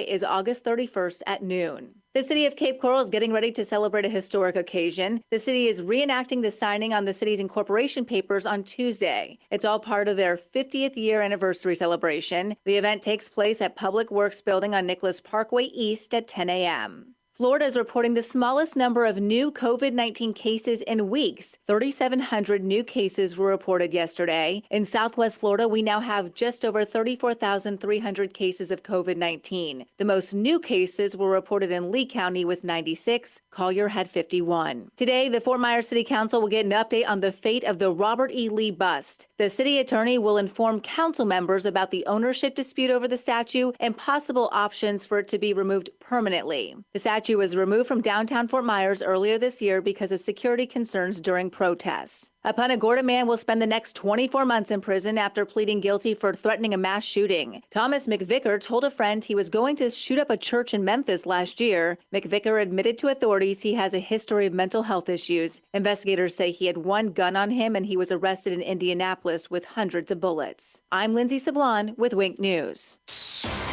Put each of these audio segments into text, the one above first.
is August 31st at noon. The city of Cape Coral is getting ready to celebrate a historic occasion. The city is reenacting the signing on the city's incorporation papers on Tuesday. It's all part of their 50th year anniversary celebration. The event takes place at Public Works Building on Nicholas Parkway East at 10 a.m. Florida is reporting the smallest number of new COVID-19 cases in weeks. 3,700 new cases were reported yesterday. In Southwest Florida, we now have just over 34,300 cases of COVID-19. The most new cases were reported in Lee County with 96. Collier had 51. Today, the Fort Myers City Council will get an update on the fate of the Robert E. Lee bust. The city attorney will inform council members about the ownership dispute over the statue and possible options for it to be removed permanently. The statue was removed from downtown Fort Myers earlier this year because of security concerns during protests. A Punta Gorda man will spend the next 24 months in prison after pleading guilty for threatening a mass shooting. Thomas McVicker told a friend he was going to shoot up a church in Memphis last year. McVicker admitted to authorities he has a history of mental health issues. Investigators say he had one gun on him and he was arrested in Indianapolis with hundreds of bullets. I'm Lindsay Sablon with Wink News.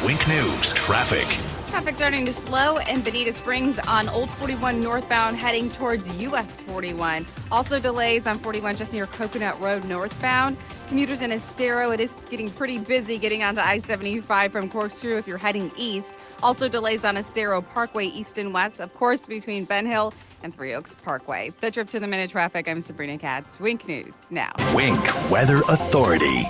Wink News traffic. Traffic starting to slow in Bonita Springs on Old 41 northbound heading towards US 41. Also delays on 41 just near Coconut Road northbound. Commuters in Estero, it is getting pretty busy getting onto I-75 from Corkscrew if you're heading east. Also delays on Estero Parkway east and west, of course, between Ben Hill and Three Oaks Parkway. The Trip to the Minute traffic, I'm Sabrina Katz. Wink News now. Wink Weather Authority.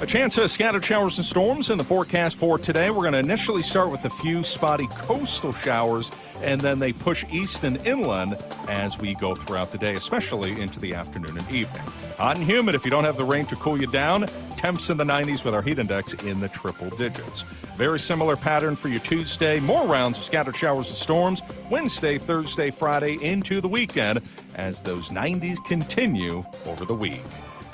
A chance of scattered showers and storms in the forecast for today. We're going to initially start with a few spotty coastal showers, and then they push east and inland as we go throughout the day, especially into the afternoon and evening. Hot and humid if you don't have the rain to cool you down. Temps in the 90s with our heat index in the triple digits. Very similar pattern for your Tuesday. More rounds of scattered showers and storms Wednesday, Thursday, Friday into the weekend as those 90s continue over the week.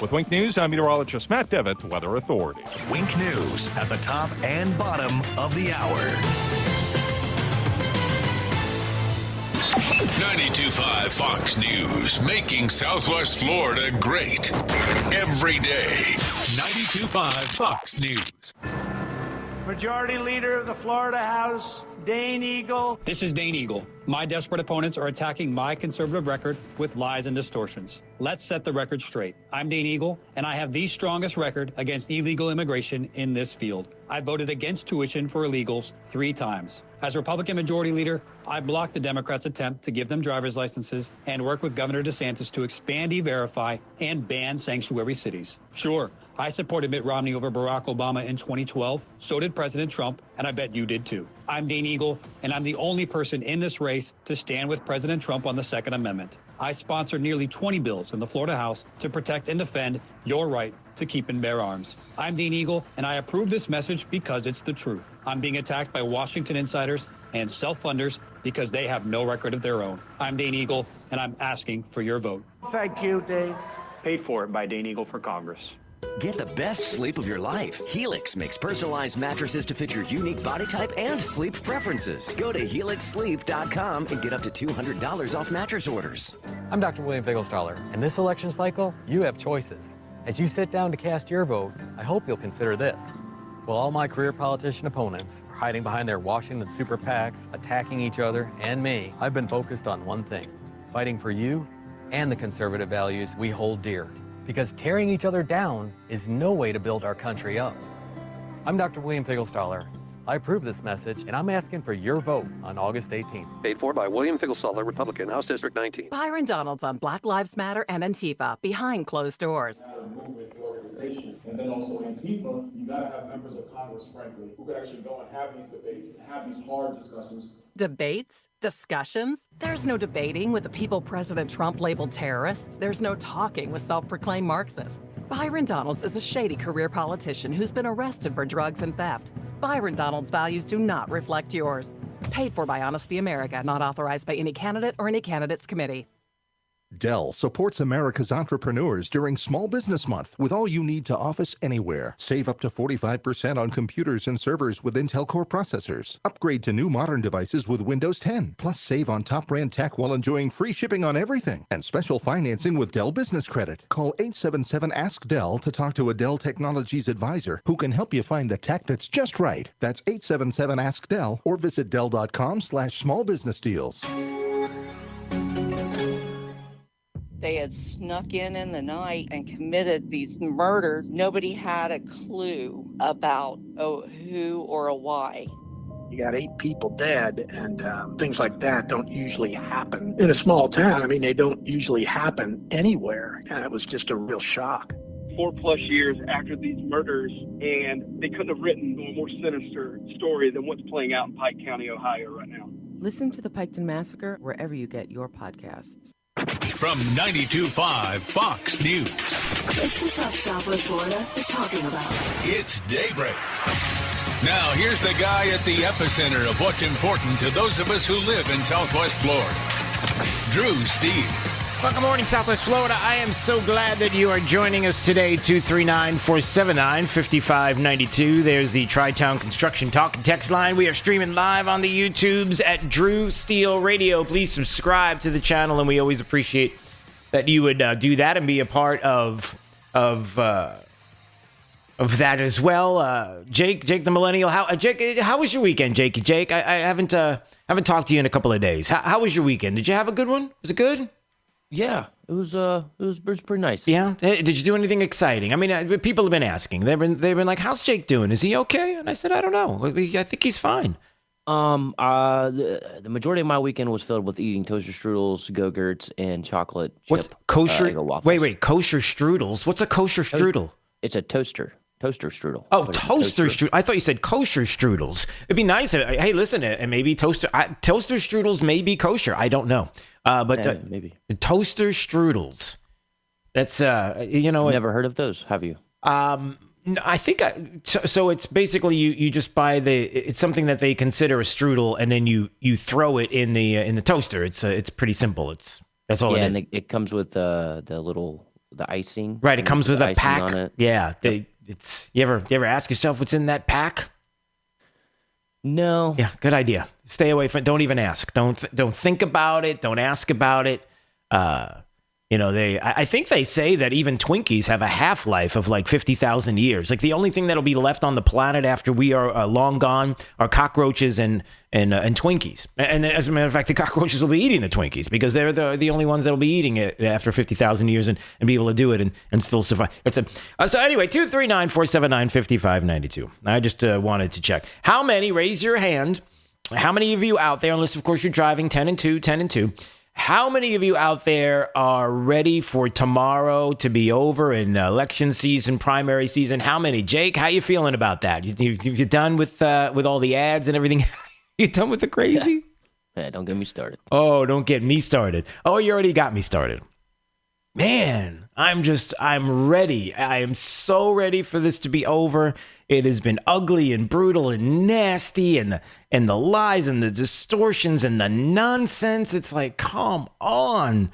With Wink News, I'm meteorologist Matt Devitt, Weather Authority. Wink News at the top and bottom of the hour. 92.5 Fox News, making Southwest Florida great every day. 92.5 Fox News. Majority Leader of the Florida House, Dane Eagle. This is Dane Eagle. My desperate opponents are attacking my conservative record with lies and distortions. Let's set the record straight. I'm Dane Eagle, and I have the strongest record against illegal immigration in this field. I voted against tuition for illegals 3 times. As Republican Majority Leader, I blocked the Democrats' attempt to give them driver's licenses and work with Governor DeSantis to expand E-Verify and ban sanctuary cities. Sure, I supported Mitt Romney over Barack Obama in 2012. So did President Trump, and I bet you did too. I'm Dane Eagle, and I'm the only person in this race to stand with President Trump on the Second Amendment. I sponsored nearly 20 bills in the Florida House to protect and defend your right to keep and bear arms. I'm Dane Eagle, and I approve this message because it's the truth. I'm being attacked by Washington insiders and self-funders because they have no record of their own. I'm Dane Eagle, and I'm asking for your vote. Thank you, Dane. Paid for by Dane Eagle for Congress. Get the best sleep of your life. Helix makes personalized mattresses to fit your unique body type and sleep preferences. Go to helixsleep.com and get up to $200 off mattress orders. I'm Dr. William Figelstaller, and this election cycle, you have choices. As you sit down to cast your vote, I hope you'll consider this. While all my career politician opponents are hiding behind their Washington super PACs, attacking each other and me, I've been focused on one thing, fighting for you and the conservative values we hold dear. Because tearing each other down is no way to build our country up. I'm Dr. William Figelstaller. I approve this message, and I'm asking for your vote on August 18th. Paid for by William Figelstaller, Republican, House District 19. Byron Donalds on Black Lives Matter and Antifa, behind closed doors. Movement, organization, and then also Antifa, you gotta have members of Congress, frankly, who could actually go and have these debates and have these hard discussions. Debates? Discussions? There's no debating with the people President Trump labeled terrorists. There's no talking with self-proclaimed Marxists. Byron Donalds is a shady career politician who's been arrested for drugs and theft. Byron Donalds' values do not reflect yours. Paid for by Honesty America, not authorized by any candidate or any candidate's committee. Dell supports America's entrepreneurs during Small Business Month with all you need to office anywhere. Save up to 45% on computers and servers with Intel Core processors. Upgrade to new modern devices with Windows 10. Plus, save on top brand tech while enjoying free shipping on everything. And special financing with Dell Business Credit. Call 877-ASK-DELL to talk to a Dell Technologies advisor who can help you find the tech that's just right. That's 877-ASK-DELL or visit Dell.com/smallbusinessdeals. They had snuck in the night and committed these murders. Nobody had a clue about who or a why. You got 8 people dead, and things like that don't usually happen in a small town. I mean, they don't usually happen anywhere, and it was just a real shock. 4+ years after these murders, and they couldn't have written a more sinister story than what's playing out in Pike County, Ohio right now. Listen to the Piketon Massacre wherever you get your podcasts. From 92.5 Fox News. It's the stuff Southwest Florida is talking about. It's Daybreak. Now, here's the guy at the epicenter of what's important to those of us who live in Southwest Florida. Drew Steele. Well, good morning, Southwest Florida. I am so glad that you are joining us today. 239-479-5592. There's the Tri-Town Construction Talk and Text line. We are streaming live on the YouTubes at Drew Steele Radio. Please subscribe to the channel, and we always appreciate that you would do that and be a part of that as well. Jake the Millennial. Jake, how was your weekend, Jake? I haven't talked to you in a couple of days. How was your weekend? Did you have a good one? Was it good? Yeah, it was pretty nice. Yeah. Did you do anything exciting? I mean, people have been asking. They've been like, "How's Jake doing? Is he okay?" And I said, "I don't know. I think he's fine." The majority of my weekend was filled with eating toaster strudels, Go-Gurts, and chocolate chip. What's kosher? Waffles. Wait, kosher strudels. What's a kosher strudel? It's a toaster strudel. Oh, toaster strudel. I thought you said kosher strudels. It'd be nice. Hey, listen, and maybe toaster strudels may be kosher. I don't know. But maybe toaster strudels. That's Never heard of those, have you? I think so. It's basically you just buy it's something that they consider a strudel, and then you throw it in the toaster. It's pretty simple. That's all. Yeah, it is. and it comes with the icing. Right, it comes with a pack on it. Yeah, you ever ask yourself what's in that pack? No. Yeah, good idea. Stay away from it. Don't even ask. Don't think about it. Don't ask about it. I think they say that even Twinkies have a half-life of like 50,000 years. Like the only thing that'll be left on the planet after we are long gone are cockroaches and Twinkies. And as a matter of fact, the cockroaches will be eating the Twinkies because they're the only ones that'll be eating it after 50,000 years and be able to do it and still survive. So anyway, 239-479-5592. I just wanted to check. How many, raise your hand, how many of you out there, unless of course you're driving 10 and 2, how many of you out there are ready for tomorrow to be over in election season, primary season? How many? Jake, how you feeling about that? You done with all the ads and everything? You done with the crazy? Yeah, don't get me started. Oh, don't get me started. Oh, you already got me started. Man, I'm ready. I am so ready for this to be over. It has been ugly and brutal and nasty, and the lies and the distortions and the nonsense. It's like, come on.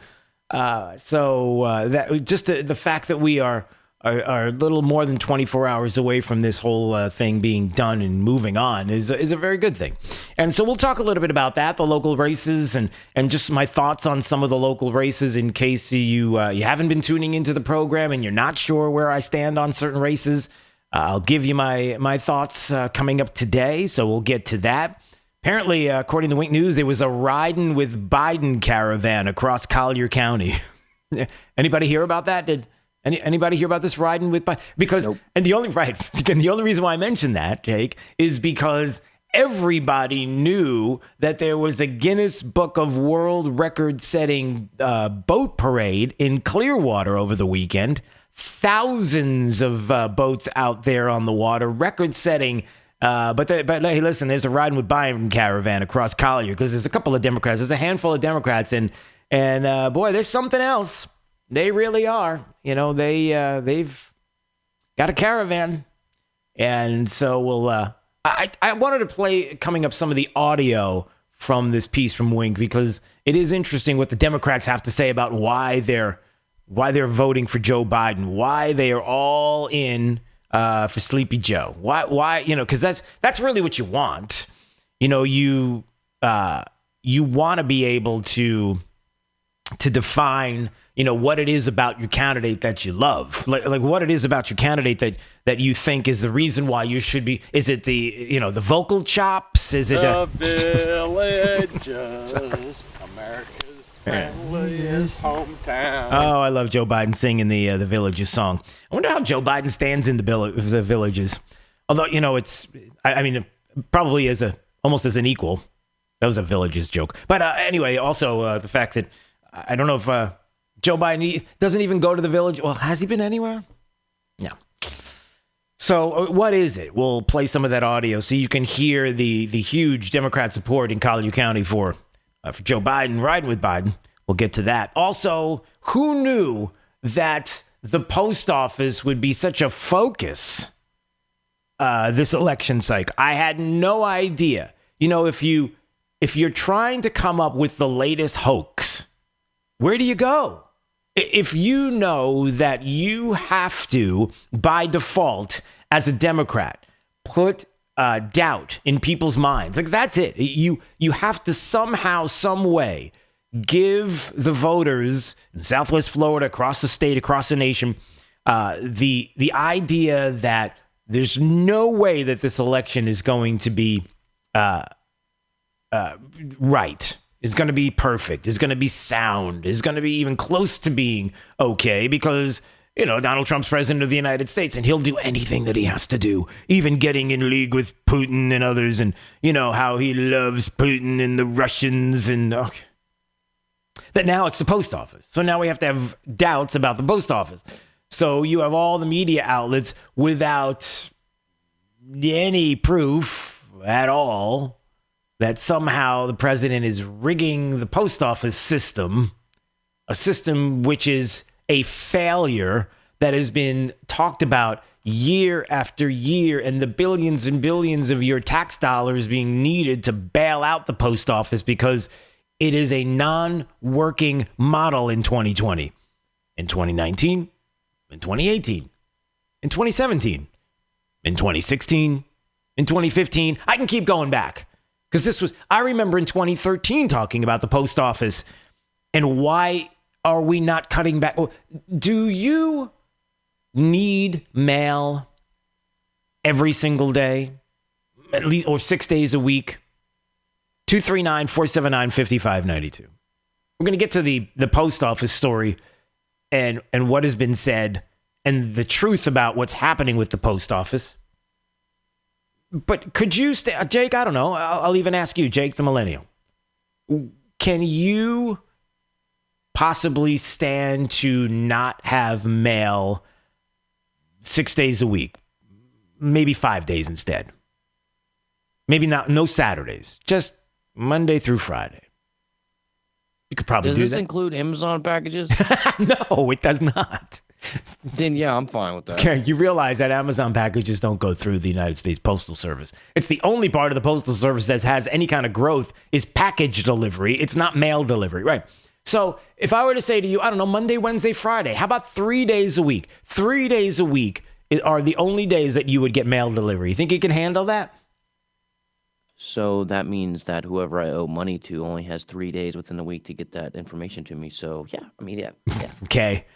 That just the fact that we are a little more than 24 hours away from this whole thing being done and moving on is a very good thing. And so we'll talk a little bit about that, the local races, and just my thoughts on some of the local races in case you haven't been tuning into the program and you're not sure where I stand on certain races. I'll give you my thoughts coming up today, so we'll get to that. Apparently, according to Wink News, there was a riding with Biden caravan across Collier County. Anybody hear about that? Did anybody hear about this riding with Biden? Because nope. and the only reason why I mentioned that, Jake, is because everybody knew that there was a Guinness Book of World Record-setting boat parade in Clearwater over the weekend. Thousands of boats out there on the water, record-setting. But hey, listen, there's a riding with Biden caravan across Collier because there's a couple of Democrats. There's a handful of Democrats, and boy, there's something else. They really are. They've got a caravan, and so we'll. I wanted to play coming up some of the audio from this piece from Wink, because it is interesting what the Democrats have to say about why they're voting for Joe Biden, why they are all in for Sleepy Joe. Why, because that's really what you want. You want to be able to define, what it is about your candidate that you love, like what it is about your candidate that you think is the reason why you should be. Is it the, the vocal chops? Is it the villages, America's friendliest hometown? Oh, I love Joe Biden singing the Villages song. I wonder how Joe Biden stands in the Villages. Although, it's, probably almost as an equal. That was a Villages joke. But anyway, also the fact that I don't know if Joe Biden doesn't even go to the Village. Well, has he been anywhere? No. So what is it? We'll play some of that audio so you can hear the huge Democrat support in Collier County for Joe Biden, riding with Biden. We'll get to that. Also, who knew that the post office would be such a focus this election cycle? I had no idea. If you're trying to come up with the latest hoax, where do you go? If you know that you have to, by default, as a Democrat, put doubt in people's minds, like that's it. You have to somehow, some way, give the voters in Southwest Florida, across the state, across the nation, the idea that there's no way that this election is going to be right, is going to be perfect, is going to be sound, is going to be even close to being okay, because, Donald Trump's president of the United States, and he'll do anything that he has to do, even getting in league with Putin and others, and, how he loves Putin and the Russians, and that now it's the post office. So now we have to have doubts about the post office. So you have all the media outlets without any proof at all that somehow the president is rigging the post office system, a system which is a failure that has been talked about year after year, and the billions and billions of your tax dollars being needed to bail out the post office because it is a non-working model in 2020, in 2019, in 2018, in 2017, in 2016, in 2015. I can keep going back. Because I remember in 2013 talking about the post office and why are we not cutting back? Do you need mail every single day, at least, or 6 days a week? 239-479-5592. We're going to get to the post office story and what has been said and the truth about what's happening with the post office. But could you, Jake, I don't know. I'll even ask you, Jake the Millennial. Can you possibly stand to not have mail 6 days a week? Maybe 5 days instead. Maybe no Saturdays. Just Monday through Friday. You could probably do that. Does this include Amazon packages? No, it does not. Then yeah, I'm fine with that. Okay, you realize that Amazon packages don't go through the United States Postal Service. It's the only part of the Postal Service that has any kind of growth is package delivery. It's not mail delivery, right? So if I were to say to you, I don't know, Monday, Wednesday, Friday, how about 3 days a week? 3 days a week are the only days that you would get mail delivery. You think you can handle that? So that means that whoever I owe money to only has 3 days within the week to get that information to me. So yeah. Okay.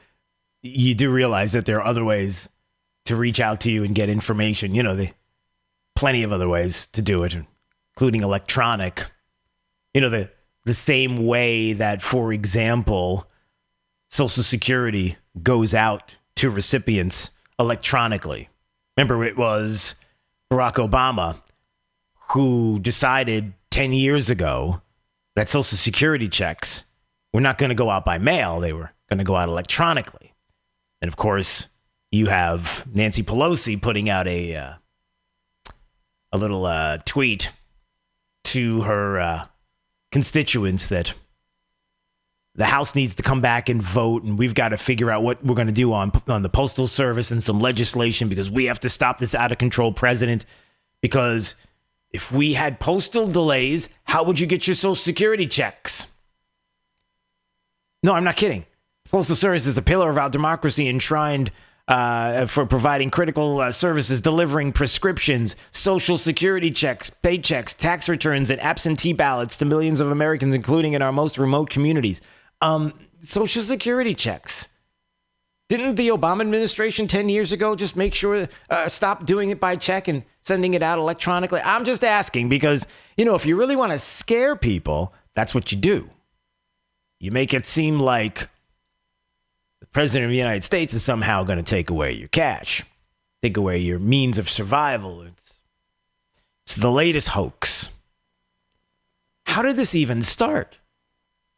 You do realize that there are other ways to reach out to you and get information. Plenty of other ways to do it, including electronic. The same way that, for example, Social Security goes out to recipients electronically. Remember, it was Barack Obama who decided 10 years ago that Social Security checks were not going to go out by mail. They were going to go out electronically. And of course, you have Nancy Pelosi putting out a little tweet to her constituents that the House needs to come back and vote, and we've got to figure out what we're going to do on the Postal Service and some legislation, because we have to stop this out of control president. Because if we had postal delays, How would you get your Social Security checks? No, I'm not kidding. Postal Service is a pillar of our democracy, enshrined for providing critical services, delivering prescriptions, Social Security checks, paychecks, tax returns, and absentee ballots to millions of Americans, including in our most remote communities. Social Security checks. Didn't the Obama administration 10 years ago just make sure stop doing it by check and sending it out electronically? I'm just asking because, if you really want to scare people, that's what you do. You make it seem like the president of the United States is somehow going to take away your cash, take away your means of survival. It's the latest hoax. How did this even start?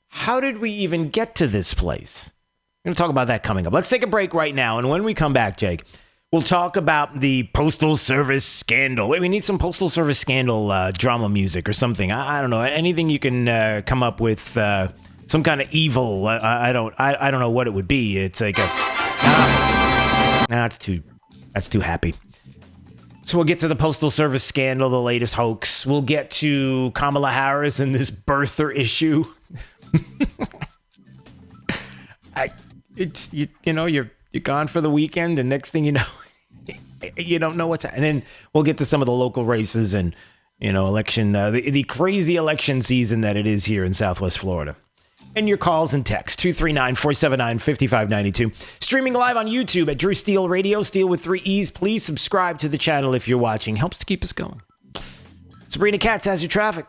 How did we even get to this place? We're going to talk about that coming up. Let's take a break right now. And when we come back, Jake, we'll talk about the Postal Service scandal. Wait, we need some Postal Service scandal drama music or something. I don't know. Anything you can come up with, some kind of evil. I don't know what it would be. It's like that's too happy. So we'll get to the Postal Service scandal, the latest hoax. We'll get to Kamala Harris and this birther issue. You're gone for the weekend, and next thing you know, you don't know what's happening. And then we'll get to some of the local races and election, the crazy election season that it is here in Southwest Florida. And your calls and texts, 239-479-5592. Streaming live on YouTube at Drew Steele Radio, Steele with 3 E's. Please subscribe to the channel if you're watching. Helps to keep us going. Sabrina Katz has your traffic.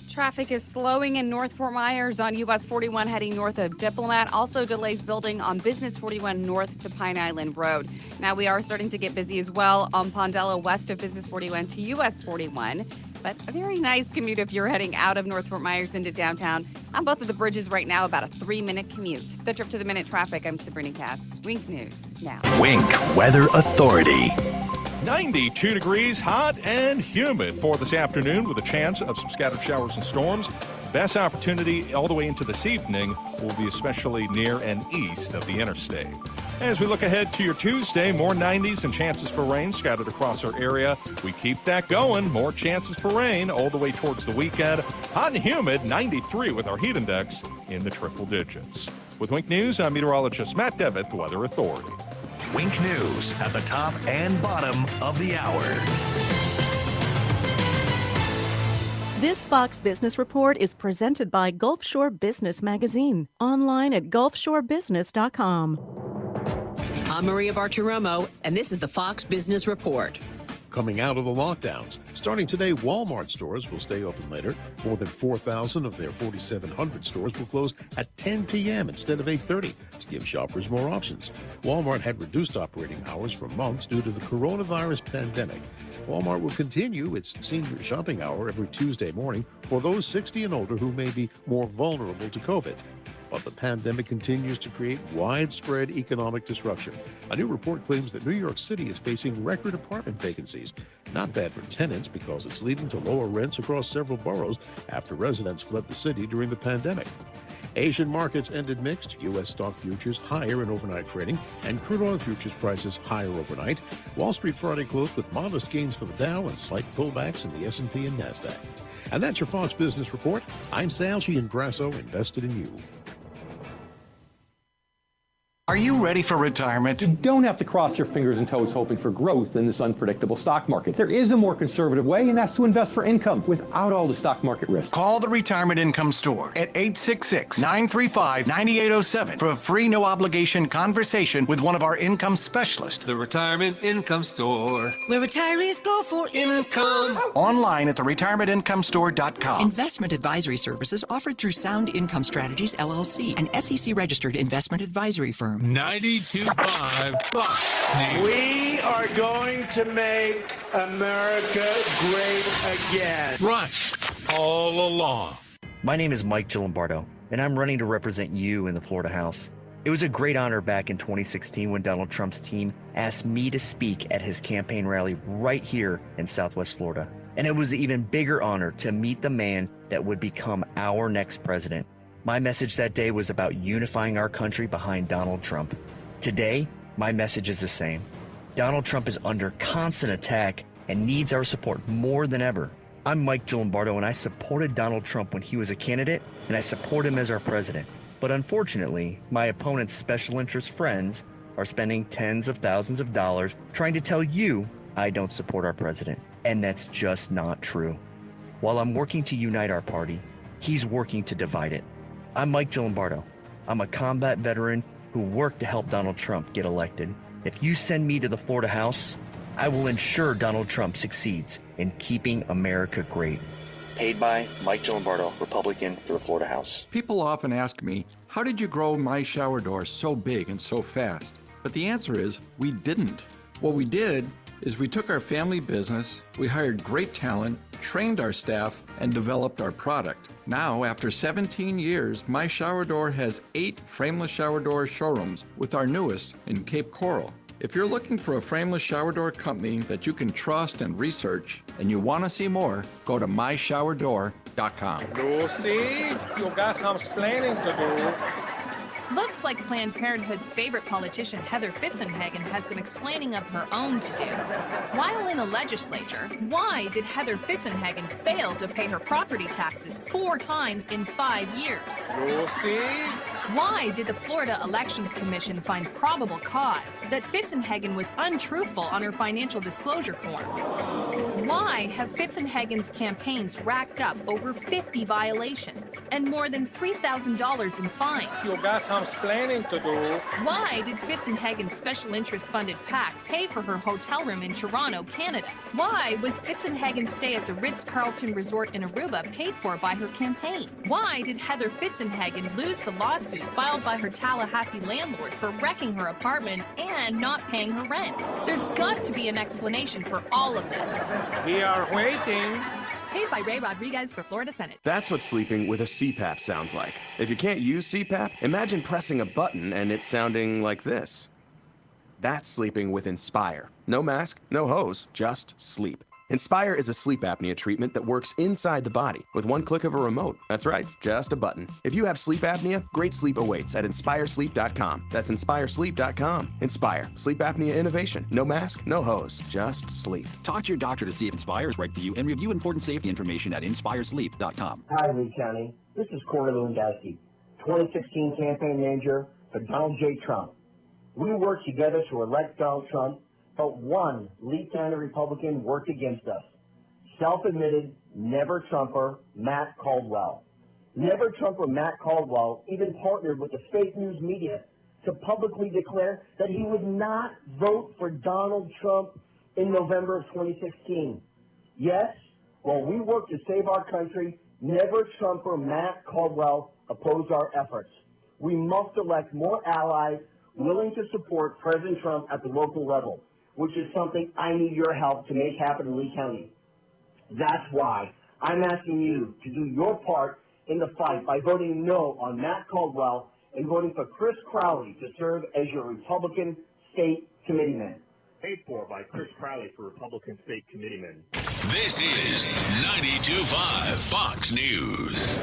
Traffic is slowing in North Fort Myers on US 41 heading north of Diplomat. Also delays building on Business 41 north to Pine Island Road. Now we are starting to get busy as well on Pondella west of Business 41 to US 41. But a very nice commute if you're heading out of North Fort Myers into downtown. On both of the bridges right now, about a 3-minute commute. The Trip to the Minute traffic, I'm Sabrina Katz. Wink News now. Wink Weather Authority. 92 degrees, hot and humid for this afternoon with a chance of some scattered showers and storms. Best opportunity all the way into this evening will be especially near and east of the interstate. As we look ahead to your Tuesday, more 90s and chances for rain scattered across our area. We keep that going. More chances for rain all the way towards the weekend. Hot and humid, 93 with our heat index in the triple digits. With Wink News, I'm meteorologist Matt Devitt, the Weather Authority. Wink News at the top and bottom of the hour. This Fox Business Report is presented by Gulf Shore Business Magazine, online at gulfshorebusiness.com. I'm Maria Bartiromo, and this is the Fox Business Report. Coming out of the lockdowns, starting today, Walmart stores will stay open later. More than 4,000 of their 4,700 stores will close at 10 p.m. instead of 8:30 to give shoppers more options. Walmart had reduced operating hours for months due to the coronavirus pandemic. Walmart will continue its senior shopping hour every Tuesday morning for those 60 and older who may be more vulnerable to COVID. But the pandemic continues to create widespread economic disruption. A new report claims that New York City is facing record apartment vacancies. Not bad for tenants because it's leading to lower rents across several boroughs after residents fled the city during the pandemic. Asian markets ended mixed. U.S. stock futures higher in overnight trading and crude oil futures prices higher overnight. Wall Street Friday closed with modest gains for the Dow and slight pullbacks in the S&P and NASDAQ. And that's your Fox Business Report. I'm Sal Giangrasso, invested in you. Are you ready for retirement? You don't have to cross your fingers and toes hoping for growth in this unpredictable stock market. There is a more conservative way, and that's to invest for income without all the stock market risk. Call the Retirement Income Store at 866-935-9807 for a free no-obligation conversation with one of our income specialists. The Retirement Income Store, where retirees go for income. Online at theretirementIncomestore.com. Investment advisory services offered through Sound Income Strategies, LLC, an SEC-registered investment advisory firm. 92.5 Fox. We are going to make America great again. Right, all along. My name is Mike Gillimbardo, and I'm running to represent you in the Florida House. It was a great honor back in 2016 when Donald Trump's team asked me to speak at his campaign rally right here in Southwest Florida. And it was an even bigger honor to meet the man that would become our next president. My message that day was about unifying our country behind Donald Trump. Today, my message is the same. Donald Trump is under constant attack and needs our support more than ever. I'm Mike Gilombardo, and I supported Donald Trump when he was a candidate, and I support him as our president. But unfortunately, my opponent's special interest friends are spending tens of thousands of dollars trying to tell you I don't support our president. And that's just not true. While I'm working to unite our party, he's working to divide it. I'm Mike Gilombardo. I'm a combat veteran who worked to help Donald Trump get elected. If you send me to the Florida House, I will ensure Donald Trump succeeds in keeping America great. Paid by Mike Gilombardo, Republican for the Florida House. People often ask me, how did you grow my shower door so big and so fast? But the answer is, we didn't. What we did is we took our family business, we hired great talent, trained our staff, and developed our product. Now, after 17 years, my shower door has 8 frameless shower door showrooms, with our newest in Cape Coral. If you're looking for a frameless shower door company that you can trust and research, and you want to see more, go to myshowerdor.com. Lucy, you got some explaining to do. Looks like Planned Parenthood's favorite politician, Heather Fitzenhagen, has some explaining of her own to do. While in the legislature, why did Heather Fitzenhagen fail to pay her property taxes 4 times in 5 years? Lucy? Why did the Florida Elections Commission find probable cause that Fitzenhagen was untruthful on her financial disclosure form? Why have Fitzenhagen's campaigns racked up over 50 violations and more than $3,000 in fines? You got some explaining to do. Why did Fitzenhagen's special interest funded PAC pay for her hotel room in Toronto, Canada? Why was Fitzenhagen's stay at the Ritz-Carlton Resort in Aruba paid for by her campaign? Why did Heather Fitzenhagen lose the lawsuit filed by her Tallahassee landlord for wrecking her apartment and not paying her rent? There's got to be an explanation for all of this. We are waiting. Paid by Ray Rodriguez for Florida Senate. That's what sleeping with a CPAP sounds like. If you can't use CPAP, imagine pressing a button and it sounding like this. That's sleeping with Inspire. No mask, no hose, just sleep. Inspire is a sleep apnea treatment that works inside the body with one click of a remote. That's right, just a button. If you have sleep apnea, great sleep awaits at inspiresleep.com. That's inspiresleep.com. Inspire, sleep apnea innovation. No mask, no hose, just sleep. Talk to your doctor to see if Inspire is right for you and review important safety information at inspiresleep.com. Hi, Lee County. This is Corey Lewandowski, 2016 campaign manager for Donald J. Trump. We worked together to elect Donald Trump, but one Lee County Republican worked against us. Self-admitted never Trumper Matt Caldwell. Never Trumper Matt Caldwell even partnered with the fake news media to publicly declare that he would not vote for Donald Trump in November of 2016. Yes, while we work to save our country, never Trumper Matt Caldwell opposed our efforts. We must elect more allies willing to support President Trump at the local level, which is something I need your help to make happen in Lee County. That's why I'm asking you to do your part in the fight by voting no on Matt Caldwell and voting for Chris Crowley to serve as your Republican State Committeeman. Paid for by Chris Crowley for Republican State Committeeman. This is 92.5 Fox News.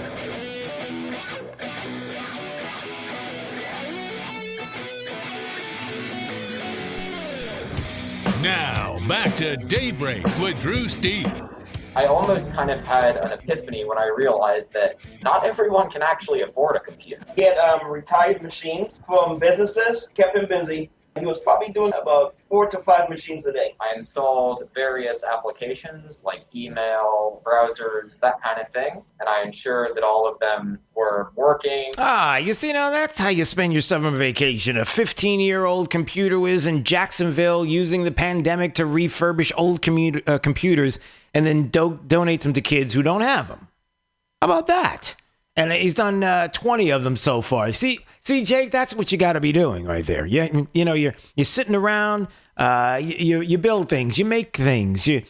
Now, back to Daybreak with Drew Steele. I almost kind of had an epiphany when I realized that not everyone can actually afford a computer. He had retired machines from businesses, kept him busy. He was probably doing about 4 to 5 machines a day. I installed various applications like email, browsers, that kind of thing, and I ensured that all of them were working. You see, now that's how you spend your summer vacation. A 15-year-old computer whiz in Jacksonville using the pandemic to refurbish old computers and then donates them to kids who don't have them. How about that? And he's done 20 of them so far. See, Jake, that's what you got to be doing right there. You know, you're sitting around, you build things, you make things, you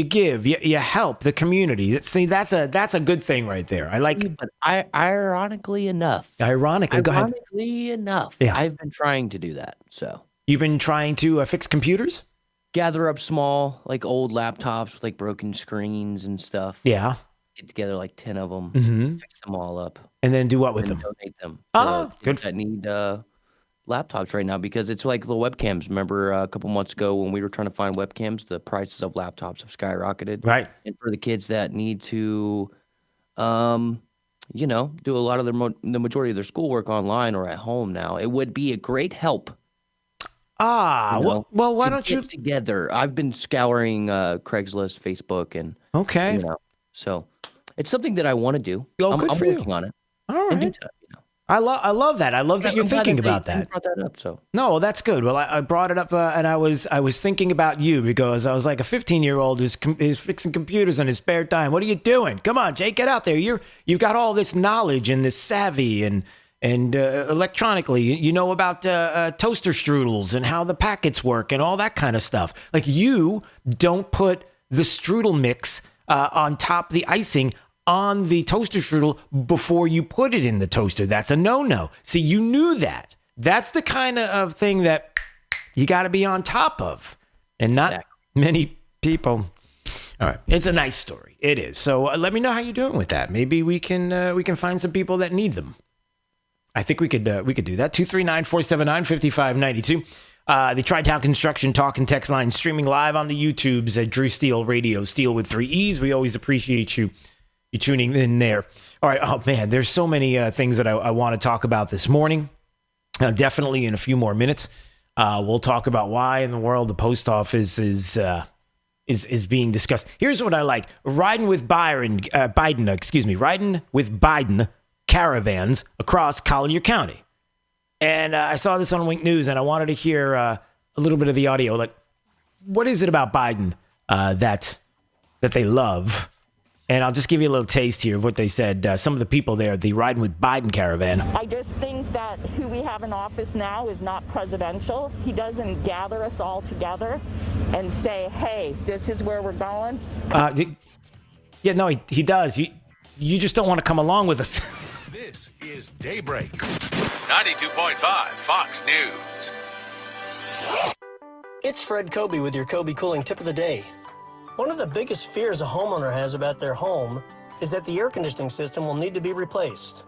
give, you help the community. See, that's a good thing right there. I like. But ironically enough, go ahead. Ironically enough, yeah. I've been trying to do that. So you've been trying to fix computers, gather up small, like old laptops with like broken screens and stuff. Yeah. Get together like 10 of them, fix them all up, and then do what with them? Donate them. Good. That need laptops right now because it's like the webcams. Remember a couple months ago when we were trying to find webcams, the prices of laptops have skyrocketed. Right. And for the kids that need to, do a lot of the majority of their schoolwork online or at home now, it would be a great help. Well, why don't you together? I've been scouring Craigslist, Facebook, and so it's something that I want to do. I'm working on it. All right. I love that. I love that you're thinking about that. You brought that up, so. No, that's good. Well, I brought it up, and I was thinking about you because I was like a 15-year-old who's fixing computers in his spare time. What are you doing? Come on, Jake, get out there. You've got all this knowledge and this savvy and electronically, you know about toaster strudels and how the packets work and all that kind of stuff. Like you don't put the strudel mix on top of the icing on the toaster strudel before you put it in the toaster. That's a no-no. See, you knew that. That's the kind of thing that you got to be on top of, and not many people. All right, it's a nice story. It is. So let me know how you're doing with that. Maybe we can find some people that need them. I think we could do that. 239-479-5592. The Tri-Town Construction Talk and Text line streaming live on the YouTubes at Drew Steele Radio, Steele with 3 E's. We always appreciate you tuning in there. All right. Oh, man, there's so many things that I want to talk about this morning. Definitely in a few more minutes. We'll talk about why in the world the post office is being discussed. Here's what I like. Riding with Biden caravans across Collier County. And I saw this on Wink News, and I wanted to hear a little bit of the audio. Like, what is it about Biden that they love? And I'll just give you a little taste here of what they said. Some of the people there, the Riding with Biden caravan. I just think that who we have in office now is not presidential. He doesn't gather us all together and say, hey, this is where we're going. He does. You just don't want to come along with us. This is Daybreak. 92.5 Fox News. It's Fred Kobe with your Kobe Cooling Tip of the Day. One of the biggest fears a homeowner has about their home is that the air conditioning system will need to be replaced.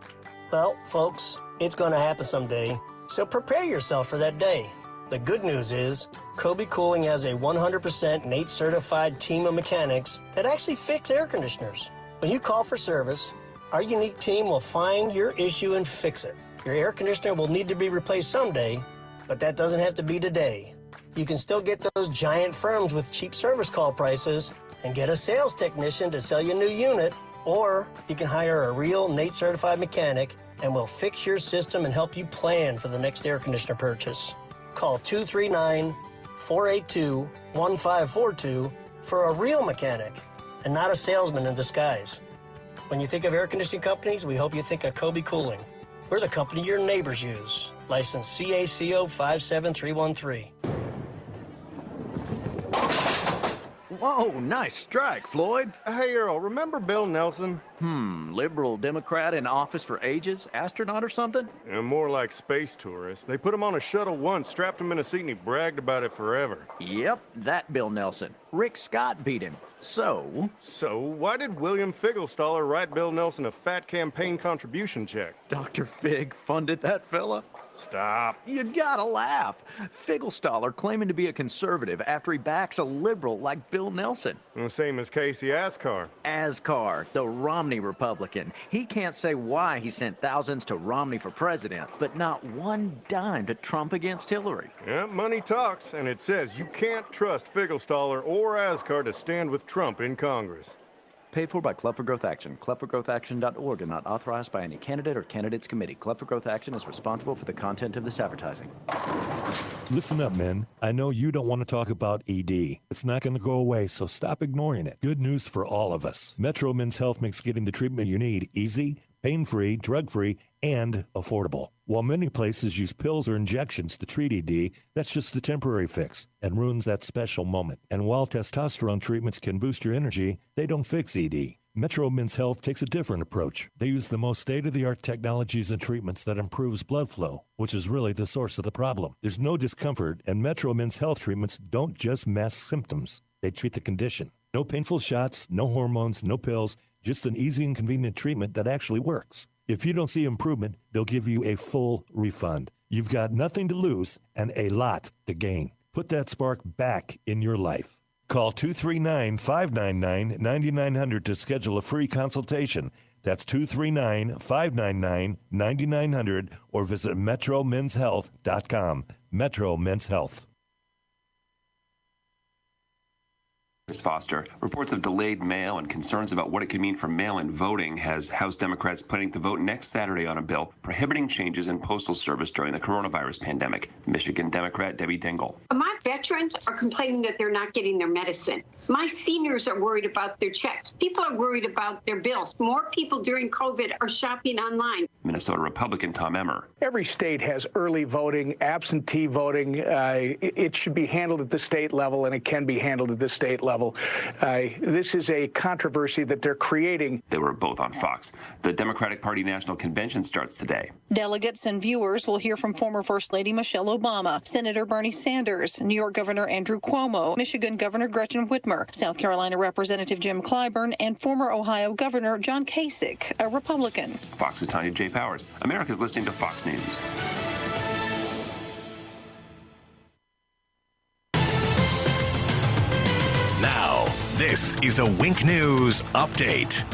Well, folks, it's going to happen someday, so prepare yourself for that day. The good news is, Kobe Cooling has a 100% NATE certified team of mechanics that actually fix air conditioners. When you call for service, our unique team will find your issue and fix it. Your air conditioner will need to be replaced someday, but that doesn't have to be today. You can still get those giant firms with cheap service call prices and get a sales technician to sell you a new unit, or you can hire a real NATE certified mechanic and we'll fix your system and help you plan for the next air conditioner purchase. Call 239-482-1542 for a real mechanic and not a salesman in disguise. When you think of air conditioning companies, we hope you think of Kobe Cooling. We're the company your neighbors use. License CACO 57313. Whoa, nice strike, Floyd. Hey, Earl, remember Bill Nelson? Liberal Democrat in office for ages? Astronaut or something? Yeah, more like space tourist. They put him on a shuttle once, strapped him in a seat, and he bragged about it forever. Yep, that Bill Nelson. Rick Scott beat him. So, why did William Figglestaller write Bill Nelson a fat campaign contribution check? Dr. Fig funded that fella? Stop. You gotta laugh. Figglestaller claiming to be a conservative after he backs a liberal like Bill Nelson. The same as Casey Ascar. Ascar, the Romney Republican. He can't say why he sent thousands to Romney for president, but not one dime to Trump against Hillary. Yeah, money talks, and it says you can't trust Figglestaller or Ascar to stand with Trump in Congress. Paid for by Club for Growth Action. ClubForGrowthAction.org and not authorized by any candidate or candidates committee. Club for Growth Action is responsible for the content of this advertising. Listen up, men. I know you don't want to talk about ED. It's not going to go away, so stop ignoring it. Good news for all of us. Metro Men's Health makes getting the treatment you need easy, pain-free, drug-free, and affordable. While many places use pills or injections to treat ED, that's just a temporary fix and ruins that special moment. And while testosterone treatments can boost your energy, they don't fix ED. Metro Men's Health takes a different approach. They use the most state-of-the-art technologies and treatments that improves blood flow, which is really the source of the problem. There's no discomfort, and Metro Men's Health treatments don't just mask symptoms. They treat the condition. No painful shots, no hormones, no pills, just an easy and convenient treatment that actually works. If you don't see improvement, they'll give you a full refund. You've got nothing to lose and a lot to gain. Put that spark back in your life. Call 239-599-9900 to schedule a free consultation. That's 239-599-9900 or visit metromenshealth.com. Metro Men's Health. Foster. Reports of delayed mail and concerns about what it could mean for mail-in voting has House Democrats planning to vote next Saturday on a bill prohibiting changes in postal service during the coronavirus pandemic. Michigan Democrat Debbie Dingell. My veterans are complaining that they're not getting their medicine. My seniors are worried about their checks. People are worried about their bills. More people during COVID are shopping online. Minnesota Republican Tom Emmer. Every state has early voting, absentee voting. It should be handled at the state level, and it can be handled at the state level. This is a controversy that they're creating. They were both on Fox. The Democratic Party National Convention starts today. Delegates and viewers will hear from former First Lady Michelle Obama, Senator Bernie Sanders, New York Governor Andrew Cuomo, Michigan Governor Gretchen Whitmer, South Carolina Representative Jim Clyburn, and former Ohio Governor John Kasich, a Republican. Fox's Tanya J. Powers. America's listening to Fox News. Now, this is a Wink News update.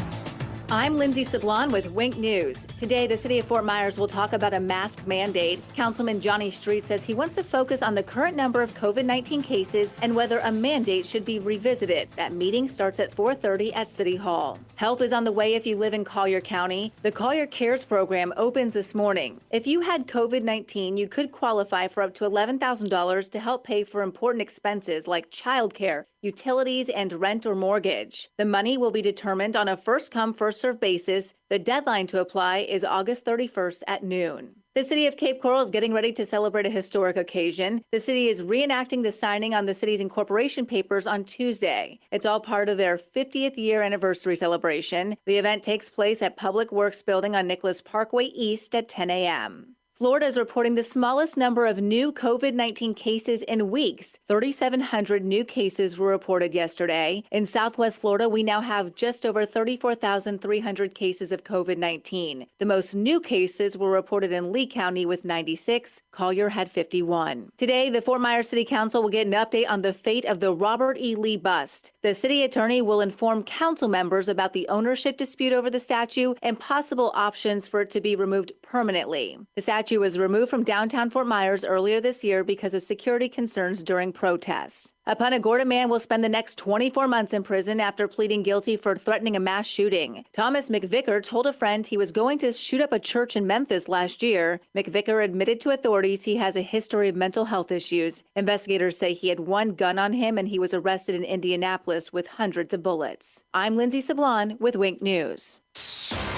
I'm Lindsay Sablon with Wink News. Today, the city of Fort Myers will talk about a mask mandate. Councilman Johnny Street says he wants to focus on the current number of COVID-19 cases and whether a mandate should be revisited. That meeting starts at 4:30 at City Hall. Help is on the way if you live in Collier County. The Collier Cares program opens this morning. If you had COVID-19, you could qualify for up to $11,000 to help pay for important expenses like childcare, utilities, and rent or mortgage. The money will be determined on a first-come, first-served basis. The deadline to apply is August 31st at noon. The city of Cape Coral is getting ready to celebrate a historic occasion. The city is reenacting the signing on the city's incorporation papers on Tuesday. It's all part of their 50th year anniversary celebration. The event takes place at Public Works Building on Nicholas Parkway East at 10 a.m. Florida is reporting the smallest number of new COVID-19 cases in weeks. 3,700 new cases were reported yesterday. In Southwest Florida, we now have just over 34,300 cases of COVID-19. The most new cases were reported in Lee County with 96. Collier had 51. Today, the Fort Myers City Council will get an update on the fate of the Robert E. Lee bust. The city attorney will inform council members about the ownership dispute over the statue and possible options for it to be removed permanently. The statue was removed from downtown Fort Myers earlier this year because of security concerns during protests. A Punta Gorda man will spend the next 24 months in prison after pleading guilty for threatening a mass shooting. Thomas McVicker told a friend he was going to shoot up a church in Memphis last year. McVicker admitted to authorities he has a history of mental health issues. Investigators say he had one gun on him and he was arrested in Indianapolis with hundreds of bullets. I'm Lindsay Sablon with Wink News.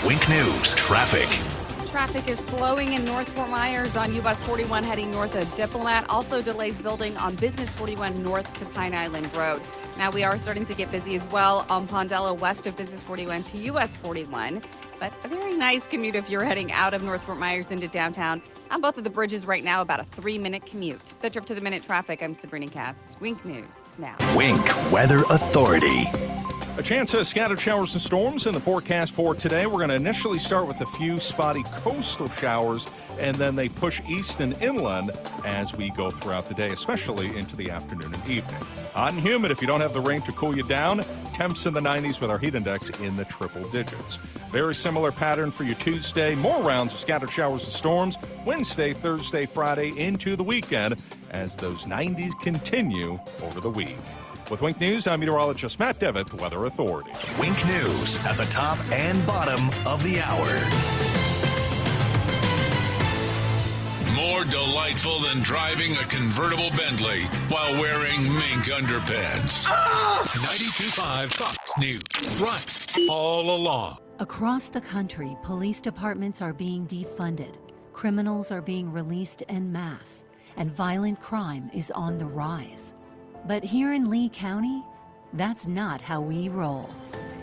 Wink News traffic. Traffic is slowing in North Fort Myers on US 41 heading north of Diplomat. Also delays building on Business 41 north to Pine Island Road. Now we are starting to get busy as well on Pondella west of Business 41 to US 41. But a very nice commute if you're heading out of North Fort Myers into downtown. On both of the bridges right now, about a 3-minute commute. The Trip to the Minute traffic, I'm Sabrina Katz. Wink News now. Wink Weather Authority. A chance of scattered showers and storms in the forecast for today. We're going to initially start with a few spotty coastal showers, and then they push east and inland as we go throughout the day, especially into the afternoon and evening. Hot and humid if you don't have the rain to cool you down. Temps in the 90s with our heat index in the triple digits. Very similar pattern for your Tuesday. More rounds of scattered showers and storms Wednesday, Thursday, Friday into the weekend as those 90s continue over the week. With Wink News, I'm meteorologist Matt Devitt, the Weather Authority. Wink News at the top and bottom of the hour. More delightful than driving a convertible Bentley while wearing mink underpants. 92.5 Fox News. Right all along. Across the country, police departments are being defunded. Criminals are being released en masse, and violent crime is on the rise. But here in Lee County, that's not how we roll.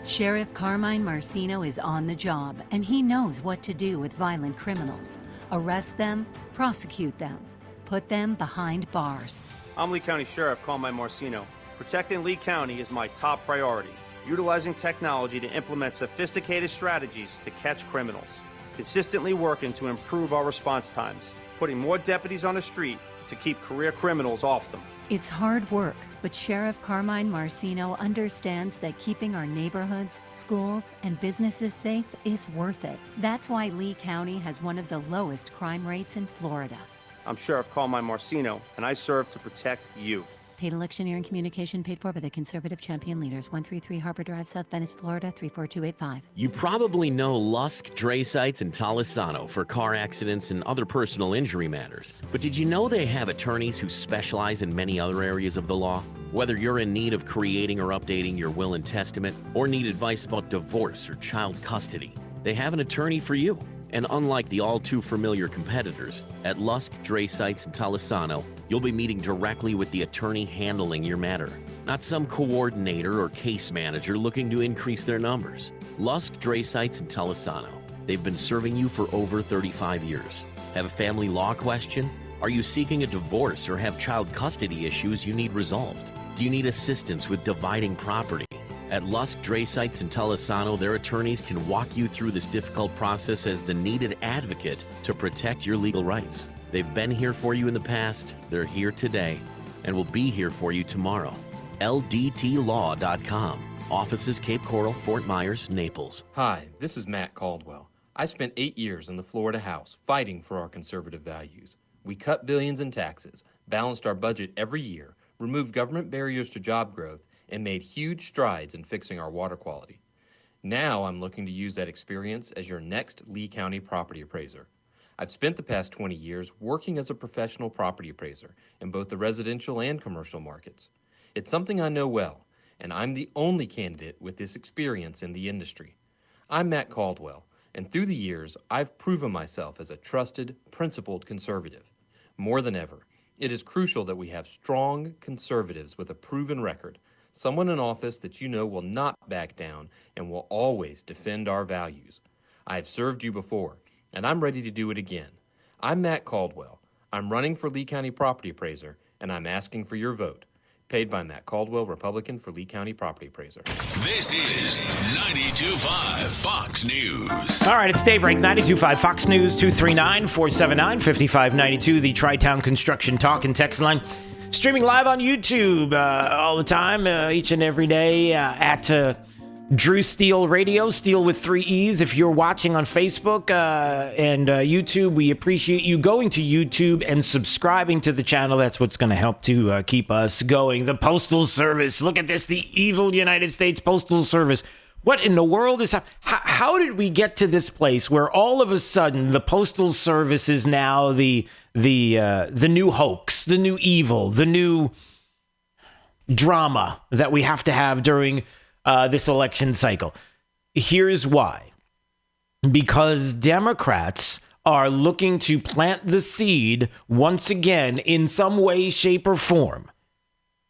Sheriff Carmine Marcino is on the job, and he knows what to do with violent criminals. Arrest them, prosecute them, put them behind bars. I'm Lee County Sheriff Carmine Marcino. Protecting Lee County is my top priority. Utilizing technology to implement sophisticated strategies to catch criminals. Consistently working to improve our response times. putting more deputies on the street to keep career criminals off them. It's hard work, but Sheriff Carmine Marcino understands that keeping our neighborhoods, schools, and businesses safe is worth it. That's why Lee County has one of the lowest crime rates in Florida. I'm Sheriff Carmine Marcino, and I serve to protect you. Paid electioneering communication paid for by the Conservative Champion Leaders, 133 Harbor Drive, South Venice, Florida, 34285. You probably know Lusk, Dre Sites, and Talisano for car accidents and other personal injury matters. But did you know they have attorneys who specialize in many other areas of the law? Whether you're in need of creating or updating your will and testament, or need advice about divorce or child custody, they have an attorney for you. And unlike the all-too-familiar competitors, at Lusk, Dre Sites, and Talisano, you'll be meeting directly with the attorney handling your matter, not some coordinator or case manager looking to increase their numbers. Lusk, Dre Sites, and Talisano. They've been serving you for over 35 years. Have a family law question? Are you seeking a divorce or have child custody issues you need resolved? Do you need assistance with dividing property? At Lusk, Dre Sites, and Talisano, their attorneys can walk you through this difficult process as the needed advocate to protect your legal rights. They've been here for you in the past, they're here today, and will be here for you tomorrow. LDTlaw.com. Offices Cape Coral, Fort Myers, Naples. Hi, this is Matt Caldwell. I spent 8 years in the Florida House fighting for our conservative values. We cut billions in taxes, balanced our budget every year, removed government barriers to job growth, and made huge strides in fixing our water quality. Now I'm looking to use that experience as your next Lee County property appraiser. I've spent the past 20 years working as a professional property appraiser in both the residential and commercial markets. It's something I know well, and I'm the only candidate with this experience in the industry. I'm Matt Caldwell, and through the years, I've proven myself as a trusted, principled conservative. More than ever, it is crucial that we have strong conservatives with a proven record, someone in office that you know will not back down and will always defend our values. I have served you before, and I'm ready to do it again. I'm Matt Caldwell. I'm running for Lee County Property Appraiser, and I'm asking for your vote. Paid by Matt Caldwell, Republican for Lee County Property Appraiser. This is 92.5 Fox News. All right, it's Daybreak, 92.5 Fox News, 239-479-5592, the Tri-Town Construction Talk and Text line. Streaming live on YouTube all the time, each and every day at Drew Steele Radio, Steele with 3 E's. If you're watching on Facebook and YouTube, we appreciate you going to YouTube and subscribing to the channel. That's what's going to help to keep us going. The Postal Service. Look at this, the evil United States Postal Service. What in the world is... How did we get to this place where all of a sudden the Postal Service is now the new hoax, the new evil, the new drama that we have to have during this election cycle? Here's why. Because Democrats are looking to plant the seed once again in some way, shape, or form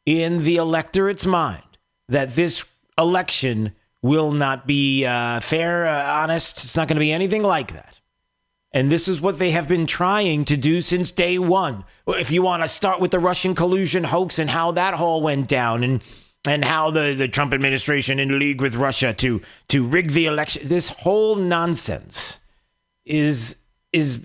in the electorate's mind that this election will not be fair, honest. It's not going to be anything like that. And this is what they have been trying to do since day one. If you want to start with the Russian collusion hoax and how that all went down, and how the Trump administration in league with Russia to rig the election, this whole nonsense is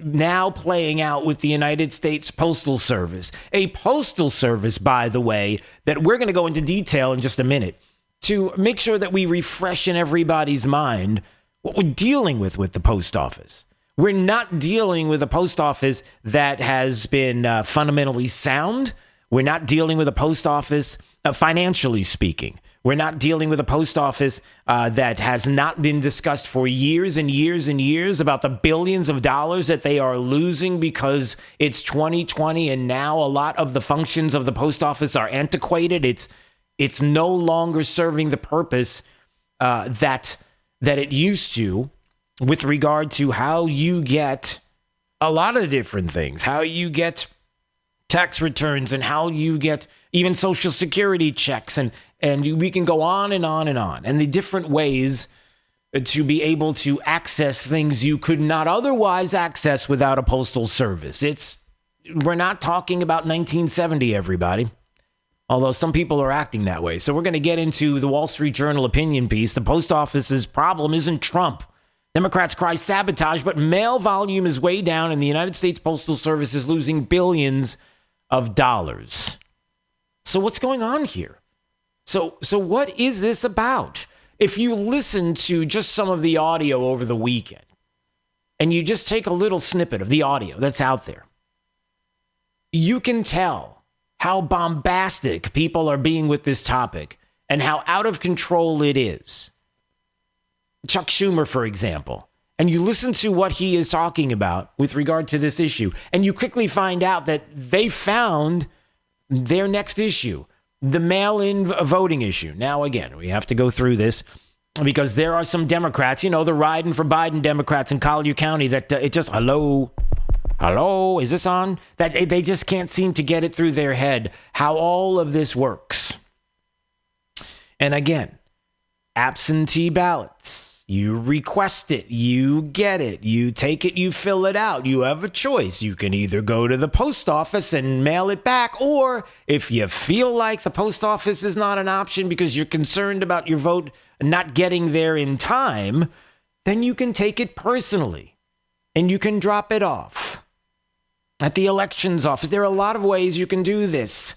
now playing out with the United States Postal Service. A postal service, by the way, that we're going to go into detail in just a minute to make sure that we refresh in everybody's mind what we're dealing with the post office. We're not dealing with a post office that has been fundamentally sound. We're not dealing with a post office, financially speaking. We're not dealing with a post office that has not been discussed for years and years and years about the billions of dollars that they are losing because it's 2020 and now a lot of the functions of the post office are antiquated. It's no longer serving the purpose that it used to with regard to how you get a lot of different things, how you get tax returns and how you get even Social Security checks. And we can go on and on and on. And the different ways to be able to access things you could not otherwise access without a postal service. We're not talking about 1970, everybody. Although some people are acting that way. So we're going to get into the Wall Street Journal opinion piece. The post office's problem isn't Trump. Democrats cry sabotage, but mail volume is way down and the United States Postal Service is losing billions of dollars. So what's going on here? So what is this about? If you listen to just some of the audio over the weekend and you just take a little snippet of the audio that's out there, you can tell how bombastic people are being with this topic and how out of control it is. Chuck Schumer, for example, and you listen to what he is talking about with regard to this issue, and you quickly find out that they found their next issue, the mail-in voting issue. Now, again, we have to go through this because there are some Democrats, the riding for Biden Democrats in Collier County that it just, hello, is this on? That they just can't seem to get it through their head how all of this works. And again, absentee ballots. You request it, you get it, you take it, you fill it out. You have a choice. You can either go to the post office and mail it back, or if you feel like the post office is not an option because you're concerned about your vote not getting there in time, then you can take it personally and you can drop it off at the elections office. There are a lot of ways you can do this.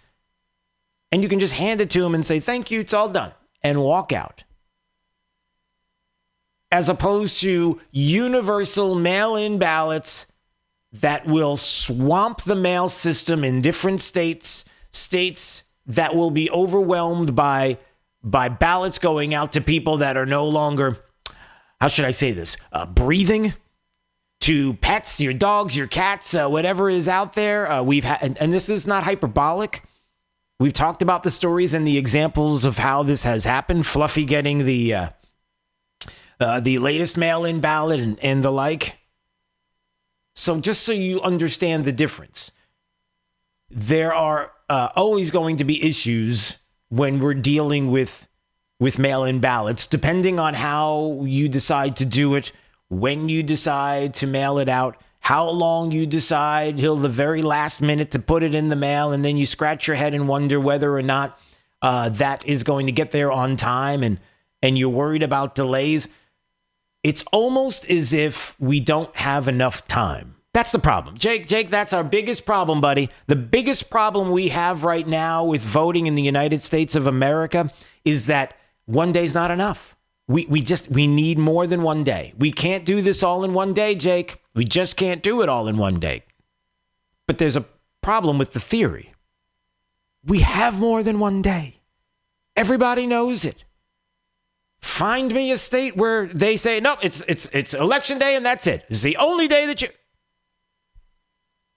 And you can just hand it to them and say, thank you, it's all done, and walk out. As opposed to universal mail-in ballots that will swamp the mail system in different states that will be overwhelmed by ballots going out to people that are no longer, how should I say this, breathing, to pets, your dogs, your cats, whatever is out there. We've had, and this is not hyperbolic. We've talked about the stories and the examples of how this has happened. Fluffy getting the latest mail-in ballot and the like. So just so you understand the difference, there are always going to be issues when we're dealing with mail-in ballots, depending on how you decide to do it, when you decide to mail it out, how long you decide till the very last minute to put it in the mail, and then you scratch your head and wonder whether or not that is going to get there on time, and you're worried about delays. It's almost as if we don't have enough time. That's the problem. Jake, that's our biggest problem, buddy. The biggest problem we have right now with voting in the United States of America is that one day's not enough. We need more than one day. We can't do this all in one day, Jake. We just can't do it all in one day. But there's a problem with the theory. We have more than one day. Everybody knows it. Find me a state where they say, no, it's election day and that's it. It's the only day that you...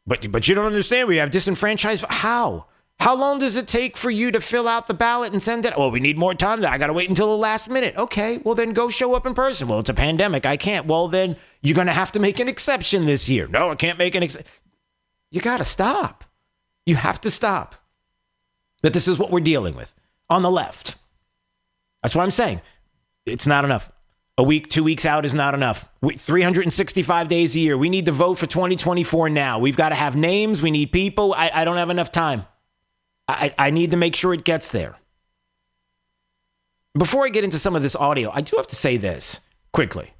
But you don't understand. We have disenfranchised. How? How long does it take for you to fill out the ballot and send it? Well, we need more time. I got to wait until the last minute. Okay, well, then go show up in person. Well, it's a pandemic. I can't. Well, then you're going to have to make an exception this year. No, I can't make an exception. You got to stop. You have to stop. But this is what we're dealing with on the left. That's what I'm saying. It's not enough. A week, 2 weeks out is not enough. 365 days a year. We need to vote for 2024 now. We've got to have names. We need people. I don't have enough time. I need to make sure it gets there. Before I get into some of this audio, I do have to say this quickly.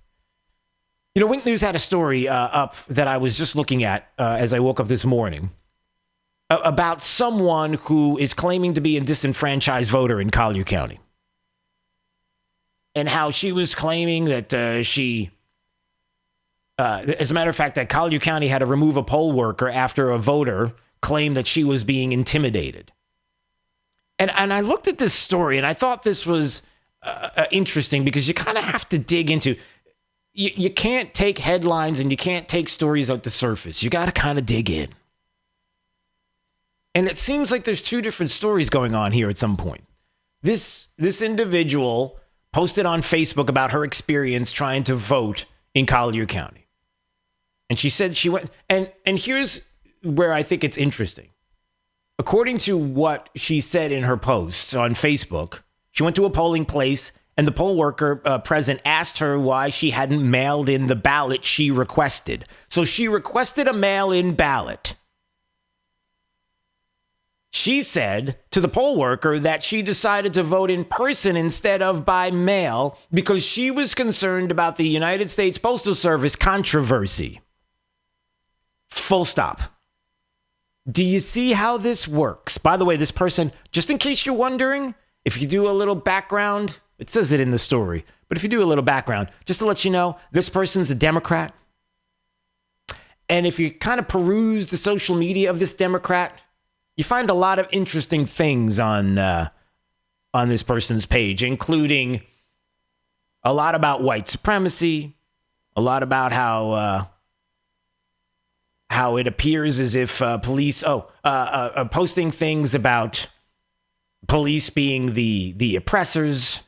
You know, Wink News had a story up that I was just looking at as I woke up this morning about someone who is claiming to be a disenfranchised voter in Collier County. And how she was claiming that as a matter of fact, that Collier County had to remove a poll worker after a voter claimed that she was being intimidated. And I looked at this story and I thought this was interesting because you kind of have to dig into, you can't take headlines and you can't take stories at the surface. You got to kind of dig in. And it seems like there's two different stories going on here at some point. This individual posted on Facebook about her experience trying to vote in Collier County. And she said she went, and here's where I think it's interesting. According to what she said in her posts on Facebook, she went to a polling place and the poll worker present asked her why she hadn't mailed in the ballot she requested. So she requested a mail-in ballot. She said to the poll worker that she decided to vote in person instead of by mail because she was concerned about the United States Postal Service controversy. Full stop. Do you see how this works? By the way, this person, just in case you're wondering, if you do a little background, it says it in the story, but if you do a little background, just to let you know, this person's a Democrat. And if you kind of peruse the social media of this Democrat, you find a lot of interesting things on this person's page, including a lot about white supremacy, a lot about how it appears as if police, posting things about police being the oppressors.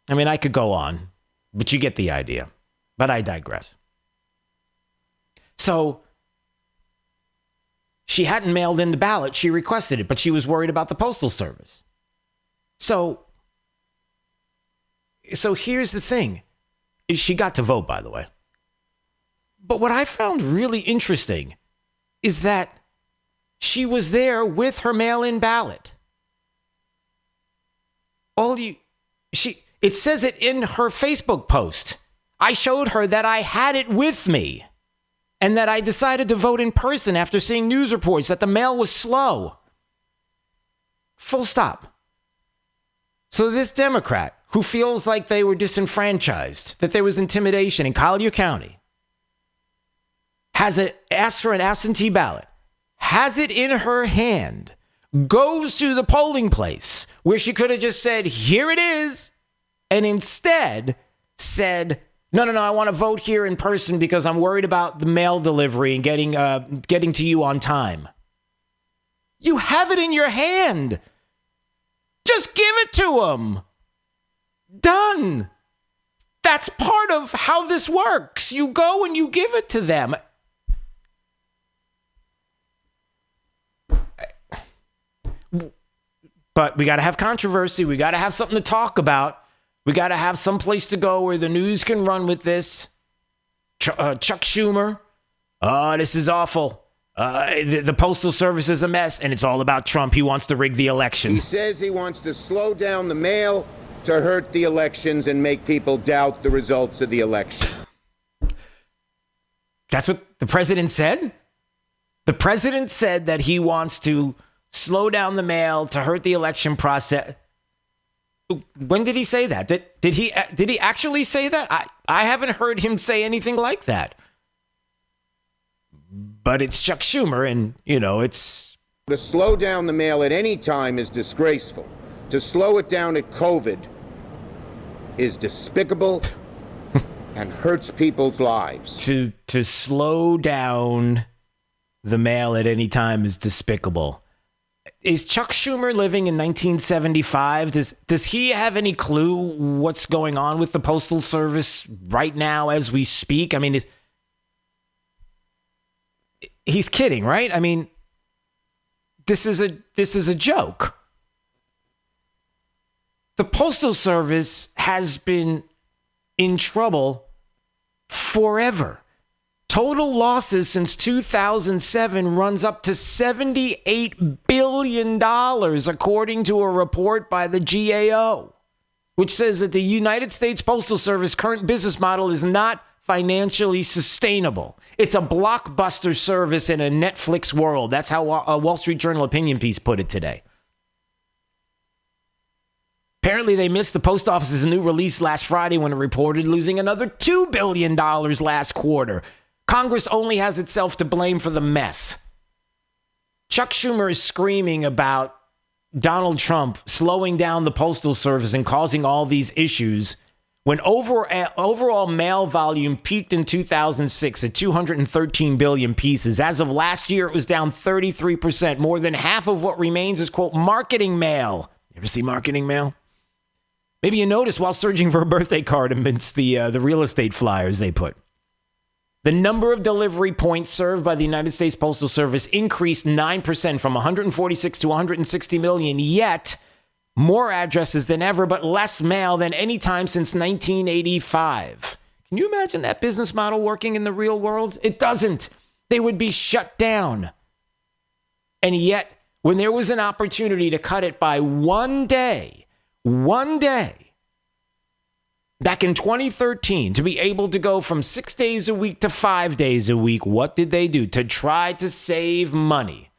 I mean, I could go on, but you get the idea. But I digress. So she hadn't mailed in the ballot. She requested it, but she was worried about the Postal Service. So here's the thing. She got to vote, by the way. But what I found really interesting is that she was there with her mail-in ballot. It says it in her Facebook post. I showed her that I had it with me and that I decided to vote in person after seeing news reports that the mail was slow. Full stop. So this Democrat who feels like they were disenfranchised, that there was intimidation in Collier County, asked for an absentee ballot, has it in her hand, goes to the polling place where she could have just said, here it is, and instead said, no, I want to vote here in person because I'm worried about the mail delivery and getting to you on time. You have it in your hand. Just give it to them. Done. That's part of how this works. You go and you give it to them. But we got to have controversy. We got to have something to talk about. We got to have some place to go where the news can run with this. Chuck Schumer. Oh, this is awful. The Postal Service is a mess, and it's all about Trump. He wants to rig the election. He says he wants to slow down the mail to hurt the elections and make people doubt the results of the election. That's what the president said? The president said that he wants to slow down the mail to hurt the election process. When did he say that? Did he actually say that? I haven't heard him say anything like that. But it's Chuck Schumer, and, it's... To slow down the mail at any time is disgraceful. To slow it down at COVID is despicable and hurts people's lives. To slow down the mail at any time is despicable. Is Chuck Schumer living in 1975? Does he have any clue what's going on with the Postal Service right now as we speak? I mean, he's kidding, right? I mean, this is a joke. The Postal Service has been in trouble forever. Total losses since 2007 runs up to $78 billion, according to a report by the GAO, which says that the United States Postal Service current business model is not financially sustainable. It's a blockbuster service in a Netflix world. That's how a Wall Street Journal opinion piece put it today. Apparently, they missed the post office's new release last Friday when it reported losing another $2 billion last quarter. Congress only has itself to blame for the mess. Chuck Schumer is screaming about Donald Trump slowing down the Postal Service and causing all these issues when overall mail volume peaked in 2006 at 213 billion pieces. As of last year, it was down 33%. More than half of what remains is, quote, marketing mail. You ever see marketing mail? Maybe you noticed while searching for a birthday card amidst the real estate flyers they put. The number of delivery points served by the United States Postal Service increased 9% from 146 to 160 million, yet more addresses than ever, but less mail than any time since 1985. Can you imagine that business model working in the real world? It doesn't. They would be shut down. And yet, when there was an opportunity to cut it by one day, back in 2013, to be able to go from 6 days a week to 5 days a week, what did they do? To try to save money.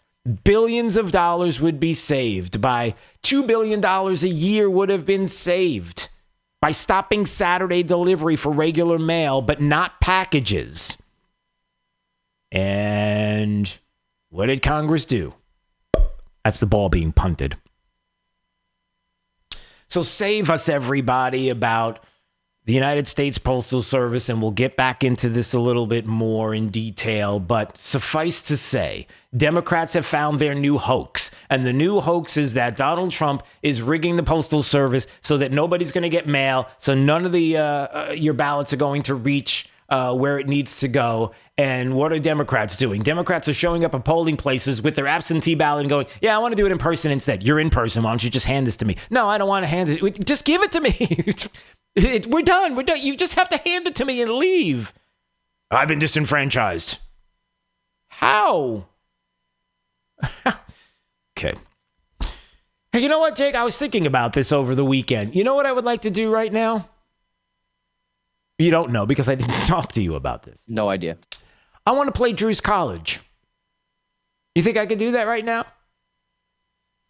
Billions of dollars would be saved. By $2 billion a year would have been saved by stopping Saturday delivery for regular mail, but not packages. And what did Congress do? That's the ball being punted. So save us, everybody, about the United States Postal Service, and we'll get back into this a little bit more in detail, but suffice to say, Democrats have found their new hoax, and the new hoax is that Donald Trump is rigging the Postal Service so that nobody's going to get mail, so none of the your ballots are going to reach where it needs to go. And what are Democrats doing? Democrats are showing up at polling places with their absentee ballot and going, yeah, I want to do it in person instead. You're in person. Why don't you just hand this to me? No, I don't want to hand it. Just give it to me. We're done. We're done. You just have to hand it to me and leave. I've been disenfranchised. How? Okay. Hey, you know what, Jake? I was thinking about this over the weekend. You know what I would like to do right now? You don't know because I didn't talk to you about this. No idea. I want to play Drew's College. You think I could do that right now?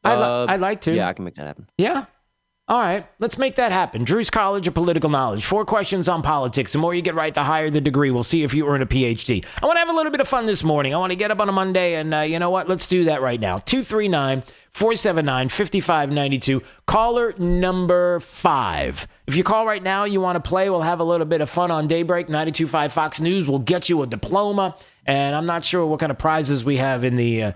I'd like to. Yeah, I can make that happen. Yeah? All right, let's make that happen. Drew's College of Political Knowledge. 4 questions on politics. The more you get right, the higher the degree. We'll see if you earn a PhD. I want to have a little bit of fun this morning. I want to get up on a Monday, and you know what? Let's do that right now. 239-479-5592. Caller number 5. If you call right now, you want to play, we'll have a little bit of fun on Daybreak. 92.5 Fox News will get you a diploma, and I'm not sure what kind of prizes we have in the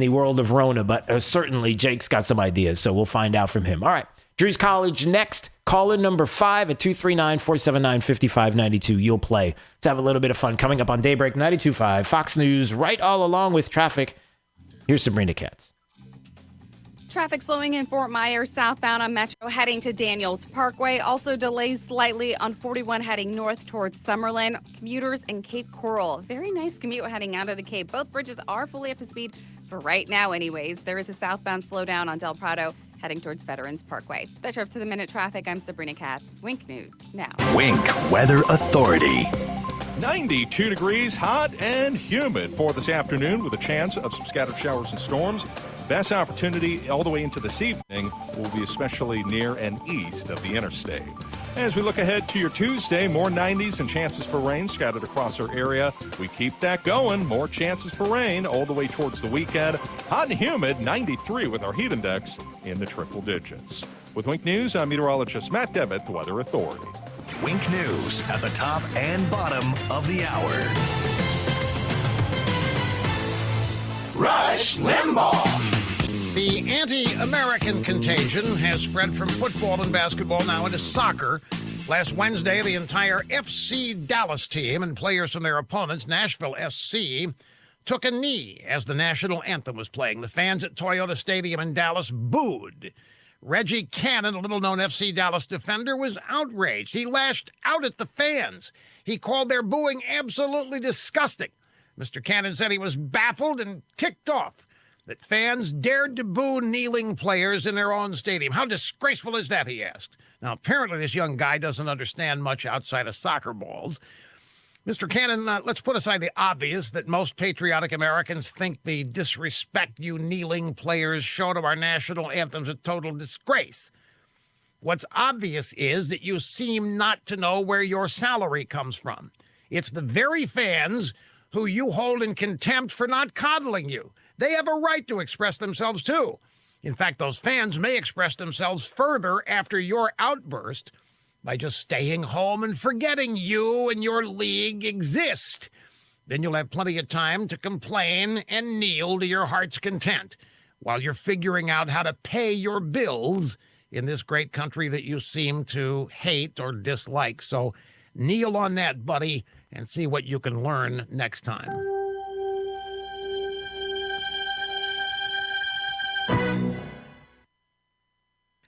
world of Rona, but certainly Jake's got some ideas, so we'll find out from him. All right. Drew's College next. Caller number 5 at 239-479-5592. You'll play. Let's have a little bit of fun coming up on Daybreak 92.5 Fox News, right all along with traffic. Here's Sabrina Katz. Traffic slowing in Fort Myers southbound on Metro heading to Daniels Parkway. Also delays slightly on 41 heading north towards Summerlin. Commuters in Cape Coral. Very nice commute heading out of the Cape. Both bridges are fully up to speed for right now anyways. There is a southbound slowdown on Del Prado heading towards Veterans Parkway. That's your up-to-the-minute traffic. I'm Sabrina Katz. Wink News now. Wink Weather Authority. 92 degrees, hot and humid for this afternoon with a chance of some scattered showers and storms. Best opportunity all the way into this evening will be especially near and east of the interstate. As we look ahead to your Tuesday, more 90s and chances for rain scattered across our area. We keep that going. More chances for rain all the way towards the weekend. Hot and humid, 93 with our heat index in the triple digits. With Wink News, I'm meteorologist Matt Devitt, the Weather Authority. Wink News at the top and bottom of the hour. Rush Limbaugh. The anti-American contagion has spread from football and basketball now into soccer. Last Wednesday, the entire FC Dallas team and players from their opponents, Nashville SC, took a knee as the national anthem was playing. The fans at Toyota Stadium in Dallas booed. Reggie Cannon, a little-known FC Dallas defender, was outraged. He lashed out at the fans. He called their booing absolutely disgusting. Mr. Cannon said he was baffled and ticked off that fans dared to boo kneeling players in their own stadium. How disgraceful is that, he asked. Now, apparently this young guy doesn't understand much outside of soccer balls. Mr. Cannon, let's put aside the obvious that most patriotic Americans think the disrespect you kneeling players show to our national anthem's a total disgrace. What's obvious is that you seem not to know where your salary comes from. It's the very fans who you hold in contempt for not coddling you. They have a right to express themselves, too. In fact, those fans may express themselves further after your outburst by just staying home and forgetting you and your league exist. Then you'll have plenty of time to complain and kneel to your heart's content while you're figuring out how to pay your bills in this great country that you seem to hate or dislike. So kneel on that, buddy, and see what you can learn next time.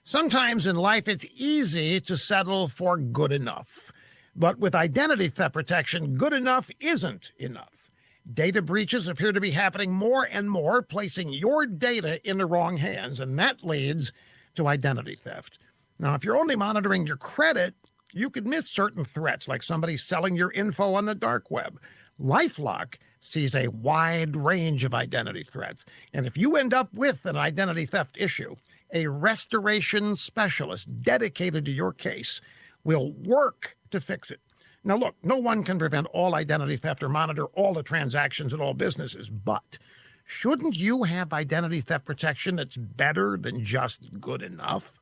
Sometimes in life, it's easy to settle for good enough. But with identity theft protection, good enough isn't enough. Data breaches appear to be happening more and more, placing your data in the wrong hands, and that leads to identity theft. Now, if you're only monitoring your credit, you could miss certain threats, like somebody selling your info on the dark web. LifeLock sees a wide range of identity threats, and if you end up with an identity theft issue, a restoration specialist dedicated to your case will work to fix it. Now, look, no one can prevent all identity theft or monitor all the transactions at all businesses, but shouldn't you have identity theft protection that's better than just good enough?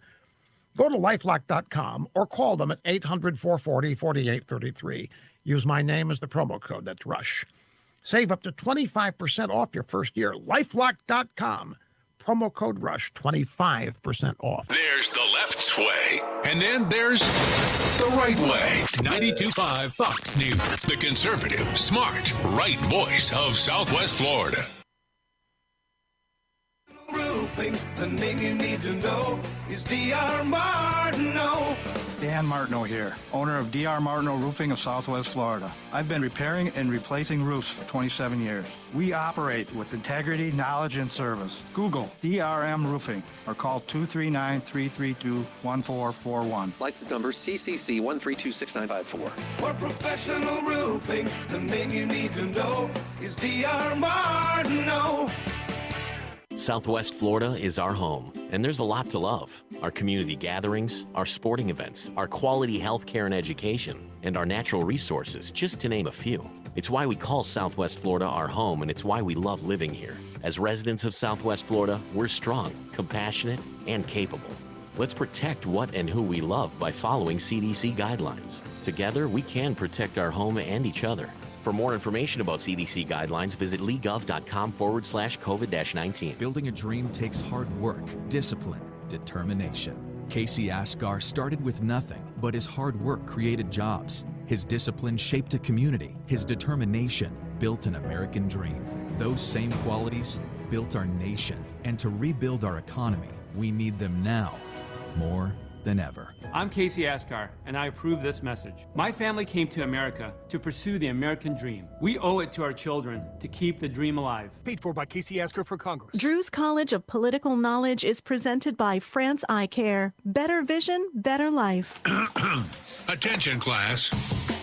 Go to lifelock.com or call them at 800-440-4833. Use my name as the promo code. That's RUSH. Save up to 25% off your first year. lifelock.com. Promo code RUSH, 25% off. There's the left way, and then there's the right way. 92.5 Fox News, the conservative, smart, right voice of Southwest Florida. Roofing, the name you need to know is D.R. Martineau. Dan Martineau here, owner of D.R. Martineau Roofing of Southwest Florida. I've been repairing and replacing roofs for 27 years. We operate with integrity, knowledge, and service. Google DRM Roofing or call 239-332-1441. License number CCC 1326954. For professional roofing, the name you need to know is D.R. Martineau. Southwest Florida is our home, and there's a lot to love. Our community gatherings, our sporting events, our quality health care and education, and our natural resources, just to name a few. It's why we call Southwest Florida our home, and it's why we love living here. As residents of Southwest Florida, we're strong, compassionate, and capable. Let's protect what and who we love by following CDC guidelines. Together, we can protect our home and each other. For more information about CDC guidelines, visit legov.com/COVID-19. Building a dream takes hard work, discipline, determination. Casey Asghar started with nothing, but his hard work created jobs. His discipline shaped a community. His determination built an American dream. Those same qualities built our nation. And to rebuild our economy, we need them now more than ever. I'm Casey Asghar, and I approve this message. My family came to America to pursue the American dream. We owe it to our children to keep the dream alive. Paid for by Casey Asghar for Congress. Drew's College of Political Knowledge is presented by France Eye Care. Better vision, better life. Attention, class.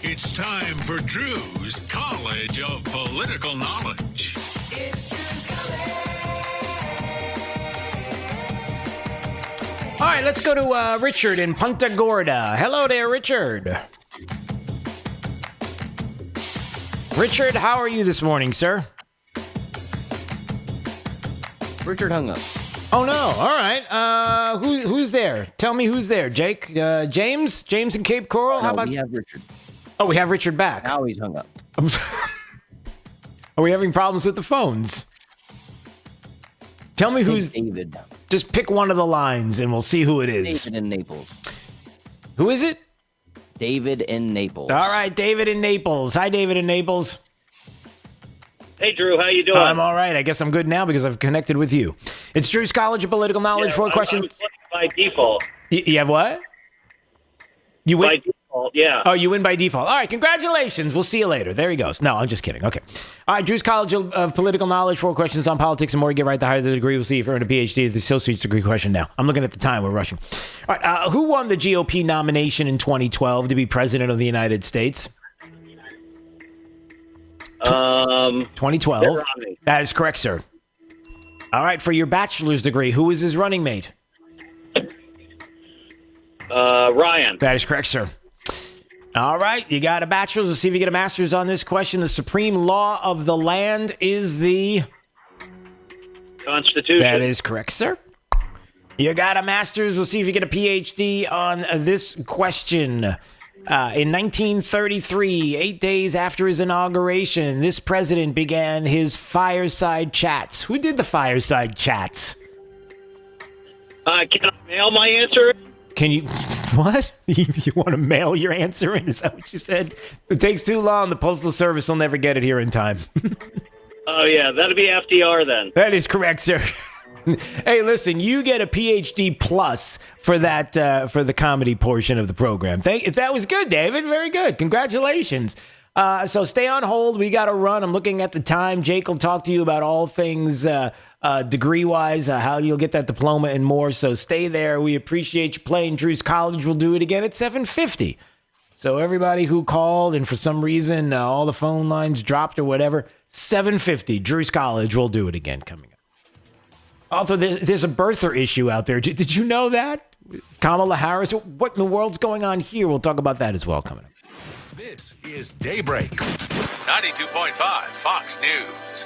It's time for Drew's College of Political Knowledge. It's Drew's College. All right, let's go to Richard in Punta Gorda. Hello there, Richard. Richard, how are you this morning, sir? Richard hung up. Oh, no. All right. Who's there? Tell me who's there. Jake? James? James in Cape Coral? No, How about... we have Richard. Oh, we have Richard back. Now he's hung up. Are we having problems with the phones? Tell me who's... David. Just pick one of the lines and we'll see who it is. David in Naples. Who is it? David in Naples. All right, David in Naples. Hi, David in Naples. Hey, Drew. How you doing? I'm all right. I guess I'm good now because I've connected with you. It's Drew's College of Political Knowledge. 4 questions. By default. You have what? You win? By default, yeah. Oh, you win by default. All right, congratulations. We'll see you later. There he goes. No, I'm just kidding. Okay. All right, Drew's College of Political Knowledge. 4 questions on politics and more. You get right the higher the degree. We'll see if you're in a PhD. The associate's degree question now. I'm looking at the time. We're rushing. All right, who won the GOP nomination in 2012 to be president of the United States? 2012. That is correct, sir. All right, for your bachelor's degree, who is his running mate? Ryan. That is correct, sir. All right, you got a bachelor's. Let's see if you get a master's on this question. The supreme law of the land is the Constitution. That is correct, sir. You got a master's. We'll see if you get a PhD on this question. In 1933, 8 days after his inauguration, this president began his fireside chats. Who did the fireside chats? Can I mail my answer? Can you... What? You want to mail your answer in? Is that what you said? It takes too long. The Postal Service will never get it here in time. Oh, yeah. That'll be FDR then. That is correct, sir. Hey, listen, you get a PhD plus for that, for the comedy portion of the program. That was good, David. Very good. Congratulations. So stay on hold. We got to run. I'm looking at the time. Jake will talk to you about all things degree-wise, how you'll get that diploma and more. So stay there. We appreciate you playing. Drew's College will do it again at 7:50. So everybody who called and for some reason all the phone lines dropped or whatever, 7:50. Drew's College will do it again coming up. Although there's a birther issue out there. Did you know that? Kamala Harris. What in the world's going on here? We'll talk about that as well coming up. This is Daybreak. 92.5 Fox News.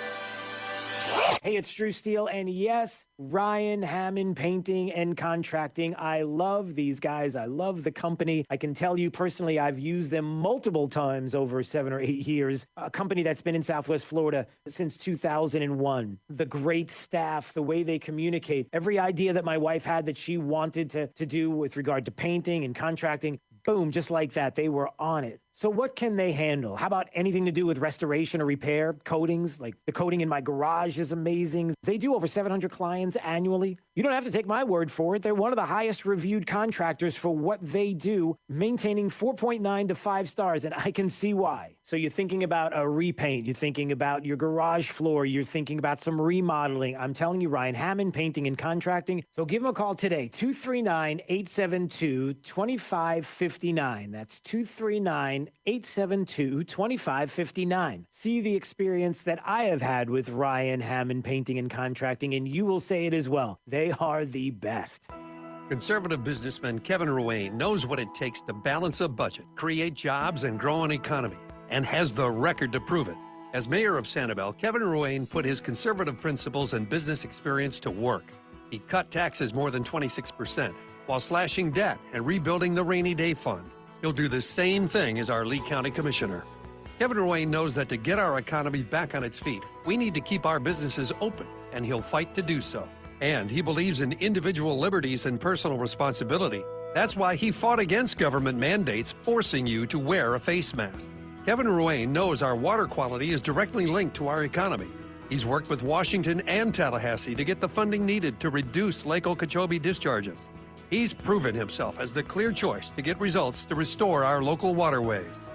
Hey, it's Drew Steele, and yes, Ryan Hammond Painting and Contracting. I love these guys. I love the company. I can tell you personally, I've used them multiple times over 7 or 8 years. A company that's been in Southwest Florida since 2001. The great staff, the way they communicate, every idea that my wife had that she wanted to do with regard to painting and contracting, boom, just like that, they were on it. So what can they handle? How about anything to do with restoration or repair? Coatings, like the coating in my garage is amazing. They do over 700 clients annually. You don't have to take my word for it. They're one of the highest reviewed contractors for what they do, maintaining 4.9 to 5 stars, and I can see why. So you're thinking about a repaint, you're thinking about your garage floor, you're thinking about some remodeling. I'm telling you, Ryan Hammond Painting and Contracting. So give them a call today, 239-872-2559. That's 239-872-2559. See the experience that I have had with Ryan Hammond Painting and Contracting, and you will say it as well. They are the best. Conservative businessman Kevin Ruane knows what it takes to balance a budget, create jobs, and grow an economy, and has the record to prove it. As mayor of Sanibel, Kevin Ruane put his conservative principles and business experience to work. He cut taxes more than 26% while slashing debt and rebuilding the rainy day fund. He'll do the same thing as our Lee County Commissioner. Kevin Ruane knows that to get our economy back on its feet, we need to keep our businesses open, and he'll fight to do so. And he believes in individual liberties and personal responsibility. That's why he fought against government mandates forcing you to wear a face mask. Kevin Ruane knows our water quality is directly linked to our economy. He's worked with Washington and Tallahassee to get the funding needed to reduce Lake Okeechobee discharges. He's proven himself as the clear choice to get results to restore our local waterways.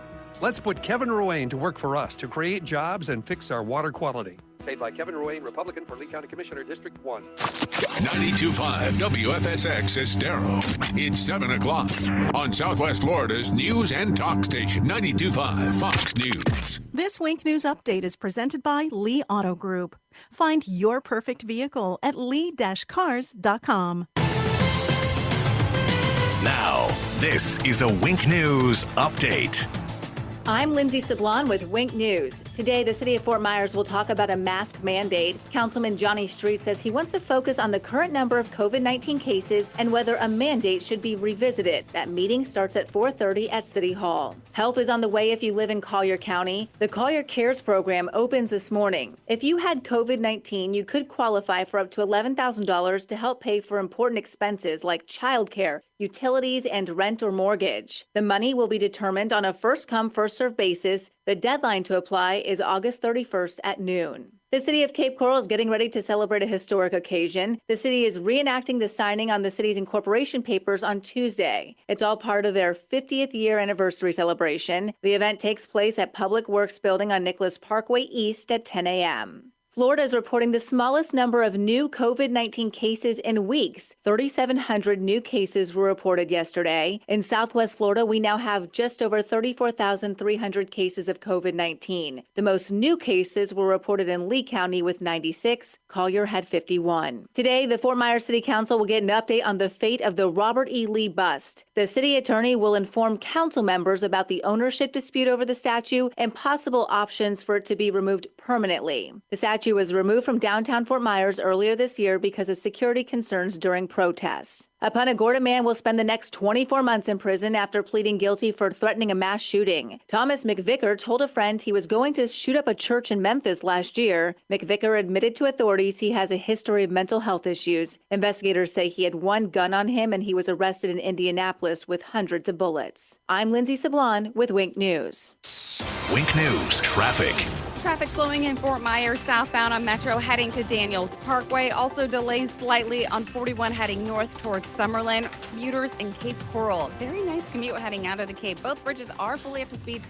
Let's put Kevin Ruane to work for us to create jobs and fix our water quality. Paid by Kevin Ruane, Republican for Lee County Commissioner, District 1. 92.5 WFSX Estero. It's 7 o'clock on Southwest Florida's news and talk station, 92.5 Fox News. This Wink News Update is presented by Lee Auto Group. Find your perfect vehicle at lee-cars.com. Now, this is a Wink News Update. I'm Lindsay Sablon with Wink News. Today, the city of Fort Myers will talk about a mask mandate. Councilman Johnny Street says he wants to focus on the current number of COVID-19 cases and whether a mandate should be revisited. That meeting starts at 4:30 at City Hall. Help is on the way if you live in Collier County. The Collier Cares program opens this morning. If you had COVID-19, you could qualify for up to $11,000 to help pay for important expenses like childcare, utilities, and rent or mortgage. The money will be determined on a first-come, first-served basis. The deadline to apply is August 31st at noon. The city of Cape Coral is getting ready to celebrate a historic occasion. The city is reenacting the signing on the city's incorporation papers on Tuesday. It's all part of their 50th year anniversary celebration. The event takes place at Public Works Building on Nicholas Parkway East at 10 a.m. Florida is reporting the smallest number of new COVID-19 cases in weeks. 3,700 new cases were reported yesterday. In Southwest Florida, we now have just over 34,300 cases of COVID-19. The most new cases were reported in Lee County with 96. Collier had 51. Today, the Fort Myers City Council will get an update on the fate of the Robert E. Lee bust. The city attorney will inform council members about the ownership dispute over the statue and possible options for it to be removed permanently. The statue was removed from downtown Fort Myers earlier this year because of security concerns during protests. A Punta Gorda man will spend the next 24 months in prison after pleading guilty for threatening a mass shooting. Thomas McVicker told a friend he was going to shoot up a church in Memphis last year. McVicker admitted to authorities he has a history of mental health issues. Investigators say he had one gun on him and he was arrested in Indianapolis with hundreds of bullets. I'm Lindsay Sablon with Wink News. Wink News Traffic. Traffic slowing in Fort Myers southbound on Metro heading to Daniels Parkway. Also delays slightly on 41 heading north towards Summerlin. Commuters in Cape Coral. Very nice commute heading out of the Cape. Both bridges are fully up to speed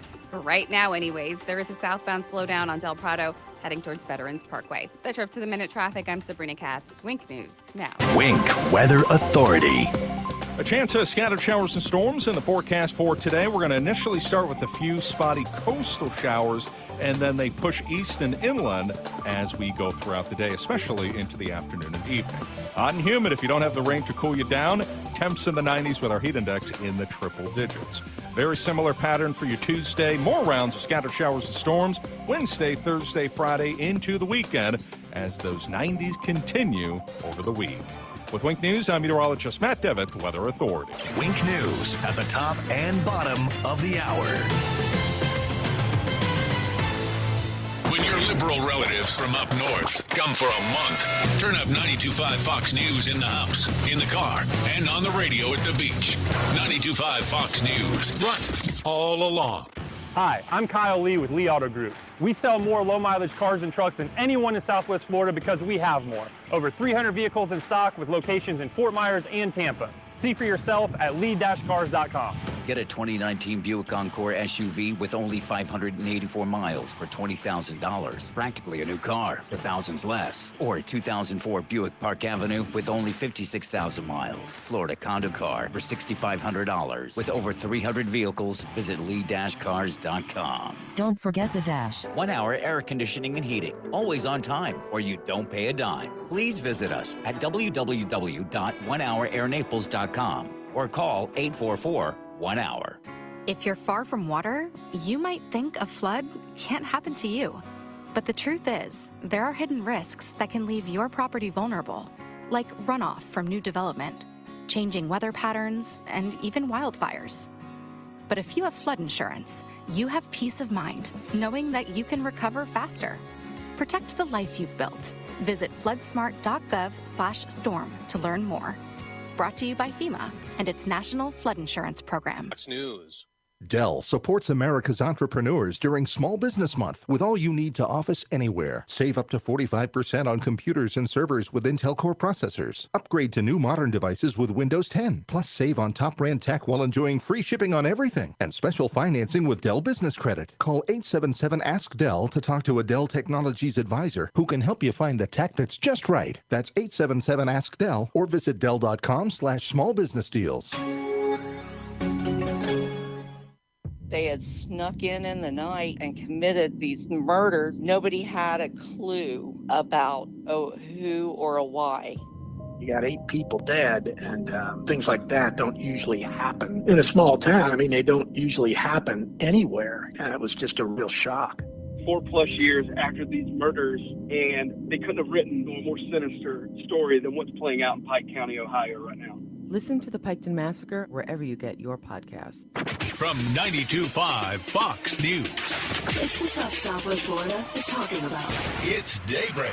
Right now, anyways, there is a southbound slowdown on Del Prado heading towards Veterans Parkway. That's your up-to-the-minute traffic. I'm Sabrina Katz. Wink News now. Wink Weather Authority. A chance of scattered showers and storms in the forecast for today. We're going to initially start with a few spotty coastal showers, and then they push east and inland as we go throughout the day, especially into the afternoon and evening. Hot and humid if you don't have the rain to cool you down. Temps in the 90s with our heat index in the triple digits. Very similar pattern for your Tuesday. More rounds of scattered showers and storms Wednesday, Thursday, Friday into the weekend as those 90s continue over the week. With Wink News, I'm meteorologist Matt Devitt, the Weather Authority. Wink News at the top and bottom of the hour. When your liberal relatives from up north come for a month, turn up 92.5 Fox News in the house, in the car, and on the radio at the beach. 92.5 Fox News. Right all along. Hi, I'm Kyle Lee with Lee Auto Group. We sell more low-mileage cars and trucks than anyone in Southwest Florida because we have more. Over 300 vehicles in stock with locations in Fort Myers and Tampa. See for yourself at lee-cars.com. Get a 2019 Buick Encore SUV with only 584 miles for $20,000. Practically a new car for thousands less. Or a 2004 Buick Park Avenue with only 56,000 miles. Florida condo car for $6,500. With over 300 vehicles, visit lee-cars.com. Don't forget the dash. 1 hour air conditioning and heating. Always on time, or you don't pay a dime. Please visit us at www.onehourairnaples.com or call 844-1-HOUR. If you're far from water, you might think a flood can't happen to you. But the truth is, there are hidden risks that can leave your property vulnerable, like runoff from new development, changing weather patterns, and even wildfires. But if you have flood insurance, you have peace of mind knowing that you can recover faster. Protect the life you've built. Visit floodsmart.gov/storm to learn more. Brought to you by FEMA and its National Flood Insurance Program. Fox News. Dell supports America's entrepreneurs during Small Business Month with all you need to office anywhere. Save up to 45% on computers and servers with Intel Core processors. Upgrade to new modern devices with Windows 10. Plus save on top brand tech while enjoying free shipping on everything. And special financing with Dell Business Credit. Call 877-ASK-DELL to talk to a Dell Technologies advisor who can help you find the tech that's just right. That's 877-ASK-DELL or visit Dell.com/smallbusinessdeals. They had snuck in the night and committed these murders. Nobody had a clue about who or a why. You got 8 people dead, and things like that don't usually happen in a small town. I mean, they don't usually happen anywhere, and it was just a real shock. 4+ years after these murders, and they couldn't have written a more sinister story than what's playing out in Pike County, Ohio right now. Listen to the Piketon Massacre wherever you get your podcasts. From 92.5 Fox News. It's the stuff Southwest Florida is talking about. It's Daybreak.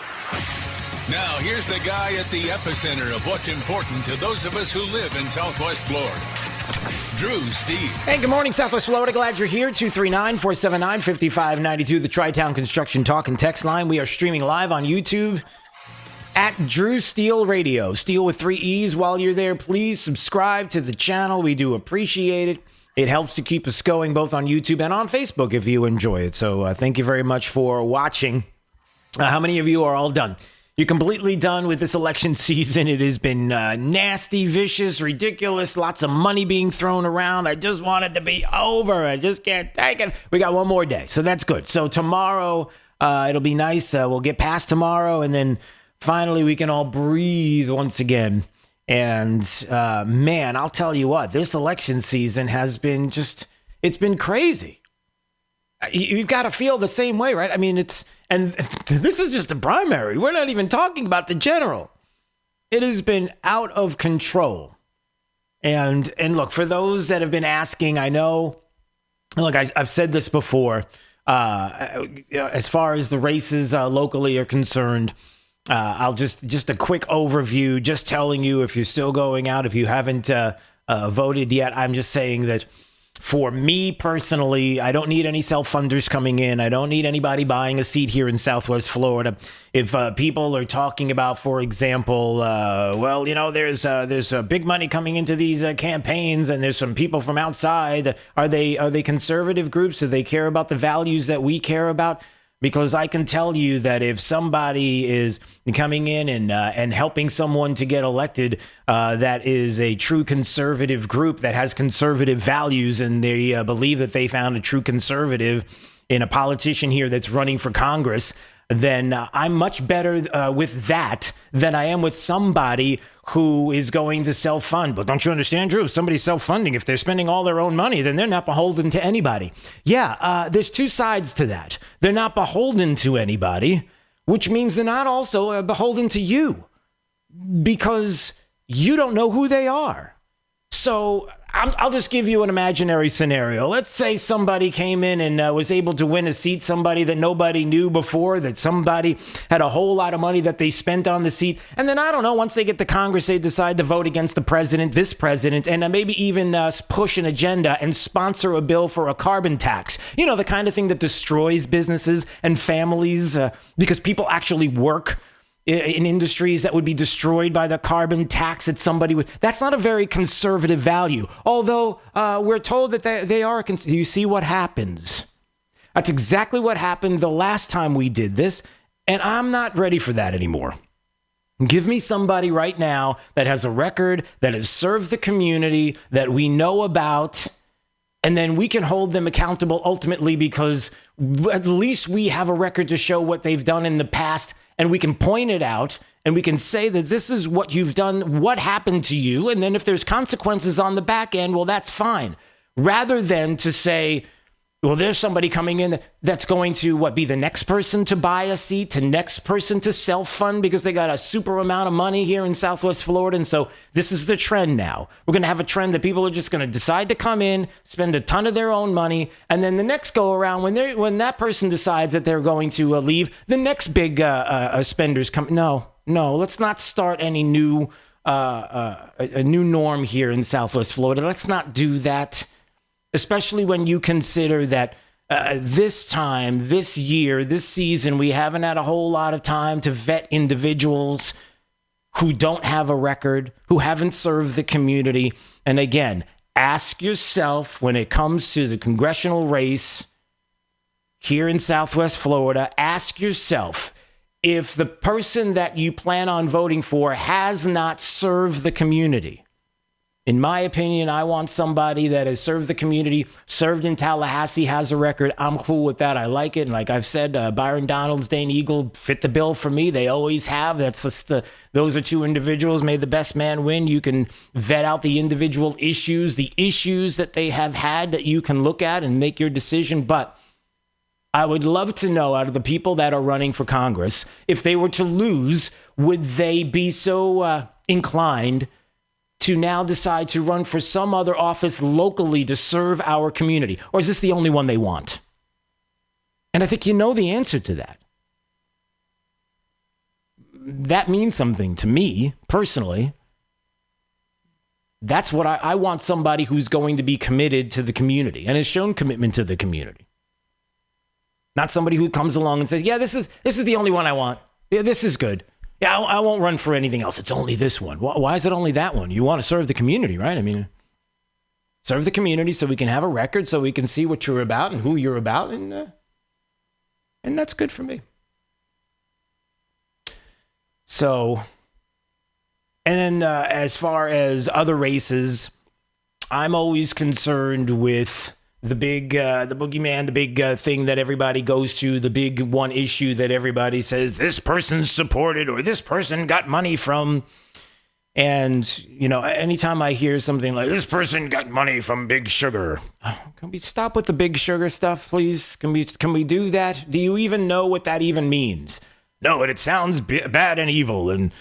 Now, here's the guy at the epicenter of what's important to those of us who live in Southwest Florida. Drew Steve. Hey, good morning, Southwest Florida. Glad you're here. 239-479-5592, the Tri-Town Construction Talk and Text line. We are streaming live on YouTube at Drew Steele Radio. Steele with 3 E's. While you're there, please subscribe to the channel. We do appreciate it. It helps to keep us going both on YouTube and on Facebook if you enjoy it. So thank you very much for watching. How many of you are all done? You're completely done with this election season. It has been nasty, vicious, ridiculous, lots of money being thrown around. I just want it to be over. I just can't take it. We got one more day, so that's good. So tomorrow, it'll be nice. We'll get past tomorrow, and then finally we can all breathe once again. And man, I'll tell you what, this election season has been it's been crazy. You've got to feel the same way, right? I mean, and this is just a primary. We're not even talking about the general. It has been out of control. And look, for those that have been asking, I know, look, I've said this before, as far as the races locally are concerned, I'll just a quick overview, just telling you if you're still going out, if you haven't voted yet, I'm just saying that For me personally, I don't need any self-funders coming in. I don't need anybody buying a seat here in Southwest Florida. If people are talking about, for example, well, you know, there's big money coming into these campaigns, and there's some people from outside. Are they conservative groups? Do they care about the values that we care about? Because I can tell you that if somebody is coming in and helping someone to get elected, that is a true conservative group that has conservative values, and they believe that they found a true conservative in a politician here that's running for Congress, then I'm much better with that than I am with somebody who is going to self-fund. But don't you understand, Drew? If somebody's self-funding, if they're spending all their own money, then they're not beholden to anybody. Yeah, there's two sides to that. They're not beholden to anybody, which means they're not also beholden to you, because you don't know who they are. So I'll just give you an imaginary scenario. Let's say somebody came in and was able to win a seat, somebody that nobody knew before, that somebody had a whole lot of money that they spent on the seat. And then, I don't know, once they get to Congress, they decide to vote against the president, this president, and maybe even push an agenda and sponsor a bill for a carbon tax. You know, the kind of thing that destroys businesses and families because people actually work in industries that would be destroyed by the carbon tax that somebody would. That's not a very conservative value. Although we're told that they are. Do you see what happens? That's exactly what happened the last time we did this. And I'm not ready for that anymore. Give me somebody right now that has a record, that has served the community, that we know about, and then we can hold them accountable ultimately, because at least we have a record to show what they've done in the past, and we can point it out, and we can say that this is what you've done, what happened to you, and then if there's consequences on the back end, well, that's fine. Rather than to say, well, there's somebody coming in that's going to be the next person to buy a seat, the next person to self-fund because they got a super amount of money here in Southwest Florida. And so this is the trend now. We're going to have a trend that people are just going to decide to come in, spend a ton of their own money, and then the next go around, when that person decides that they're going to leave, the next big spenders come. No, let's not start any new a new norm here in Southwest Florida. Let's not do that. Especially when you consider that this time, this year, this season, we haven't had a whole lot of time to vet individuals who don't have a record, who haven't served the community. And again, ask yourself, when it comes to the congressional race here in Southwest Florida, ask yourself, if the person that you plan on voting for has not served the community. In my opinion, I want somebody that has served the community, served in Tallahassee, has a record. I'm cool with that. I like it. And like I've said, Byron Donalds, Dane Eagle fit the bill for me. They always have. That's just those are two individuals. May the best man win. You can vet out the individual issues, the issues that they have had that you can look at and make your decision. But I would love to know, out of the people that are running for Congress, if they were to lose, would they be so inclined to now decide to run for some other office locally to serve our community? Or is this the only one they want? And I think you know the answer to that. That means something to me, personally. That's what I want, somebody who's going to be committed to the community and has shown commitment to the community. Not somebody who comes along and says, yeah, this is the only one I want. Yeah, this is good. Yeah, I won't run for anything else. It's only this one. Why is it only that one? You want to serve the community, right? I mean, serve the community so we can have a record, so we can see what you're about and who you're about, and that's good for me. So, and then as far as other races, I'm always concerned with the boogeyman, the big thing that everybody goes to, the big one issue that everybody says, this person's supported or this person got money from. And, you know, anytime I hear something like, this person got money from Big Sugar, can we stop with the Big Sugar stuff, please? Can we do that? Do you even know what that even means? No, but it sounds bad and evil. And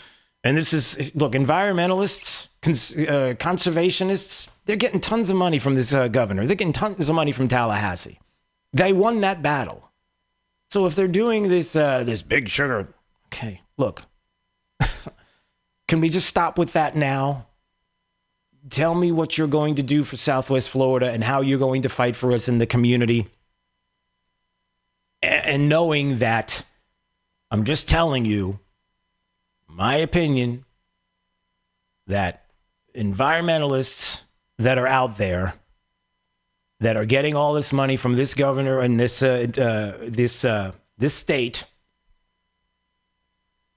this is, look, environmentalists, conservationists, they're getting tons of money from this governor. They're getting tons of money from Tallahassee. They won that battle. So if they're doing this Big Sugar, okay, look, can we just stop with that now? tell me what you're going to do for Southwest Florida and how you're going to fight for us in the community. And knowing that, I'm just telling you, my opinion, that environmentalists that are out there that are getting all this money from this governor and this state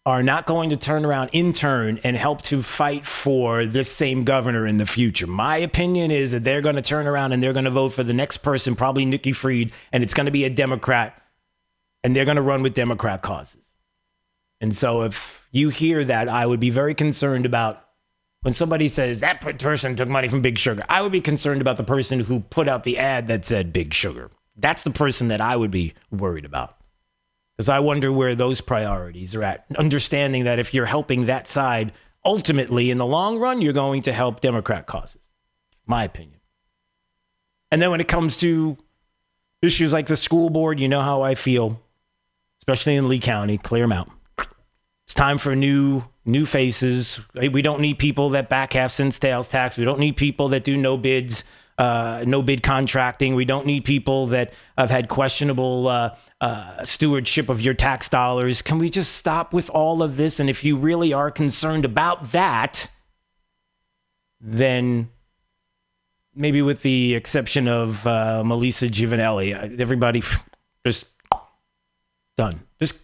are not going to turn around in turn and help to fight for this same governor in the future. My opinion is that they're going to turn around and they're going to vote for the next person, probably Nikki Fried, and it's going to be a Democrat, and they're going to run with Democrat causes. And so if you hear that, I would be very concerned about when somebody says that person took money from Big Sugar. I would be concerned about the person who put out the ad that said Big Sugar. That's the person that I would be worried about. Because I wonder where those priorities are at. Understanding that if you're helping that side, ultimately, in the long run, you're going to help Democrat causes. My opinion. And then when it comes to issues like the school board, you know how I feel. Especially in Lee County, clear them out. It's time for new faces. We don't need people that back half cent sales tax. We don't need people that do no bids, no bid contracting. We don't need people that have had questionable stewardship of your tax dollars. Can we just stop with all of this? And if you really are concerned about that, then maybe with the exception of Melissa Giovanelli, everybody just done. Just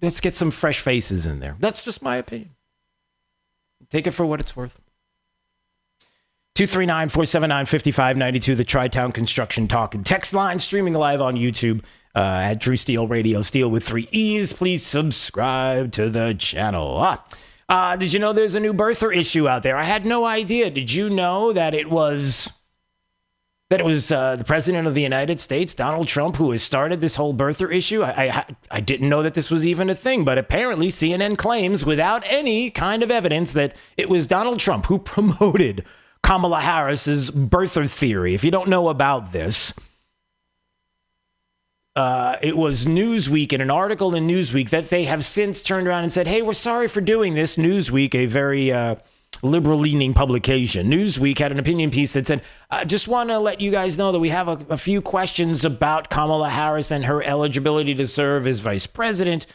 let's get some fresh faces in there. That's just my opinion. Take it for what it's worth. 239-479-5592, the Tri-Town Construction Talk and Text line, streaming live on YouTube at Drew Steele Radio, Steele with 3 E's. Please subscribe to the channel. Did you know there's a new birther issue out there? I had no idea. Did you know that it was the president of the United States, Donald Trump, who has started this whole birther issue? I didn't know that this was even a thing, but apparently CNN claims without any kind of evidence that it was Donald Trump who promoted Kamala Harris's birther theory. If you don't know about this, it was Newsweek, in an article in Newsweek, that they have since turned around and said, hey, we're sorry for doing this. Newsweek, a very liberal-leaning publication. Newsweek had an opinion piece that said, I just want to let you guys know that we have a few questions about Kamala Harris and her eligibility to serve as vice president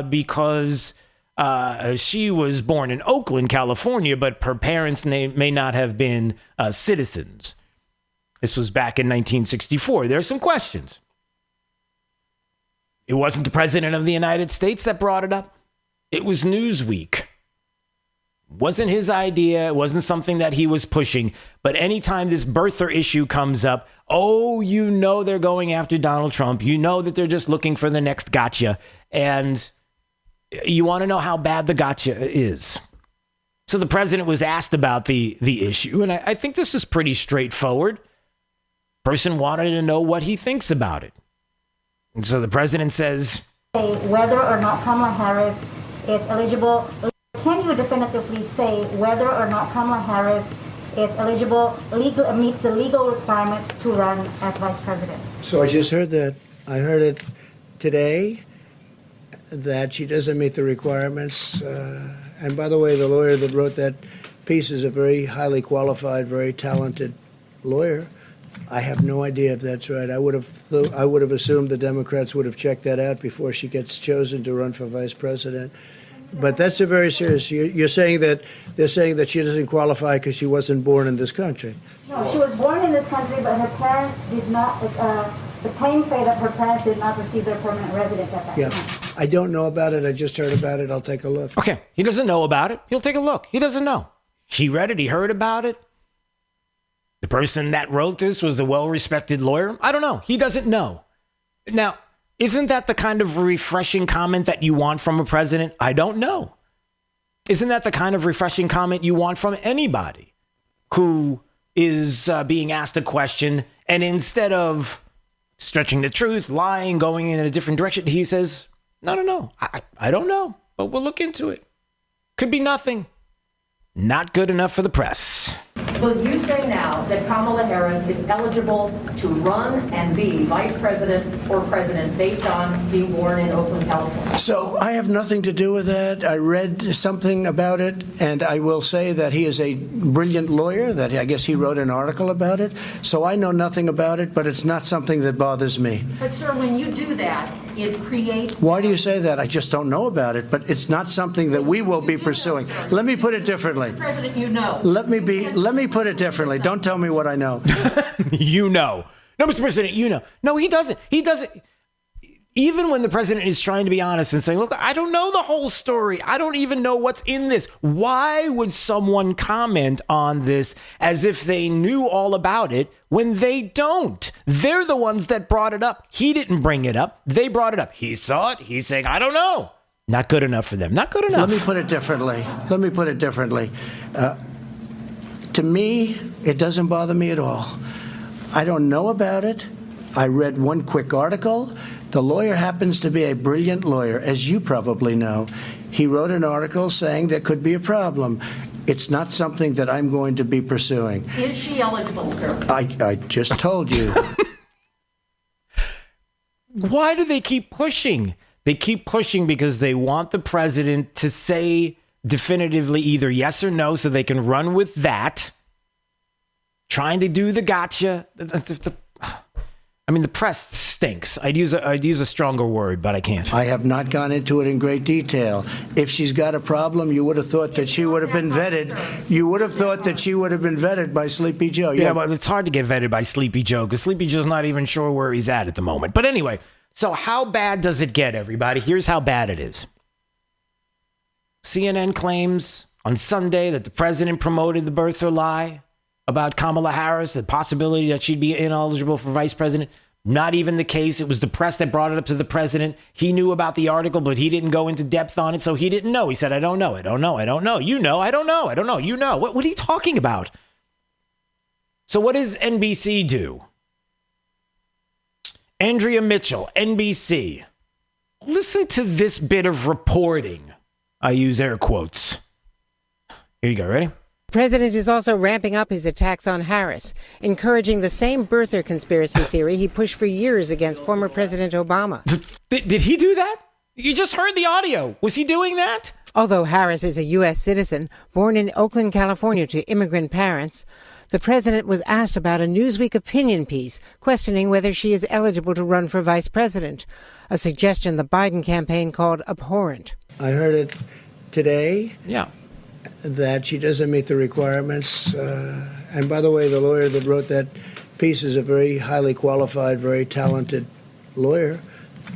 because she was born in Oakland, California, but her parents may not have been citizens. This was back in 1964. There are some questions. It wasn't the president of the United States that brought it up. It was Newsweek. Wasn't his idea. It wasn't something that he was pushing. But anytime this birther issue comes up, you know they're going after Donald Trump. You know that they're just looking for the next gotcha. And you want to know how bad the gotcha is. So the president was asked about the issue. And I think this is pretty straightforward. Person wanted to know what he thinks about it. And so the president says, whether or not Kamala Harris is eligible. Can you definitively say whether or not Kamala Harris is eligible, meets the legal requirements to run as vice president? So I just heard that. I heard it today that she doesn't meet the requirements. And by the way, the lawyer that wrote that piece is a very highly qualified, very talented lawyer. I have no idea if that's right. I would have assumed the Democrats would have checked that out before she gets chosen to run for vice president. But that's a very serious. You're saying that they're saying that she doesn't qualify because she wasn't born in this country. No, she was born in this country, but her parents did not. The claims say that her parents did not receive their permanent residence at that time. I don't know about it. I just heard about it. I'll take a look. Okay, he doesn't know about it. He'll take a look. He doesn't know. He read it. He heard about it. The person that wrote this was a well-respected lawyer. I don't know. He doesn't know. Now, isn't that the kind of refreshing comment that you want from a president? I don't know. Isn't that the kind of refreshing comment you want from anybody who is being asked a question, and instead of stretching the truth, lying, going in a different direction, he says, no, I don't know, but we'll look into it. Could be nothing. Not good enough for the press. Will you say now that Kamala Harris is eligible to run and be vice president or president based on being born in Oakland, California? So I have nothing to do with that. I read something about it, and I will say that he is a brilliant lawyer, that I guess he wrote an article about it. So I know nothing about it, but it's not something that bothers me. But, sir, when you do that, it creates... Why do you say that? I just don't know about it, but it's not something that we will be pursuing. Let me put it differently. President, you know. Let me put it differently. Don't tell me what I know. You know. No, Mr. President, you know. No, he doesn't. He doesn't. Even when the president is trying to be honest and saying, look, I don't know the whole story. I don't even know what's in this. Why would someone comment on this as if they knew all about it when they don't? They're the ones that brought it up. He didn't bring it up. They brought it up. He saw it. He's saying, I don't know. Not good enough for them. Not good enough. Let me put it differently. To me, it doesn't bother me at all. I don't know about it. I read one quick article. The lawyer happens to be a brilliant lawyer, as you probably know. He wrote an article saying there could be a problem. It's not something that I'm going to be pursuing. Is she eligible, sir? I just told you. Why do they keep pushing? They keep pushing because they want the president to say definitively either yes or no so they can run with that. Trying to do the gotcha. I mean, the press stinks. I'd use a stronger word, but I can't. I have not gone into it in great detail. If she's got a problem, you would have thought that she would have been vetted. You would have thought that she would have been vetted by Sleepy Joe. Yeah, but it's hard to get vetted by Sleepy Joe because Sleepy Joe's not even sure where he's at the moment. But anyway, so how bad does it get, everybody? Here's how bad it is. CNN claims on Sunday that the president promoted the birther lie about Kamala Harris, the possibility that she'd be ineligible for vice president. Not even the case. It was the press that brought it up to the president. He knew about the article, but he didn't go into depth on it, so he didn't know. He said, I don't know. You know, I don't know. You know. What are you talking about? So what does NBC do? Andrea Mitchell, NBC. Listen to this bit of reporting. I use air quotes. Here you go. Ready? The president is also ramping up his attacks on Harris, encouraging the same birther conspiracy theory he pushed for years against former President Obama. Did he do that? You just heard the audio. Was he doing that? Although Harris is a U.S. citizen, born in Oakland, California to immigrant parents, the president was asked about a Newsweek opinion piece questioning whether she is eligible to run for vice president, a suggestion the Biden campaign called abhorrent. I heard it today. Yeah. That she doesn't meet the requirements. And by the way, the lawyer that wrote that piece is a very highly qualified, very talented lawyer.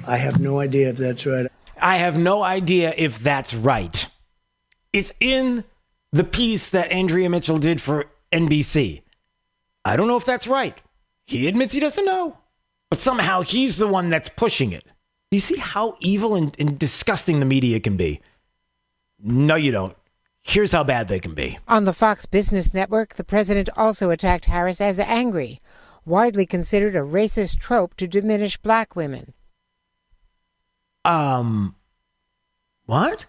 I have no idea if that's right. I have no idea if that's right. It's in the piece that Andrea Mitchell did for NBC. I don't know if that's right. He admits he doesn't know. But somehow he's the one that's pushing it. Do you see how evil and disgusting the media can be? No, you don't. Here's how bad they can be. On the Fox Business Network, the president also attacked Harris as angry, widely considered a racist trope to diminish black women. What?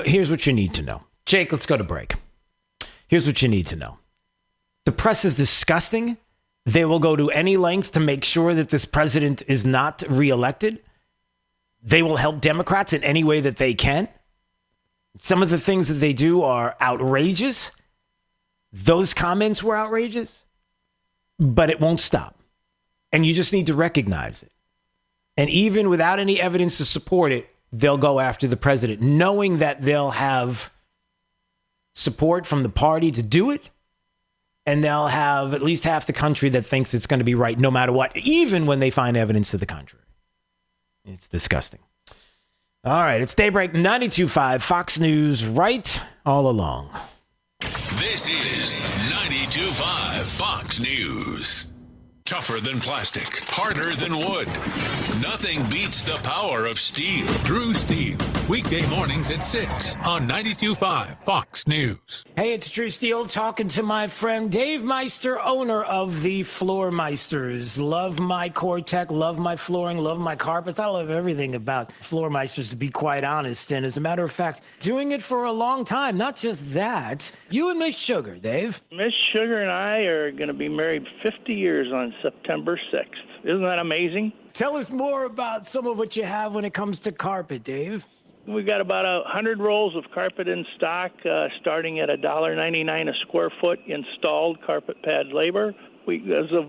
Here's what you need to know. Jake, let's go to break. Here's what you need to know. The press is disgusting. They will go to any length to make sure that this president is not reelected. They will help Democrats in any way that they can. Some of the things that they do are outrageous. Those comments were outrageous, but it won't stop. And you just need to recognize it. And even without any evidence to support it, they'll go after the president, knowing that they'll have support from the party to do it. And they'll have at least half the country that thinks it's going to be right no matter what, even when they find evidence to the contrary. It's disgusting. All right, it's Daybreak 92.5 Fox News, right all along. This is 92.5 Fox News. Tougher than plastic, harder than wood. Nothing beats the power of steel. True Steel. Weekday mornings at 6 on 92.5 Fox News. Hey, it's Drew Steele talking to my friend Dave Meister, owner of the Floor Meisters. Love my Core-Tech, love my flooring, love my carpets. I love everything about Floor Meisters, to be quite honest. And as a matter of fact, doing it for a long time. Not just that. You and Miss Sugar, Dave. Miss Sugar and I are going to be married 50 years on September 6th. Isn't that amazing? Tell us more about some of what you have when it comes to carpet, Dave. We've got about 100 rolls of carpet in stock, starting at $1.99 a square foot installed carpet pad labor. As of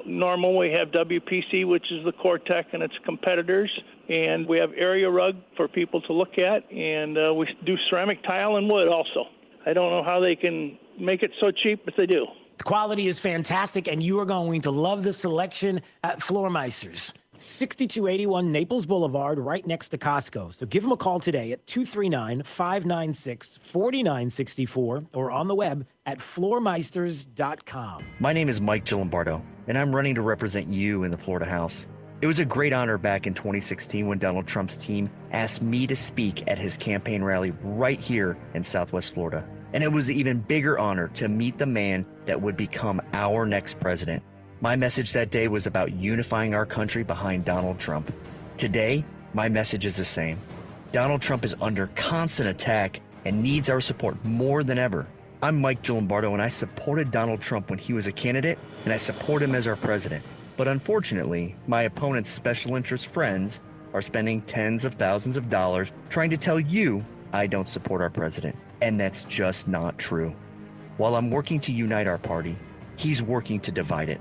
normal, we have WPC, which is the Core-Tech and its competitors, and we have area rug for people to look at, and we do ceramic tile and wood also. I don't know how they can make it so cheap, but they do. The quality is fantastic, and you are going to love the selection at Floor Meisters. 6281 Naples Boulevard, right next to Costco. So give them a call today at 239-596-4964 or on the web at floormeisters.com. My name is Mike Gillimbardo, and I'm running to represent you in the Florida House. It was a great honor back in 2016 when Donald Trump's team asked me to speak at his campaign rally right here in Southwest Florida. And it was an even bigger honor to meet the man that would become our next president. My message that day was about unifying our country behind Donald Trump. Today, my message is the same. Donald Trump is under constant attack and needs our support more than ever. I'm Mike Gillimbardo, and I supported Donald Trump when he was a candidate, and I support him as our president. But unfortunately, my opponent's special interest friends are spending tens of thousands of dollars trying to tell you I don't support our president. And that's just not true. While I'm working to unite our party, he's working to divide it.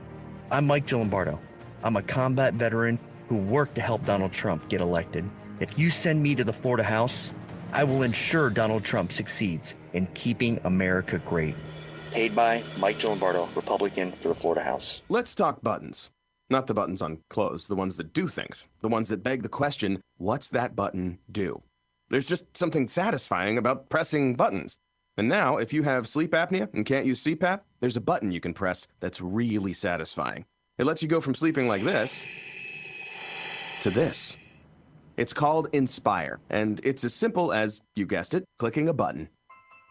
I'm Mike Gillimbardo. I'm a combat veteran who worked to help Donald Trump get elected. If you send me to the Florida House, I will ensure Donald Trump succeeds in keeping America great. Paid by Mike Gillimbardo, Republican for the Florida House. Let's talk buttons. Not the buttons on clothes, the ones that do things. The ones that beg the question, what's that button do? There's just something satisfying about pressing buttons. And now, if you have sleep apnea and can't use CPAP, there's a button you can press that's really satisfying. It lets you go from sleeping like this to this. It's called Inspire, and it's as simple as, you guessed it, clicking a button.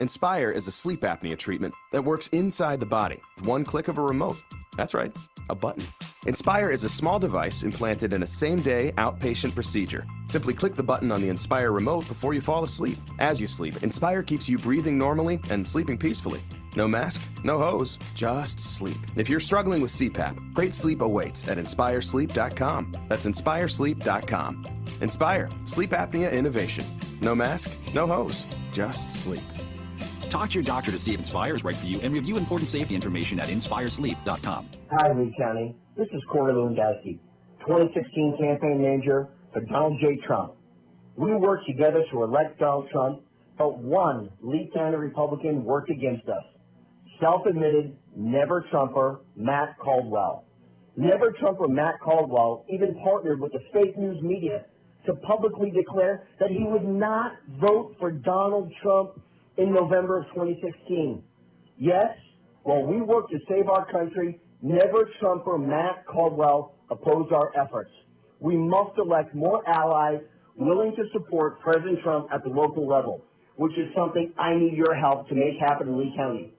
Inspire is a sleep apnea treatment that works inside the body with one click of a remote. That's right, a button. Inspire is a small device implanted in a same-day outpatient procedure. Simply click the button on the Inspire remote before you fall asleep. As you sleep, Inspire keeps you breathing normally and sleeping peacefully. No mask, no hose, just sleep. If you're struggling with CPAP, great sleep awaits at inspiresleep.com. That's inspiresleep.com. Inspire, sleep apnea innovation. No mask, no hose, just sleep. Talk to your doctor to see if Inspire is right for you and review important safety information at inspiresleep.com. Hi, Lee County. This is Corey Lewandowski, 2016 campaign manager for Donald J. Trump. We worked together to elect Donald Trump, but one Lee County Republican worked against us. Self-admitted Never Trumper Matt Caldwell. Never Trumper Matt Caldwell even partnered with the fake news media to publicly declare that he would not vote for Donald Trump in November of 2016. Yes, while we work to save our country, Never Trumper Matt Caldwell opposed our efforts. We must elect more allies willing to support President Trump at the local level, which is something I need your help to make happen in Lee County.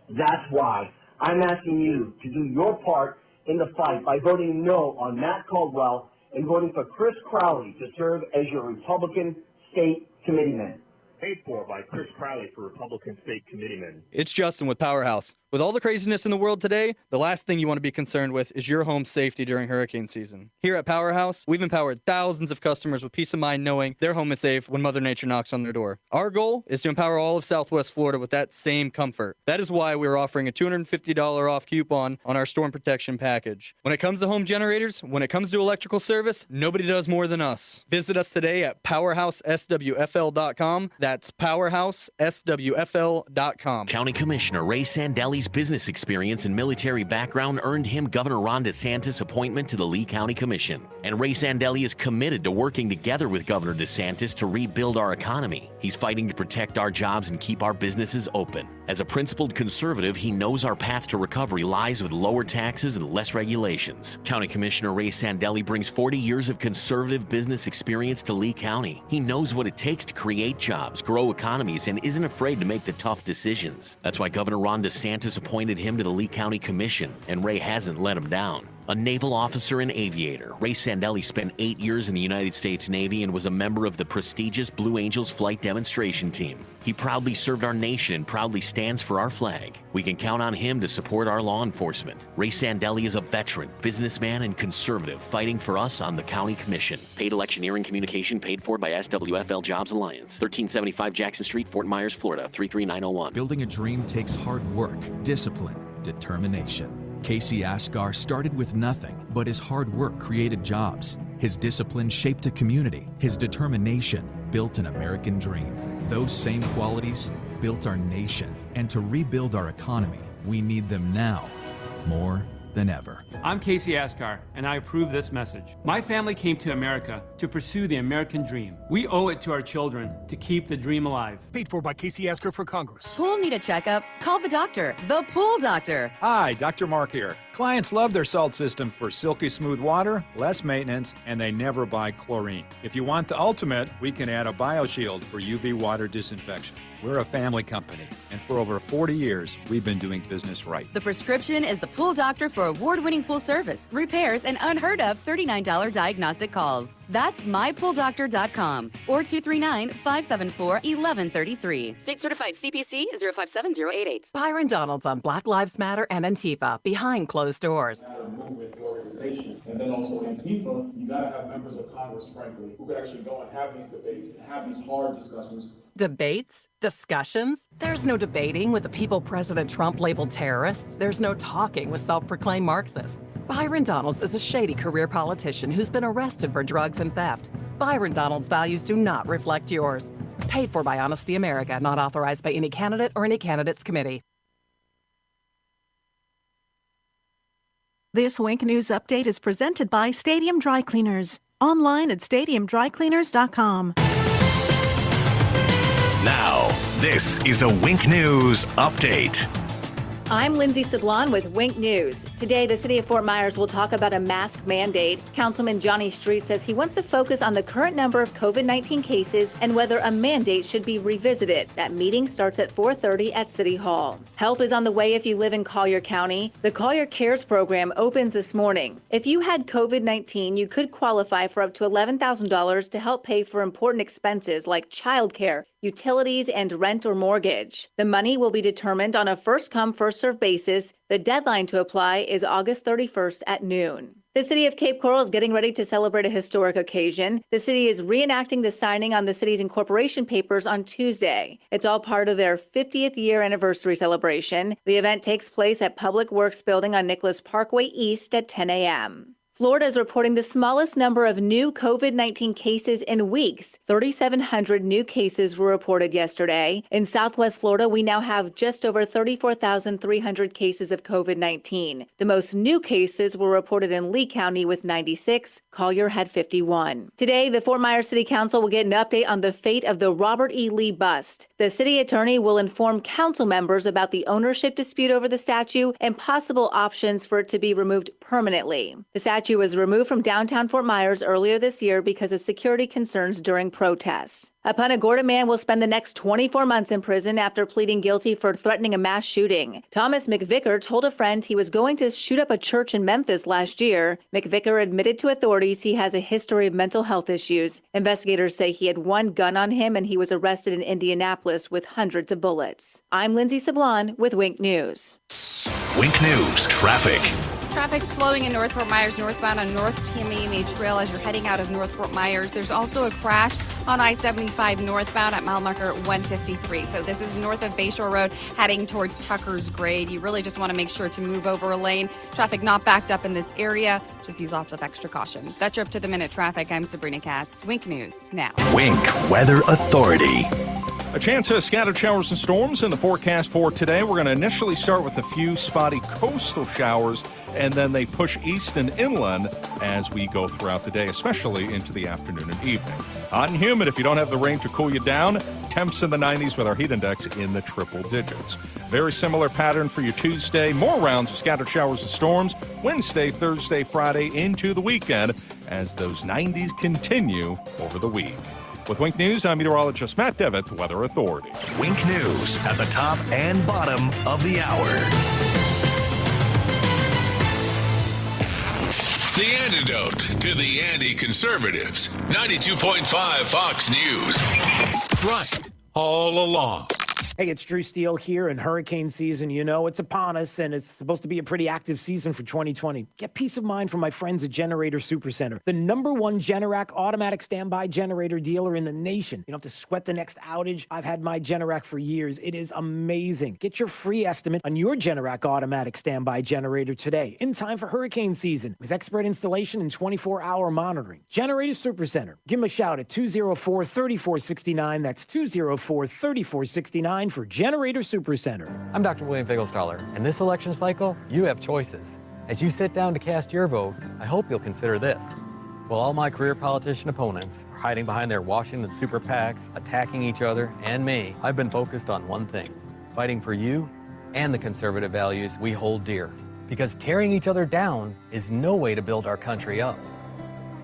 That's why I'm asking you to do your part in the fight by voting no on Matt Caldwell and voting for Chris Crowley to serve as your Republican State Committeeman. Paid for by Chris Crowley for Republican State Committeeman. It's Justin with Powerhouse. With all the craziness in the world today, the last thing you want to be concerned with is your home's safety during hurricane season. Here at Powerhouse, we've empowered thousands of customers with peace of mind knowing their home is safe when Mother Nature knocks on their door. Our goal is to empower all of Southwest Florida with that same comfort. That is why we're offering a $250 off coupon on our storm protection package. When it comes to home generators, when it comes to electrical service, nobody does more than us. Visit us today at powerhouseswfl.com. That's powerhouseswfl.com. County Commissioner Ray Sandeli's Sandelli's business experience and military background earned him Governor Ron DeSantis' appointment to the Lee County Commission. And Ray Sandelli is committed to working together with Governor DeSantis to rebuild our economy. He's fighting to protect our jobs and keep our businesses open. As a principled conservative, he knows our path to recovery lies with lower taxes and less regulations. County Commissioner Ray Sandelli brings 40 years of conservative business experience to Lee County. He knows what it takes to create jobs, grow economies, and isn't afraid to make the tough decisions. That's why Governor Ron DeSantis appointed him to the Lee County Commission, and Ray hasn't let him down. A naval officer and aviator, Ray Sandelli spent 8 years in the United States Navy and was a member of the prestigious Blue Angels flight demonstration team. He proudly served our nation and proudly stands for our flag. We can count on him to support our law enforcement. Ray Sandelli is a veteran, businessman, and conservative fighting for us on the County Commission. Paid electioneering communication paid for by SWFL Jobs Alliance. 1375 Jackson Street, Fort Myers, Florida, 33901. Building a dream takes hard work, discipline, determination. Casey Asghar started with nothing, but his hard work created jobs. His discipline shaped a community. His determination built an American dream. Those same qualities built our nation. And to rebuild our economy, we need them now more than ever. I'm Casey Asghar, and I approve this message. My family came to America to pursue the American dream. We owe it to our children to keep the dream alive. Paid for by Casey Asghar for Congress. Pool need a checkup? Call the doctor, the Pool Doctor. Hi, Dr. Mark here. Clients love their salt system for silky smooth water, less maintenance, and they never buy chlorine. If you want the ultimate, we can add a BioShield for UV water disinfection. We're a family company, and for over 40 years, we've been doing business right. The prescription is the Pool Doctor for award-winning pool service, repairs, and unheard of $39 diagnostic calls. That's mypooldoctor.com or 239-574-1133. State certified CPC 057088. Byron Donalds on Black Lives Matter and Antifa behind closed doors. Movement, the organization, and then also Antifa, you gotta have members of Congress, frankly, who could actually go and have these debates and have these hard discussions. Debates? Discussions? There's no debating with the people President Trump labeled terrorists. There's no talking with self-proclaimed Marxists. Byron Donalds is a shady career politician who's been arrested for drugs and theft. Byron Donalds' values do not reflect yours. Paid for by Honesty America, not authorized by any candidate or any candidates committee. This Wink News Update is presented by Stadium Dry Cleaners. Online at stadiumdrycleaners.com. Now, this is a Wink News Update. I'm Lindsay Sablon with Wink News. Today, the city of Fort Myers will talk about a mask mandate. Councilman Johnny Street says he wants to focus on the current number of COVID-19 cases and whether a mandate should be revisited. That meeting starts at 4:30 at City Hall. Help is on the way if you live in Collier County. The Collier Cares program opens this morning. If you had COVID-19, you could qualify for up to $11,000 to help pay for important expenses like childcare, utilities, and rent or mortgage. The money will be determined on a first-come, first-served basis. The deadline to apply is August 31st at noon. The city of Cape Coral is getting ready to celebrate a historic occasion. The city is reenacting the signing on the city's incorporation papers on Tuesday. It's all part of their 50th year anniversary celebration. The event takes place at Public Works Building on Nicholas Parkway East at 10 a.m. Florida is reporting the smallest number of new COVID-19 cases in weeks. 3,700 new cases were reported yesterday. In Southwest Florida, we now have just over 34,300 cases of COVID-19. The most new cases were reported in Lee County with 96. Collier had 51. Today, the Fort Myers City Council will get an update on the fate of the Robert E. Lee bust. The city attorney will inform council members about the ownership dispute over the statue and possible options for it to be removed permanently. The statue was removed from downtown Fort Myers earlier this year because of security concerns during protests. A Punta Gorda man will spend the next 24 months in prison after pleading guilty for threatening a mass shooting. Thomas McVicker told a friend he was going to shoot up a church in Memphis last year. McVicker admitted to authorities he has a history of mental health issues. Investigators say he had one gun on him and he was arrested in Indianapolis with hundreds of bullets. I'm Lindsay Sablon with Wink News. Wink News Traffic. Traffic slowing in North Fort Myers northbound on North Tamiami Trail as you're heading out of North Fort Myers. There's also a crash on I-75 northbound at mile marker 153. So this is north of Bayshore Road heading towards Tucker's Grade. You really just want to make sure to move over a lane. Traffic not backed up in this area. Just use lots of extra caution. That's your up-to-the-minute traffic. I'm Sabrina Katz. Wink News now. Wink Weather Authority. A chance of scattered showers and storms in the forecast for today. We're going to initially start with a few spotty coastal showers, and then they push east and inland as we go throughout the day, especially into the afternoon and evening. Hot and humid if you don't have the rain to cool you down. Temps in the 90s with our heat index in the triple digits. Very similar pattern for your Tuesday. More rounds of scattered showers and storms Wednesday, Thursday, Friday into the weekend as those 90s continue over the week. With Wink News, I'm meteorologist Matt Devitt, Weather Authority. Wink News at the top and bottom of the hour. The antidote to the anti-conservatives. 92.5 Fox News. Right all along. Hey, it's Drew Steele here, and hurricane season, you know, it's upon us, and it's supposed to be a pretty active season for 2020. Get peace of mind from my friends at Generator Supercenter, the #1 Generac automatic standby generator dealer in the nation. You don't have to sweat the next outage. I've had my Generac for years. It is amazing. Get your free estimate on your Generac automatic standby generator today, in time for hurricane season, with expert installation and 24-hour monitoring. Generator Supercenter. Give them a shout at 204-3469. That's 204-3469. For Generator Supercenter. I'm Dr. William Finkelstaller, and this election cycle, you have choices. As you sit down to cast your vote, I hope you'll consider this. While all my career politician opponents are hiding behind their Washington super PACs, attacking each other and me, I've been focused on one thing, fighting for you and the conservative values we hold dear. Because tearing each other down is no way to build our country up.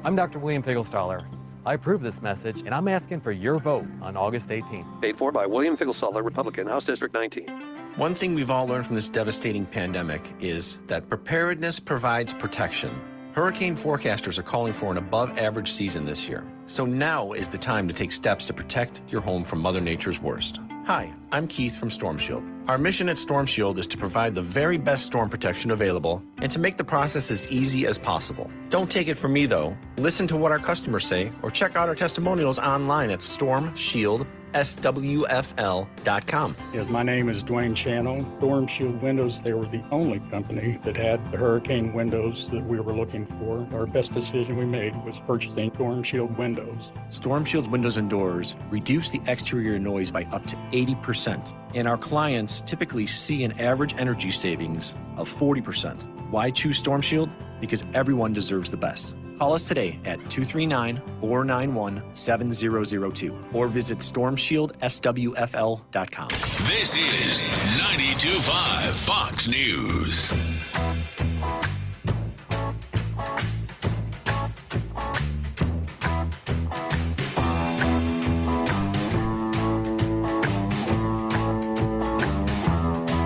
I'm Dr. William Finkelstaller. I approve this message, and I'm asking for your vote on August 18th. Paid for by William Finkelstaller, Republican, House District 19. One thing we've all learned from this devastating pandemic is that preparedness provides protection. Hurricane forecasters are calling for an above-average season this year. So now is the time to take steps to protect your home from Mother Nature's worst. Hi, I'm Keith from Storm Shield. Our mission at Storm Shield is to provide the very best storm protection available and to make the process as easy as possible. Don't take it from me, though. Listen to what our customers say or check out our testimonials online at stormshieldSWFL.com. Yes, my name is Dwayne Channel. Storm Shield Windows, they were the only company that had the hurricane windows that we were looking for. Our best decision we made was purchasing Storm Shield windows. Storm Shield's windows and doors reduce the exterior noise by up to 80%, and our clients typically see an average energy savings of 40%. Why choose Storm Shield? Because everyone deserves the best. Call us today at 239-491-7002 or visit stormshieldswfl.com. This is 92.5 Fox News.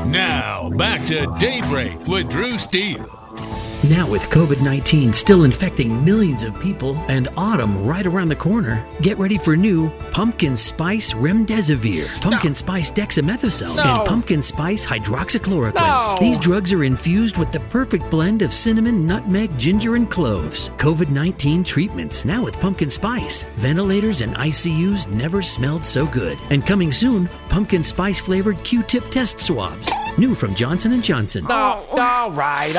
Now, back to Daybreak with Drew Steele. Now with COVID-19 still infecting millions of people and autumn right around the corner, get ready for new pumpkin spice remdesivir, pumpkin spice dexamethasone, and pumpkin spice hydroxychloroquine. These drugs are infused with the perfect blend of cinnamon, nutmeg, ginger, and cloves. COVID-19 treatments now with pumpkin spice. Ventilators and ICUs never smelled so good. And coming soon, pumpkin spice flavored Q-tip test swabs. New from Johnson & Johnson. All right.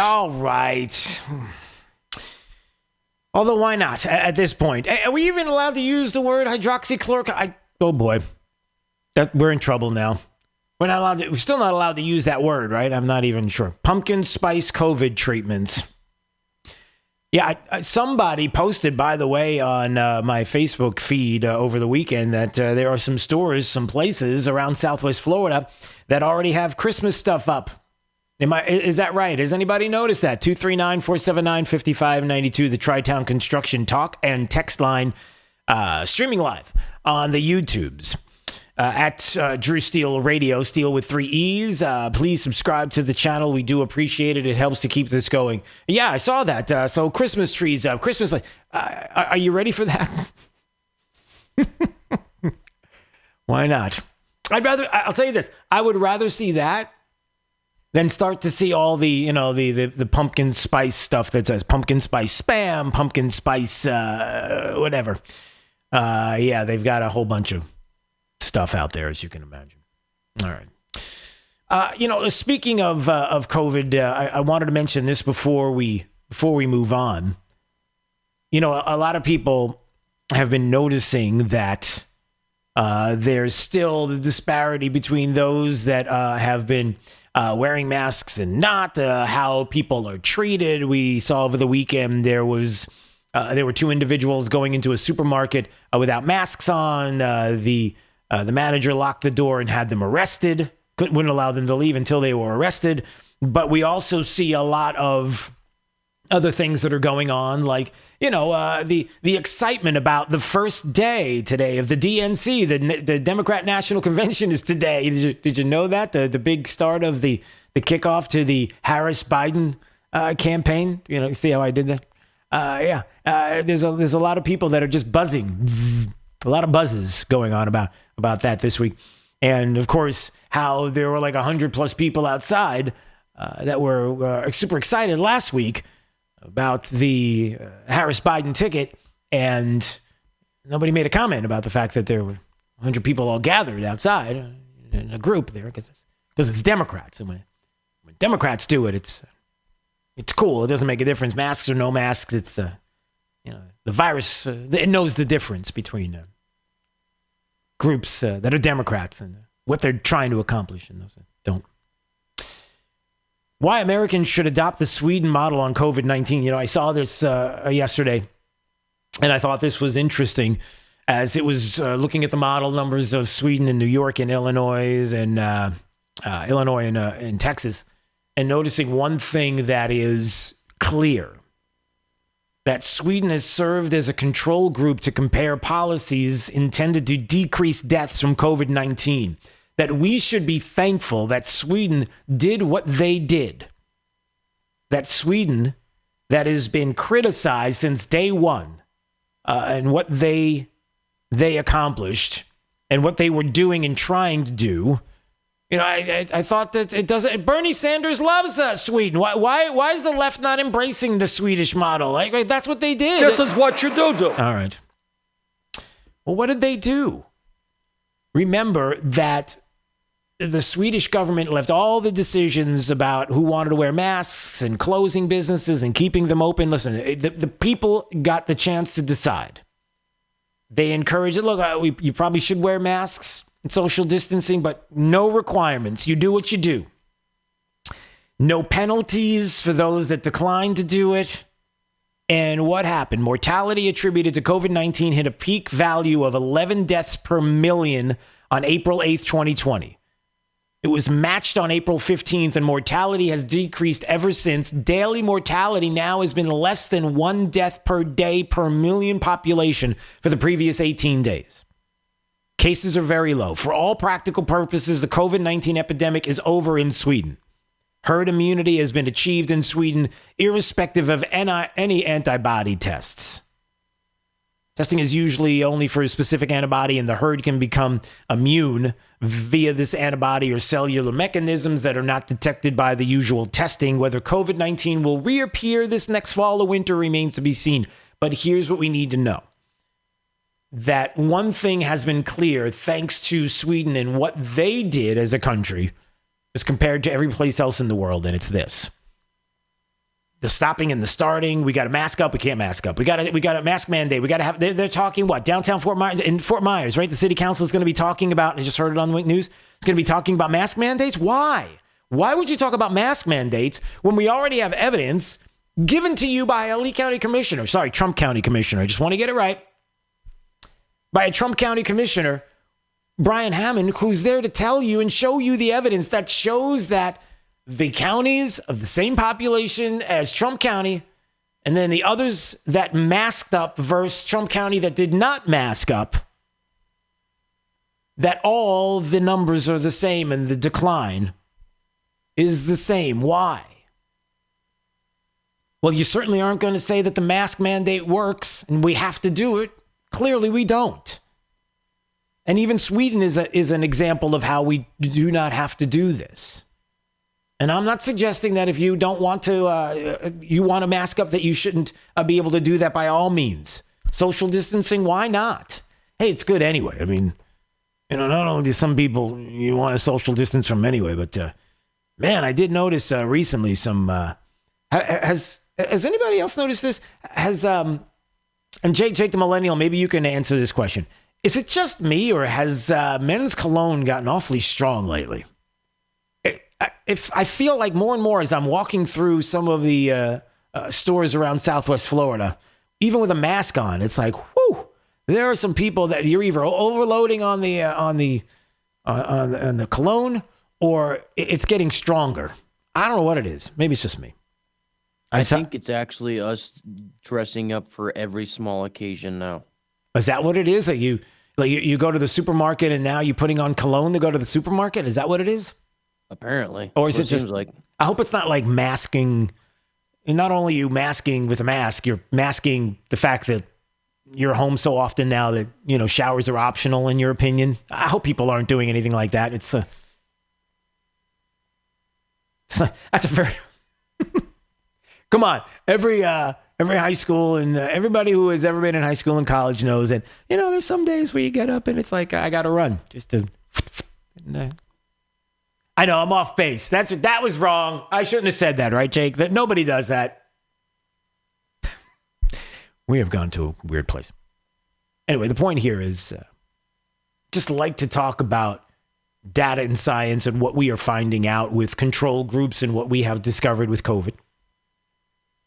Although, why not at this point? Are we even allowed to use the word hydroxychloroquine? Oh, boy. We're in trouble now. We're still not allowed to use that word, right? I'm not even sure. Pumpkin spice COVID treatments. Yeah, somebody posted, by the way, on my Facebook feed over the weekend that there are some stores, some places around Southwest Florida that already have Christmas stuff up. Is that right? Has anybody noticed that? 239-479-5592, the Tri-Town Construction Talk and text line, streaming live on the YouTubes. At Drew Steele Radio, Steele with 3 E's. Please subscribe to the channel. We do appreciate it. It helps to keep this going. Yeah, I saw that. So Christmas trees up. Christmas, are you ready for that? Why not? I'll tell you this. I would rather see that than start to see all the, the pumpkin spice stuff that says pumpkin spice spam, pumpkin spice, whatever. Yeah, they've got a whole bunch of stuff out there, as you can imagine. All right. Speaking of COVID, I wanted to mention this before we move on. A lot of people have been noticing that There's still the disparity between those that have been wearing masks and not, how people are treated. We saw over the weekend there were two individuals going into a supermarket without masks on. The manager locked the door and had them arrested. Wouldn't allow them to leave until they were arrested. But we also see a lot of other things that are going on, like, the excitement about the first day today of the DNC, the Democrat National Convention is today. Did you know that? The big start of the kickoff to the Harris Biden campaign. You see how I did that? There's a lot of people that are just buzzing. A lot of buzzes going on about that this week. And of course, how there were like 100+ people outside that were super excited last week about the Harris Biden ticket, and nobody made a comment about the fact that there were 100 people all gathered outside in a group there because it's Democrats. And when Democrats do it, it's cool. It doesn't make a difference, masks or no masks. It's the virus. It knows the difference between groups that are Democrats and what they're trying to accomplish and those that don't. Why Americans should adopt the Sweden model on COVID-19. I saw this yesterday, and I thought this was interesting as it was looking at the model numbers of Sweden and New York and Illinois and Texas, and noticing one thing that is clear, that Sweden has served as a control group to compare policies intended to decrease deaths from COVID-19. That we should be thankful that Sweden did what they did. That Sweden, that has been criticized since day one, and what they accomplished, and what they were doing and trying to do. I thought that it doesn't. Bernie Sanders loves Sweden. Why is the left not embracing the Swedish model? Like, that's what they did. This is what you do. All right. Well, what did they do? Remember that the Swedish government left all the decisions about who wanted to wear masks and closing businesses and keeping them open. Listen, the people got the chance to decide. They encouraged it. Look, you probably should wear masks and social distancing, but no requirements. You do what you do. No penalties for those that decline to do it. And what happened? Mortality attributed to COVID-19 hit a peak value of 11 deaths per million on April 8th, 2020. It was matched on April 15th, and mortality has decreased ever since. Daily mortality now has been less than 1 death per day per million population for the previous 18 days. Cases are very low. For all practical purposes, the COVID-19 epidemic is over in Sweden. Herd immunity has been achieved in Sweden, irrespective of any antibody tests. Testing is usually only for a specific antibody, and the herd can become immune via this antibody or cellular mechanisms that are not detected by the usual testing. Whether COVID-19 will reappear this next fall or winter remains to be seen. But here's what we need to know. That one thing has been clear thanks to Sweden and what they did as a country as compared to every place else in the world, and it's this. The stopping and the starting, we got to mask up, we can't mask up. We got a mask mandate. We got to have, they're talking what? Downtown Fort Myers, right? The city council is going to be talking about, I just heard it on the Wink News, it's going to be talking about mask mandates. Why? Why would you talk about mask mandates when we already have evidence given to you by a Trump County Commissioner? I just want to get it right. By a Trump County Commissioner, Brian Hammond, who's there to tell you and show you the evidence that shows that the counties of the same population as Trump County, and then the others that masked up versus Trump County that did not mask up, that all the numbers are the same and the decline is the same. Why? Well, you certainly aren't going to say that the mask mandate works and we have to do it. Clearly, we don't. And even Sweden is an example of how we do not have to do this. And I'm not suggesting that if you don't want to, you want to mask up, that you shouldn't be able to do that by all means. Social distancing, why not? Hey, it's good anyway. I mean, not only do some people you want to social distance from anyway, but man, I did notice recently some. Has anybody else noticed this? And Jake the Millennial, maybe you can answer this question. Is it just me, or has men's cologne gotten awfully strong lately? If I feel like more and more as I'm walking through some of the stores around Southwest Florida, even with a mask on, it's like, whoo, there are some people that you're either overloading on the cologne, or it's getting stronger. I don't know what it is. Maybe it's just me. I think it's actually us dressing up for every small occasion now. Is that what it is? That you go to the supermarket and now you're putting on cologne to go to the supermarket? Is that what it is? Apparently. Or is it just like? I hope it's not like masking. And not only are you masking with a mask, you're masking the fact that you're home so often now that, showers are optional in your opinion. I hope people aren't doing anything like that. That's a very come on. Every high school and everybody who has ever been in high school and college knows that, there's some days where you get up and it's like, I got to run just to. I know I'm off base. That was wrong. I shouldn't have said that, right, Jake? That nobody does that. We have gone to a weird place. Anyway, the point here is just like to talk about data and science and what we are finding out with control groups and what we have discovered with COVID,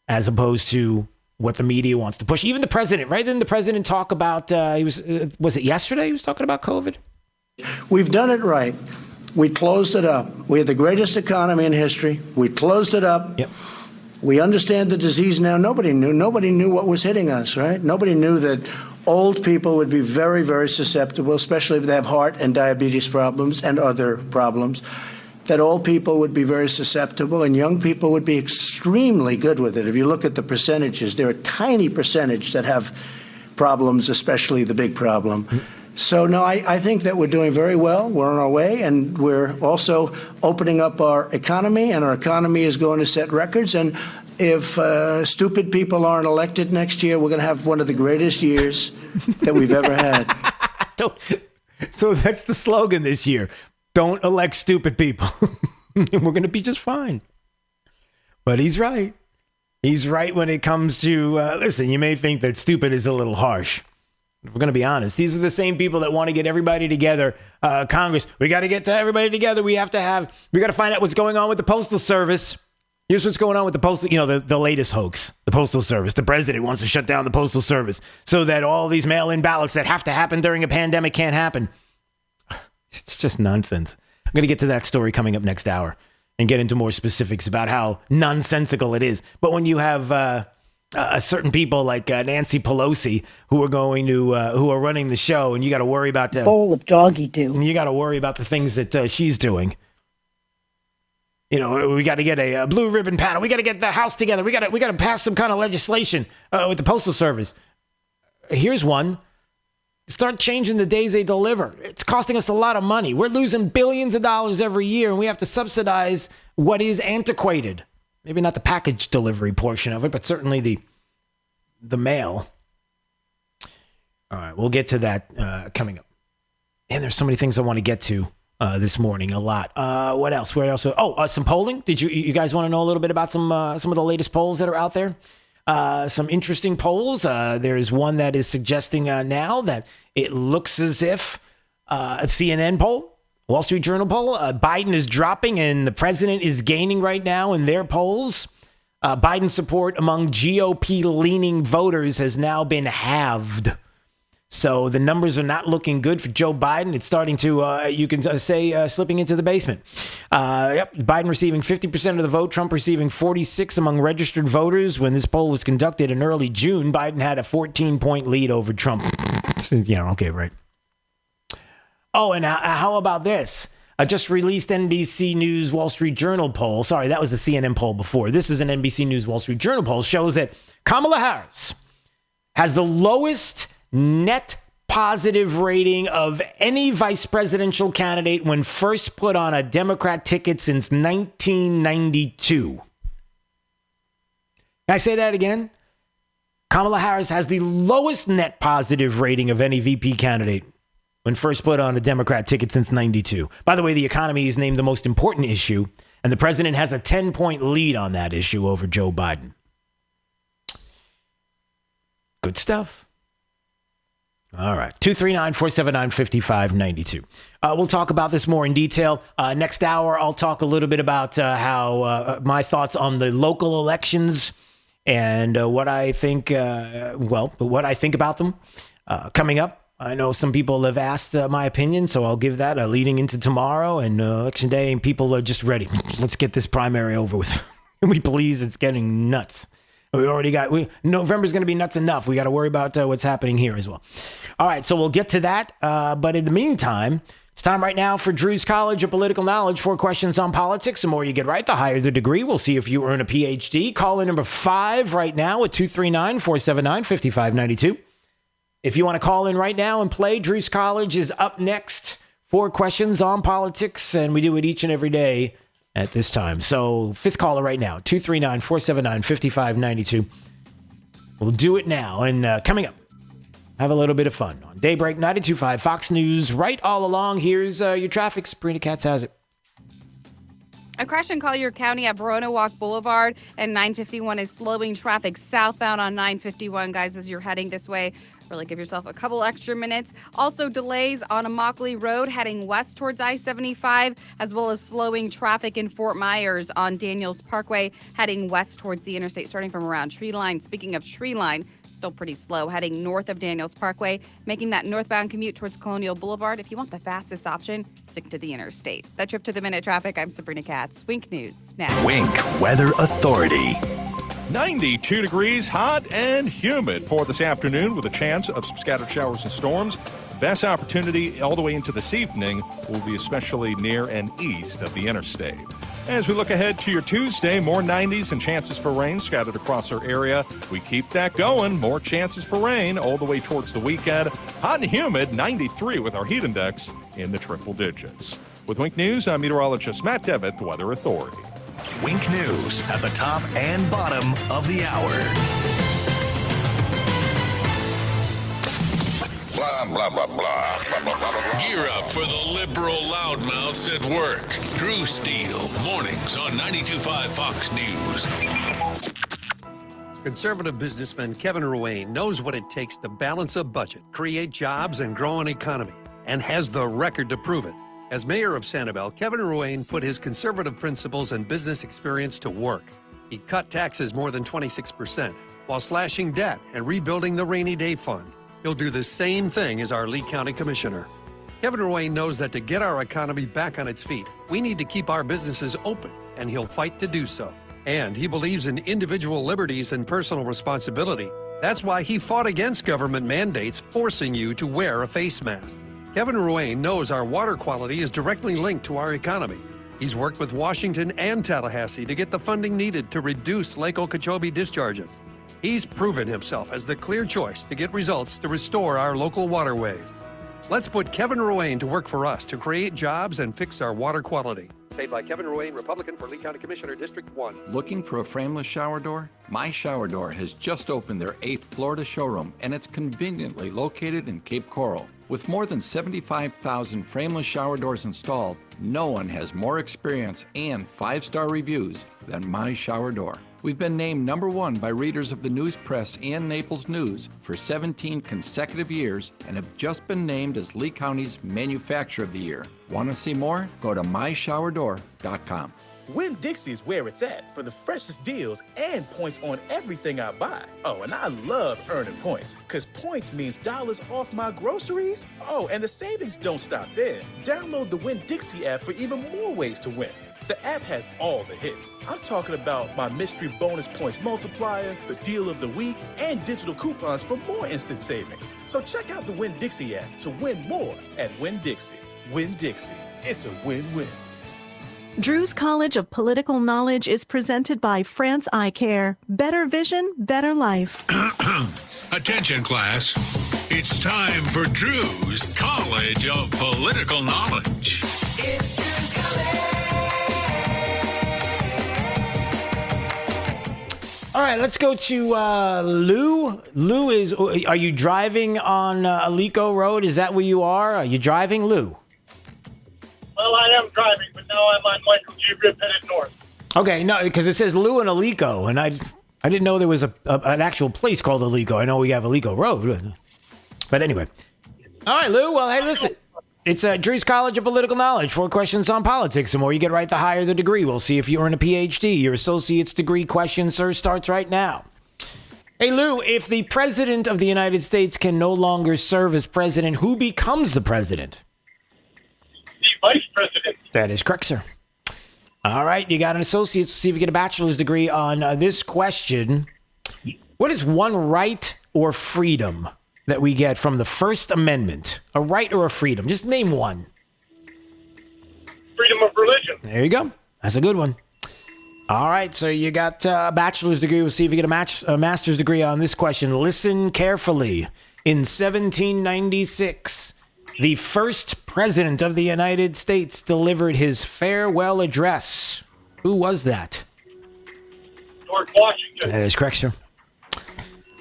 as opposed to what the media wants to push. Even the president, right? Didn't the president talk about, was it yesterday he was talking about COVID? We've done it right. We closed it up. We had the greatest economy in history. We closed it up. Yep. We understand the disease now. Nobody knew what was hitting us, right? Nobody knew that old people would be very, very susceptible, especially if they have heart and diabetes problems and other problems, that old people would be very susceptible and young people would be extremely good with it. If you look at the percentages, there are a tiny percentage that have problems, especially the big problem. So, no, I think that we're doing very well. We're on our way, and we're also opening up our economy, and our economy is going to set records. And if stupid people aren't elected next year, we're going to have one of the greatest years that we've ever had. So that's the slogan this year. Don't elect stupid people. And we're going to be just fine. But he's right. He's right when it comes to, listen, you may think that stupid is a little harsh. If we're going to be honest, these are the same people that want to get everybody together. Congress, we got to get to everybody together. We got to find out what's going on with the Postal Service. Here's what's going on with the Postal, the latest hoax, the Postal Service. The president wants to shut down the Postal Service so that all these mail-in ballots that have to happen during a pandemic can't happen. It's just nonsense. I'm going to get to that story coming up next hour and get into more specifics about how nonsensical it is. But when you have certain people like Nancy Pelosi who are running the show, and you got to worry about the bowl of doggy do. And you got to worry about the things that she's doing. We got to get a blue ribbon panel. We got to get the House together. We got to pass some kind of legislation with the Postal Service. Here's one. Start changing the days they deliver. It's costing us a lot of money. We're losing billions of dollars every year, and we have to subsidize what is antiquated. Maybe not the package delivery portion of it, but certainly the mail. All right, we'll get to that coming up. And there's so many things I want to get to this morning. A lot. What else? Where else? Some polling. Did you guys want to know a little bit about some of the latest polls that are out there? Some interesting polls. There's one that is suggesting now that it looks as if a CNN poll, Wall Street Journal poll, Biden is dropping and the president is gaining right now in their polls. Biden's support among GOP-leaning voters has now been halved. So the numbers are not looking good for Joe Biden. It's starting to, you can say, slipping into the basement. Biden receiving 50% of the vote, Trump receiving 46% among registered voters. When this poll was conducted in early June, Biden had a 14-point lead over Trump. Yeah, okay, right. Oh, and how about this? A just released NBC News Wall Street Journal poll. Sorry, that was the CNN poll before. This is an NBC News Wall Street Journal poll. Shows that Kamala Harris has the lowest net positive rating of any vice presidential candidate when first put on a Democrat ticket since 1992. Can I say that again? Kamala Harris has the lowest net positive rating of any VP candidate when first put on a Democrat ticket since 92. By the way, the economy is named the most important issue, and the president has a 10-point lead on that issue over Joe Biden. Good stuff. All right. 239-479-5592. We'll talk about this more in detail. Next hour, I'll talk a little bit about how my thoughts on the local elections and what I think, what I think about them coming up. I know some people have asked my opinion, so I'll give that leading into tomorrow and election day, and people are just ready. Let's get this primary over with. Can we please? It's getting nuts. We already got, November's going to be nuts enough. We got to worry about what's happening here as well. All right, so we'll get to that. But in the meantime, it's time right now for Drew's College of Political Knowledge. 4 questions on politics. The more you get right, the higher the degree. We'll see if you earn a PhD. Call in number 5 right now at 239-479-5592. If you want to call in right now and play, Drew's College is up next. 4 questions on politics, and we do it each and every day at this time. So 5th caller right now, 239-479-5592. We'll do it now. And coming up, have a little bit of fun on Daybreak 92.5 Fox News. Right all along, here's your traffic. Sabrina Katz has it. A crash in Collier County at Roanoke Boulevard and 951 is slowing traffic southbound on 951, guys, as you're heading this way. Really give yourself a couple extra minutes. Also delays on Immokalee Road heading west towards I-75, as well as slowing traffic in Fort Myers on Daniels Parkway heading west towards the interstate, starting from around Tree Line. Speaking of Tree Line, still pretty slow heading north of Daniels Parkway, making that northbound commute towards Colonial Boulevard. If you want the fastest option, stick to the interstate. That trip to the minute traffic, I'm Sabrina Katz. Wink News now. Wink Weather Authority. 92 degrees, hot and humid for this afternoon with a chance of some scattered showers and storms. Best opportunity all the way into this evening will be especially near and east of the interstate. As we look ahead to your Tuesday, more 90s and chances for rain scattered across our area. We keep that going. More chances for rain all the way towards the weekend. Hot and humid, 93 with our heat index in the triple digits. With Wink News, I'm meteorologist Matt Devitt, the Weather Authority. Wink News at the top and bottom of the hour. Blah, blah, blah, blah, blah, blah, blah, blah. Gear up for the liberal loudmouths at work. Drew Steele, mornings on 92.5 Fox News. Conservative businessman Kevin Ruane knows what it takes to balance a budget, create jobs, and grow an economy, and has the record to prove it. As mayor of Sanibel, Kevin Ruane put his conservative principles and business experience to work. He cut taxes more than 26% while slashing debt and rebuilding the rainy day fund. He'll do the same thing as our Lee County Commissioner. Kevin Ruane knows that to get our economy back on its feet, we need to keep our businesses open, and he'll fight to do so. And he believes in individual liberties and personal responsibility. That's why he fought against government mandates forcing you to wear a face mask. Kevin Ruane knows our water quality is directly linked to our economy. He's worked with Washington and Tallahassee to get the funding needed to reduce Lake Okeechobee discharges. He's proven himself as the clear choice to get results to restore our local waterways. Let's put Kevin Ruane to work for us to create jobs and fix our water quality. Paid by Kevin Ruane, Republican for Lee County Commissioner, District 1. Looking for a frameless shower door? My Shower Door has just opened their 8th Florida showroom, and it's conveniently located in Cape Coral. With more than 75,000 frameless shower doors installed, no one has more experience and 5-star reviews than My Shower Door. We've been named #1 by readers of the News Press and Naples News for 17 consecutive years and have just been named as Lee County's Manufacturer of the Year. Want to see more? Go to myShowerDoor.com. Winn-Dixie is where it's at for the freshest deals and points on everything I buy. Oh, and I love earning points, because points means dollars off my groceries. Oh, and the savings don't stop there. Download the Winn-Dixie app for even more ways to win. The app has all the hits. I'm talking about my mystery bonus points multiplier, the deal of the week, and digital coupons for more instant savings. So check out the Winn-Dixie app to win more at Winn-Dixie. Winn-Dixie. It's a win-win. Drew's College of Political Knowledge is presented by France Eye Care. Better vision, better life. Attention, class. It's time for Drew's College of Political Knowledge. It's Drew's College. All right, let's go to Lou. Lou, are you driving on Alico Road? Is that where you are? Are you driving, Lou? Well, I am driving, but now I'm on Michael G. Rip headed north. Okay, no, because it says Lou and Alico, and I didn't know there was an actual place called Alico. I know we have Alico Road. But anyway. All right, Lou. Well, hey, listen. It's Drew's College of Political Knowledge. 4 questions on politics. The more you get right, the higher the degree. We'll see if you earn a PhD. Your associate's degree question, sir, starts right now. Hey, Lou, if the president of the United States can no longer serve as president, who becomes the president? The vice president. That is correct, sir. All right, you got an associate's. See if you get a bachelor's degree on this question. What is one right or freedom that we get from the First Amendment? A right or a freedom? Just name one. Freedom of religion. There you go. That's a good one. All right, so you got a bachelor's degree. We'll see if you get a master's degree on this question. Listen carefully. In 1796, the first president of the United States delivered his farewell address. Who was that? George Washington. That is correct, sir.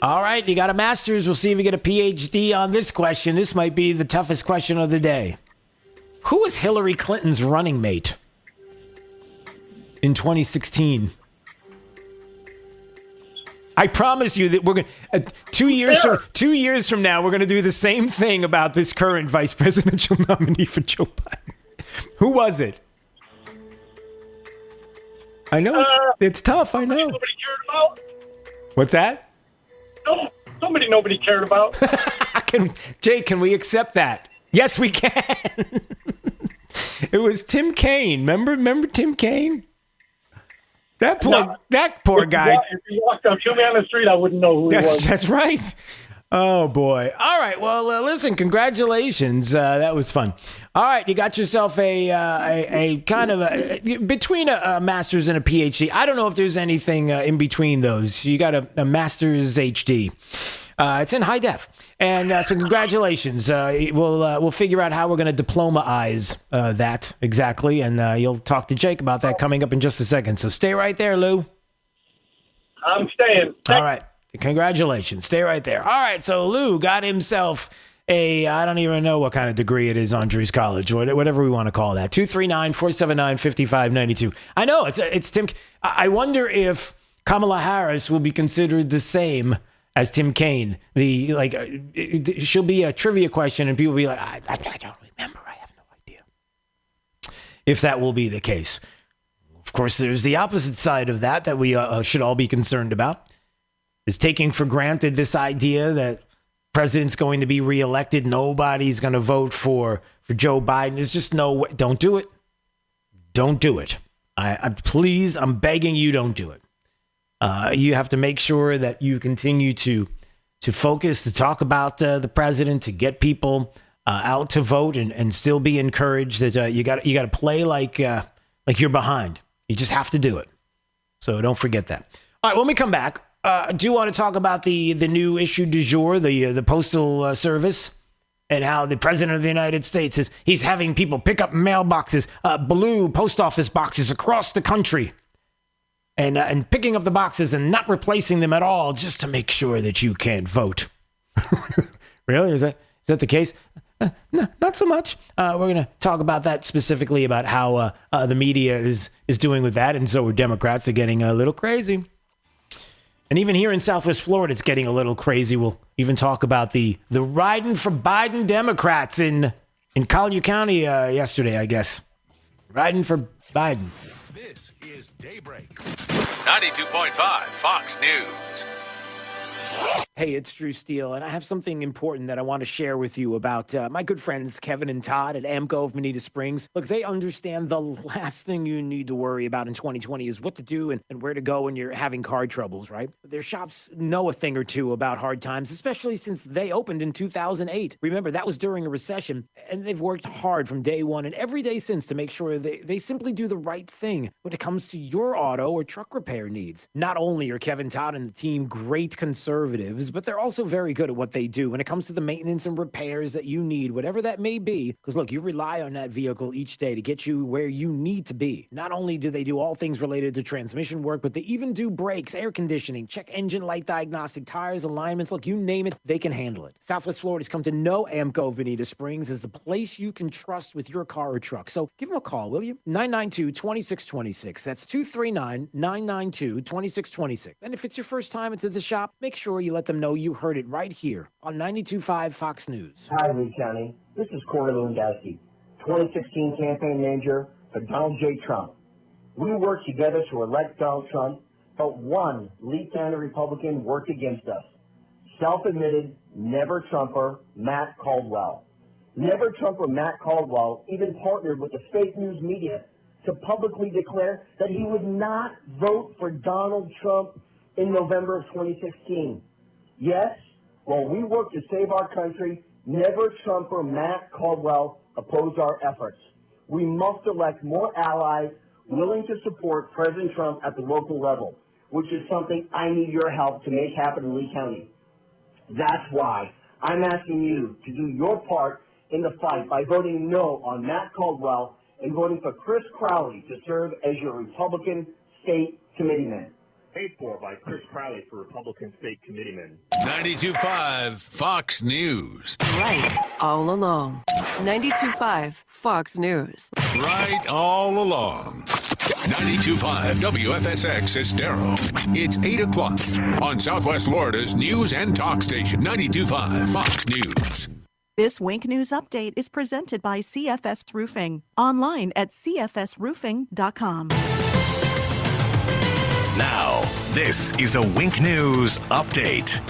All right, you got a master's. We'll see if you get a PhD on this question. This might be the toughest question of the day. Who was Hillary Clinton's running mate in 2016? I promise you that we're going to 2 years from now, we're going to do the same thing about this current vice presidential nominee for Joe Biden. Who was it? I know it's tough. I know. Nobody cared about. What's that? No, somebody nobody cared about. Jake, can we accept that? Yes, we can. It was Tim Kaine. Remember Tim Kaine? That poor guy. If he walked up to me on the street, I wouldn't know who he was. That's right. Oh, boy. All right. Well, listen, congratulations. That was fun. All right. You got yourself a kind of between a master's and a PhD. I don't know if there's anything in between those. You got a master's HD. It's in high def. And so congratulations. We'll figure out how we're going to diploma-ize that exactly. And you'll talk to Jake about that coming up in just a second. So stay right there, Lou. I'm staying. All right. Congratulations. Stay right there. All right. So Lou got himself I don't even know what kind of degree it is on Drew's College, whatever we want to call that. 239-479-5592. I know it's Tim. I wonder if Kamala Harris will be considered the same as Tim Kaine. She'll be a trivia question and people will be like, I don't remember. I have no idea. If that will be the case. Of course, there's the opposite side of that we should all be concerned about. Is taking for granted this idea that president's going to be reelected. Nobody's going to vote for Joe Biden. There's just no way. Don't do it. Don't do it. Please, I'm begging you, don't do it. You have to make sure that you continue to focus, to talk about the president, to get people out to vote and still be encouraged that you got to play like you're behind. You just have to do it. So don't forget that. All right, when we come back, do you want to talk about the new issue du jour, the Postal Service, and how the President of the United States he's having people pick up mailboxes, blue post office boxes across the country, and picking up the boxes and not replacing them at all just to make sure that you can't vote. Really? Is that the case? No, not so much. We're going to talk about that specifically, about how the media is doing with that, and so are Democrats are getting a little crazy. And even here in Southwest Florida, it's getting a little crazy. We'll even talk about the riding for Biden Democrats in Collier County yesterday, I guess. Riding for Biden. This is Daybreak. 92.5 Fox News. Hey, it's Drew Steele, and I have something important that I want to share with you about my good friends Kevin and Todd at AMCO of Bonita Springs. Look, they understand the last thing you need to worry about in 2020 is what to do and where to go when you're having car troubles, right? Their shops know a thing or two about hard times, especially since they opened in 2008. Remember, that was during a recession, and they've worked hard from day one and every day since to make sure they simply do the right thing when it comes to your auto or truck repair needs. Not only are Kevin, Todd, and the team great conservatives, but they're also very good at what they do when it comes to the maintenance and repairs that you need, whatever that may be. Because look, you rely on that vehicle each day to get you where you need to be. Not only do they do all things related to transmission work, but they even do brakes, air conditioning, check engine light diagnostic, tires, alignments. Look, you name it, they can handle it. Southwest Florida's come to know AMCO of Bonita Springs as the place you can trust with your car or truck. So give them a call, will you? 992-2626. That's 239-992-2626. And if it's your first time into the shop, make sure you let them them know you heard it right here on 92.5 Fox News. Hi, Lee County. This is Corey Lewandowski, 2016 campaign manager for Donald J. Trump. We worked together to elect Donald Trump, but one Lee County Republican worked against us. Self-admitted never Trumper Matt Caldwell. Never Trumper Matt Caldwell even partnered with the fake news media to publicly declare that he would not vote for Donald Trump in November of 2016. Yes, while we work to save our country, never Trumper Matt Caldwell opposed our efforts. We must elect more allies willing to support President Trump at the local level, which is something I need your help to make happen in Lee County. That's why I'm asking you to do your part in the fight by voting no on Matt Caldwell and voting for Chris Crowley to serve as your Republican State Committeeman. Paid for by Chris Crowley for Republican State Committeeman. 92.5 Fox News. Right all along. 92.5 Fox News. Right all along. 92.5 WFSX Estero. It's 8 o'clock on Southwest Florida's news and talk station. 92.5 Fox News. This Wink News update is presented by CFS Roofing. Online at cfsroofing.com. Now, this is a Wink News update.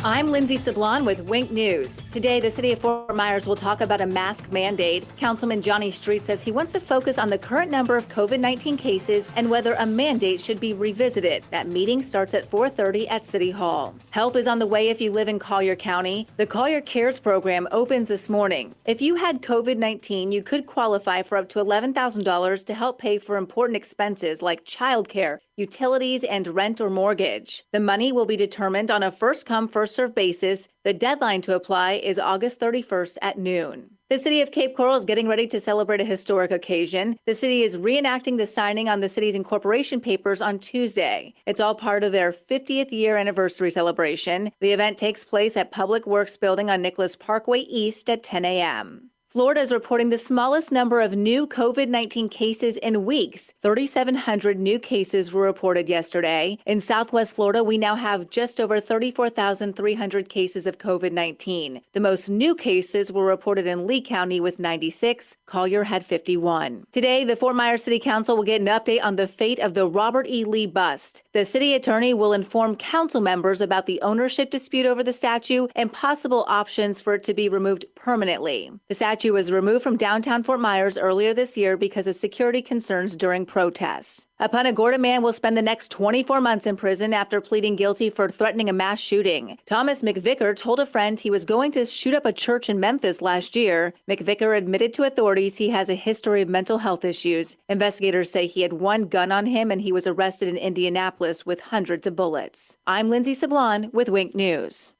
I'm Lindsay Sablon with Wink News. Today, the city of Fort Myers will talk about a mask mandate. Councilman Johnny Street says he wants to focus on the current number of COVID-19 cases and whether a mandate should be revisited. That meeting starts at 4:30 at City Hall. Help is on the way if you live in Collier County. The Collier Cares program opens this morning. If you had COVID-19, you could qualify for up to $11,000 to help pay for important expenses like childcare, utilities, and rent or mortgage. The money will be determined on a first-come, first-served basis. The deadline to apply is August 31st at noon. The city of Cape Coral is getting ready to celebrate a historic occasion. The city is reenacting the signing on the city's incorporation papers on Tuesday. It's all part of their 50th year anniversary celebration. The event takes place at Public Works Building on Nicholas Parkway East at 10 a.m. Florida is reporting the smallest number of new COVID-19 cases in weeks. 3,700 new cases were reported yesterday. In Southwest Florida, we now have just over 34,300 cases of COVID-19. The most new cases were reported in Lee County with 96. Collier had 51. Today, the Fort Myers City Council will get an update on the fate of the Robert E. Lee bust. The city attorney will inform council members about the ownership dispute over the statue and possible options for it to be removed permanently. The statue was removed from downtown Fort Myers earlier this year because of security concerns during protests. A Punta Gorda man will spend the next 24 months in prison after pleading guilty for threatening a mass shooting. Thomas McVicker told a friend he was going to shoot up a church in Memphis last year. McVicker admitted to authorities he has a history of mental health issues. Investigators say he had one gun on him and he was arrested in Indianapolis with hundreds of bullets. I'm Lindsay Sablon with Wink News.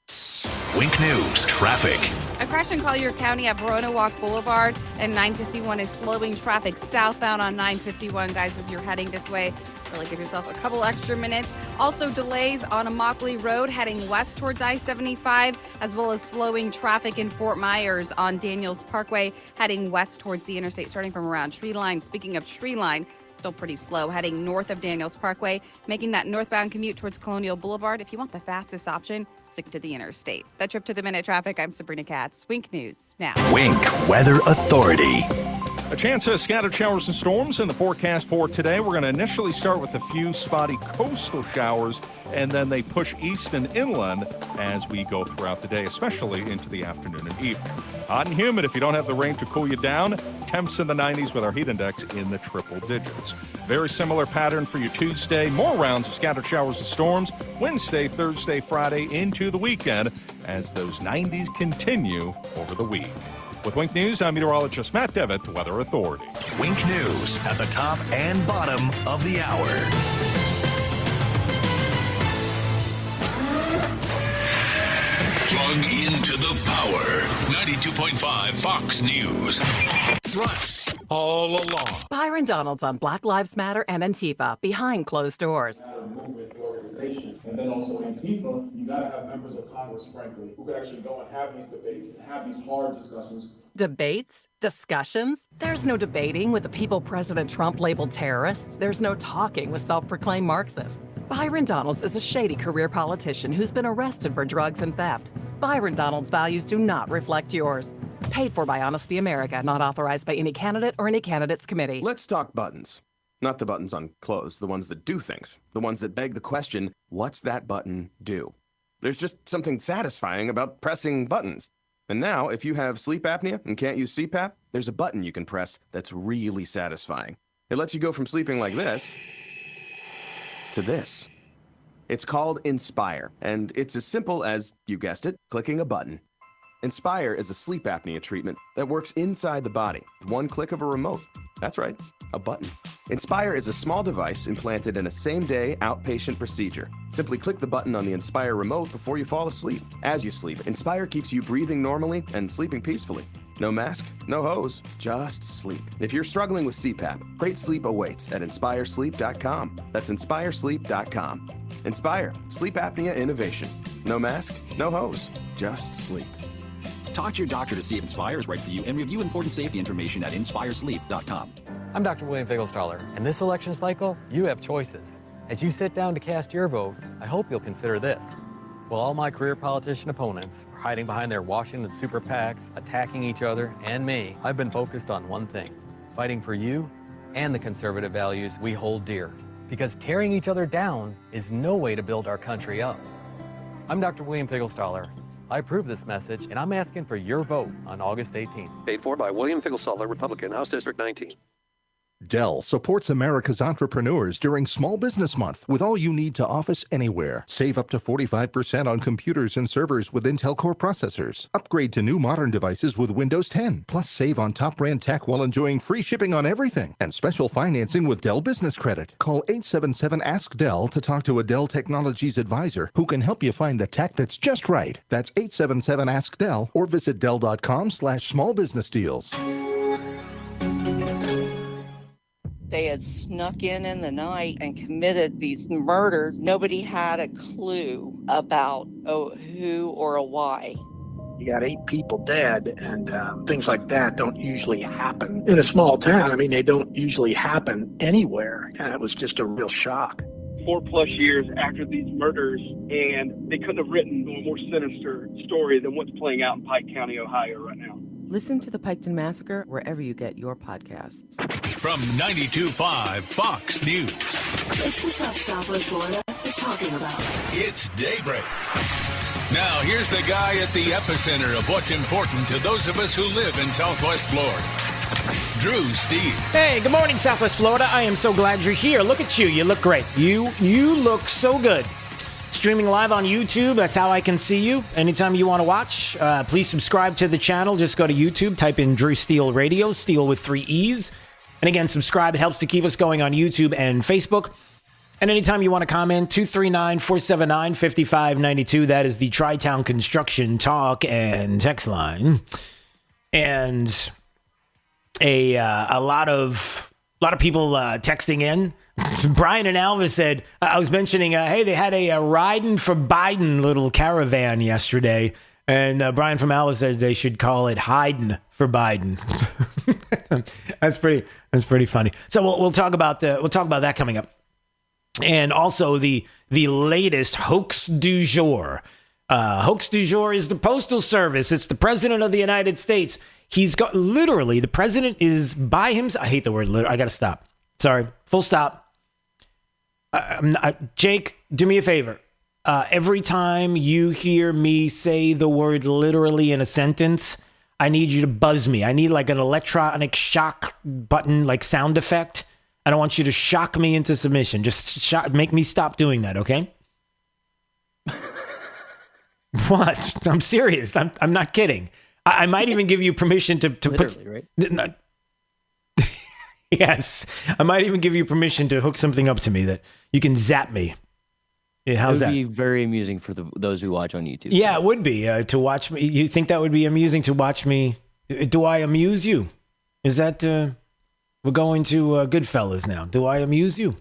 Wink News traffic. A crash in Collier County at Verona Walk Boulevard and 951 is slowing traffic southbound on 951, guys, as you're heading this way. Really give yourself a couple extra minutes. Also delays on Immokalee Road heading west towards I-75, as well as slowing traffic in Fort Myers on Daniels Parkway heading west towards the interstate, starting from around Tree Line. Speaking of Tree Line, still pretty slow heading north of Daniels Parkway, making that northbound commute towards Colonial Boulevard. If you want the fastest option, stick to the interstate. That trip to the minute traffic, I'm Sabrina Katz. Wink News now. Wink Weather Authority. A chance of scattered showers and storms in the forecast for today. We're going to initially start with a few spotty coastal showers, and then they push east and inland as we go throughout the day, especially into the afternoon and evening. Hot and humid if you don't have the rain to cool you down. Temps in the 90s with our heat index in the triple digits. Very similar pattern for your Tuesday. More rounds of scattered showers and storms Wednesday, Thursday, Friday into the weekend as those 90s continue over the week. With Wink News, I'm meteorologist Matt Devitt, Weather Authority. Wink News at the top and bottom of the hour. Plug into the power. 92.5 Fox News. Right all along. Byron Donald's on Black Lives Matter and Antifa behind closed doors. Movement organization, and then also Antifa, you got to have members of Congress, frankly, who could actually go and have these debates and have these hard discussions. Debates? Discussions? There's no debating with the people President Trump labeled terrorists. There's no talking with self-proclaimed Marxists. Byron Donalds is a shady career politician who's been arrested for drugs and theft. Byron Donalds' values do not reflect yours. Paid for by Honesty America, not authorized by any candidate or any candidates committee. Let's talk buttons. Not the buttons on clothes, the ones that do things. The ones that beg the question, what's that button do? There's just something satisfying about pressing buttons. And now, if you have sleep apnea and can't use CPAP, there's a button you can press that's really satisfying. It lets you go from sleeping like this to this. It's called Inspire, and it's as simple as, you guessed it, clicking a button. Inspire is a sleep apnea treatment that works inside the body with one click of a remote. That's right, a button. Inspire is a small device implanted in a same-day outpatient procedure. Simply click the button on the Inspire remote before you fall asleep. As you sleep, Inspire keeps you breathing normally and sleeping peacefully. No mask, no hose, just sleep. If you're struggling with CPAP, great sleep awaits at inspiresleep.com. That's inspiresleep.com. Inspire, sleep apnea innovation. No mask, no hose, just sleep. Talk to your doctor to see if Inspire is right for you and review important safety information at inspiresleep.com. I'm Dr. William Finkelstaller, and this election cycle, you have choices. As you sit down to cast your vote, I hope you'll consider this. While all my career politician opponents are hiding behind their Washington super PACs, attacking each other and me, I've been focused on one thing, fighting for you and the conservative values we hold dear. Because tearing each other down is no way to build our country up. I'm Dr. William Finkelstaller. I approve this message, and I'm asking for your vote on August 18th. Paid for by William Finkelstaller, Republican, House District 19. Dell supports America's entrepreneurs during Small Business Month with all you need to office anywhere. Save up to 45% on computers and servers with Intel Core processors. Upgrade to new modern devices with Windows 10. Plus save on top brand tech while enjoying free shipping on everything. And special financing with Dell Business Credit. Call 877-ASK-DELL to talk to a Dell Technologies advisor who can help you find the tech that's just right. That's 877-ASK-DELL or visit Dell.com/smallbusinessdeals. They had snuck in the night and committed these murders. Nobody had a clue about who or a why. You got 8 people dead, and things like that don't usually happen in a small town. I mean, they don't usually happen anywhere, and it was just a real shock. 4+ years after these murders, and they couldn't have written a more sinister story than what's playing out in Pike County, Ohio right now. Listen to the Piketon Massacre wherever you get your podcasts. From 92.5 Fox News. It's the stuff Southwest Florida is talking about. It's Daybreak. Now, here's the guy at the epicenter of what's important to those of us who live in Southwest Florida. Drew Steve. Hey, good morning, Southwest Florida. I am so glad you're here. Look at you. You look great. You look so good. Streaming live on YouTube. That's how I can see you. Anytime you want to watch, please subscribe to the channel. Just go to YouTube, type in Drew Steele Radio, Steele with 3 E's. And again, subscribe. It helps to keep us going on YouTube and Facebook. And anytime you want to comment, 239-479-5592. That is the Tri-Town Construction Talk and Text line. And a lot of people texting in. Brian and Alva said, I was mentioning, hey, they had a riding for Biden little caravan yesterday. And Brian from Alva said they should call it Hiden for Biden. That's pretty funny. So we'll talk about that coming up. And also the latest hoax du jour. Hoax du jour is the Postal Service. It's the President of the United States. He's got literally, the president is by himself. I hate the word literally. I got to stop. Sorry. Full stop. Jake, do me a favor. Every time you hear me say the word literally in a sentence, I need you to buzz me. I need like an electronic shock button, like sound effect. I don't want you to shock me into submission. Just make me stop doing that, okay? What? I'm serious. I'm not kidding. I might even give you permission to literally, put... Right? Yes. I might even give you permission to hook something up to me that you can zap me. Yeah, how's that? It would be very amusing for those who watch on YouTube. Yeah, it would be to watch me. You think that would be amusing to watch me? Do I amuse you? Is that... We're going to Goodfellas now. Do I amuse you?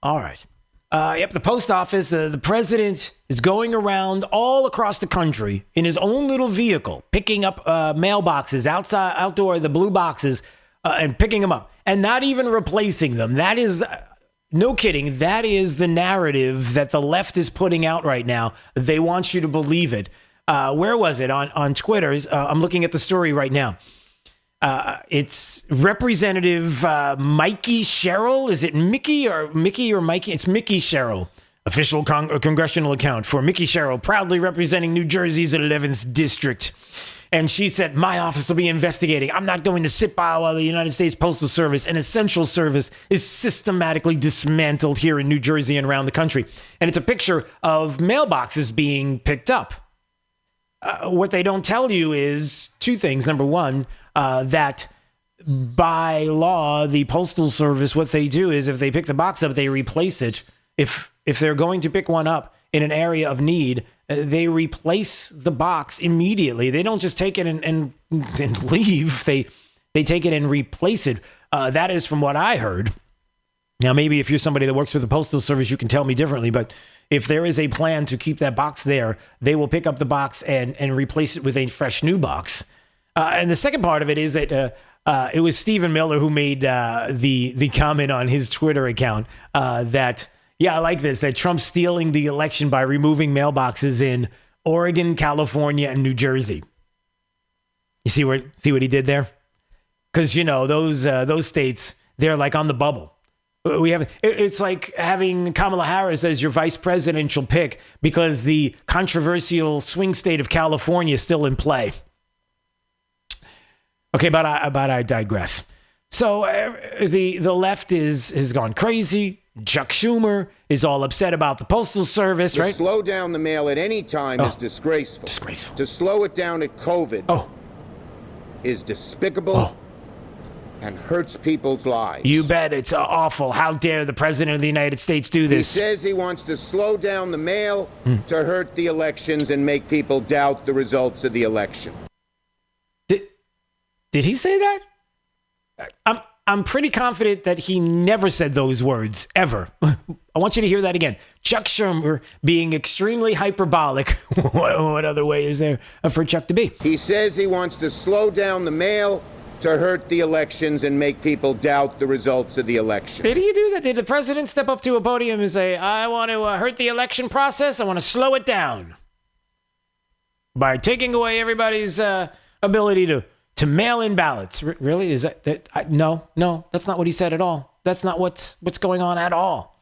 All right. Yep, the post office, the president is going around all across the country in his own little vehicle, picking up mailboxes outdoor, the blue boxes, and picking them up, and not even replacing them. That is, no kidding. That is the narrative that the left is putting out right now. They want you to believe it. Where was it? On Twitter. I'm looking at the story right now. It's Representative Mikey Sherrill. Is it Mickey or Mikey? It's Mickey Sherrill. Official congressional account for Mickey Sherrill, proudly representing New Jersey's 11th district. And she said, my office will be investigating. I'm not going to sit by while the United States Postal Service, an essential service, is systematically dismantled here in New Jersey and around the country. And it's a picture of mailboxes being picked up. What they don't tell you is two things. Number one, that by law, the Postal Service, what they do is if they pick the box up, they replace it. If they're going to pick one up in an area of need, they replace the box immediately. They don't just take it and leave. They take it and replace it. That is from what I heard. Now, maybe if you're somebody that works for the Postal Service, you can tell me differently. But if there is a plan to keep that box there, they will pick up the box and replace it with a fresh new box. And the second part of it is that it was Stephen Miller who made the comment on his Twitter account that, yeah, I like this, that Trump's stealing the election by removing mailboxes in Oregon, California, and New Jersey. You see what he did there? Because, you know, those states, they're like on the bubble. It's like having Kamala Harris as your vice presidential pick because the controversial swing state of California is still in play. Okay, but I digress. So the left has gone crazy. Chuck Schumer is all upset about the Postal Service, right? To slow down the mail at any time is disgraceful. Disgraceful. To slow it down at COVID is despicable and hurts people's lives. You bet. It's awful. How dare the President of the United States do this? He says he wants to slow down the mail to hurt the elections and make people doubt the results of the election. Did he say that? I'm pretty confident that he never said those words, ever. I want you to hear that again. Chuck Schumer being extremely hyperbolic. What other way is there for Chuck to be? He says he wants to slow down the mail to hurt the elections and make people doubt the results of the election. Did he do that? Did the president step up to a podium and say, I want to hurt the election process? I want to slow it down by taking away everybody's ability to mail in ballots. Really? Is that no, that's not what he said at all. That's not what's going on at all.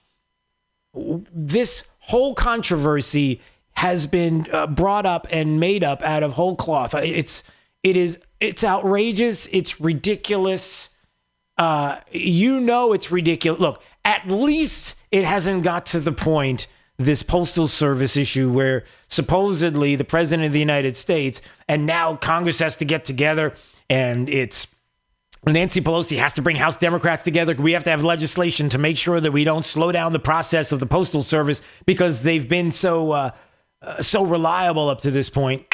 This whole controversy has been brought up and made up out of whole cloth. It's outrageous. It's ridiculous. It's ridiculous. Look, at least it hasn't got to the point, this Postal Service issue, where supposedly the President of the United States and now Congress has to get together and it's Nancy Pelosi has to bring House Democrats together. We have to have legislation to make sure that we don't slow down the process of the Postal Service because they've been so reliable up to this point.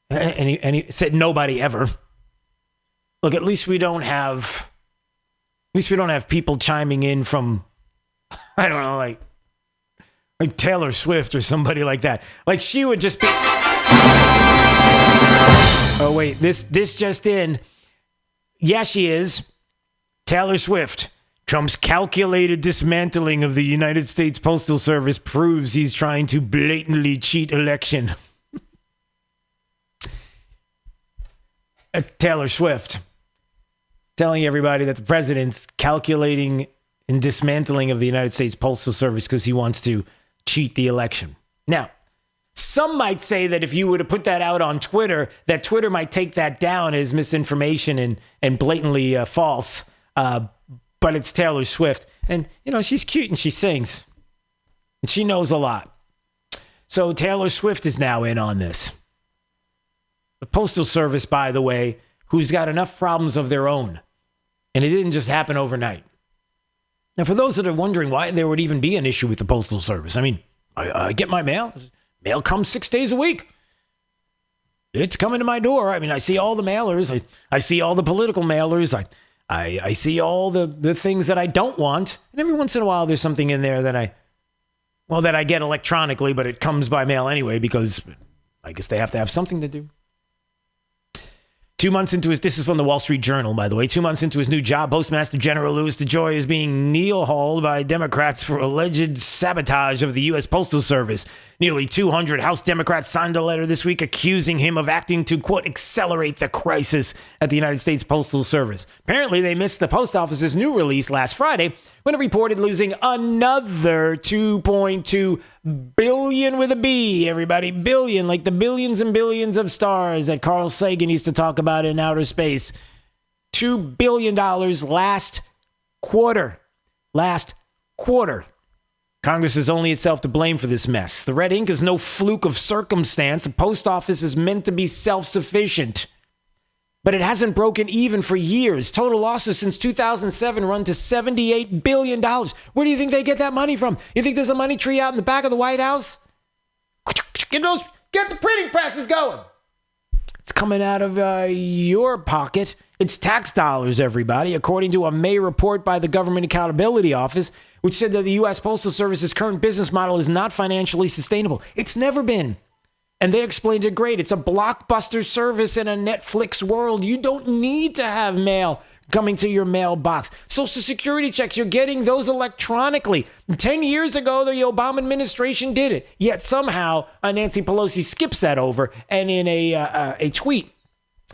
And he said nobody ever. Look, at least we don't have people chiming in from, I don't know, like Taylor Swift or somebody like that. Like she would just be. Oh wait, this just in. Yeah, she is. Taylor Swift. Trump's calculated dismantling of the United States Postal Service proves he's trying to blatantly cheat election. Taylor Swift telling everybody that the president's calculating and dismantling of the United States Postal Service because he wants to cheat the election. Now, some might say that if you were to put that out on Twitter, that Twitter might take that down as misinformation and blatantly false. But it's Taylor Swift. And, you know, she's cute and she sings. And she knows a lot. So Taylor Swift is now in on this. The Postal Service, by the way, who's got enough problems of their own. And it didn't just happen overnight. Now, for those that are wondering why there would even be an issue with the Postal Service, I mean, I get my mail. Mail comes 6 days a week. It's coming to my door. I mean, I see all the mailers. I see all the political mailers. I see all the things that I don't want. And every once in a while, there's something in there that I get electronically, but it comes by mail anyway because I guess they have to have something to do. 2 months into this is from the Wall Street Journal, by the way. 2 months into his new job, Postmaster General Louis DeJoy is being kneel-hauled by Democrats for alleged sabotage of the U.S. Postal Service. Nearly 200 House Democrats signed a letter this week accusing him of acting to, quote, accelerate the crisis at the United States Postal Service. Apparently, they missed the post office's new release last Friday when it reported losing another $2.2 billion with a B, everybody. Billion, like the billions and billions of stars that Carl Sagan used to talk about in outer space. $2 billion last quarter. Last quarter. Congress is only itself to blame for this mess. The red ink is no fluke of circumstance. The post office is meant to be self-sufficient. But it hasn't broken even for years. Total losses since 2007 run to $78 billion. Where do you think they get that money from? You think there's a money tree out in the back of the White House? Get the printing presses going. It's coming out of your pocket. It's tax dollars, everybody, according to a May report by the Government Accountability Office, which said that the U.S. Postal Service's current business model is not financially sustainable. It's never been. And they explained it great. It's a blockbuster service in a Netflix world. You don't need to have mail coming to your mailbox. Social Security checks, you're getting those electronically. 10 years ago, the Obama administration did it. Yet somehow, Nancy Pelosi skips that over. And in a tweet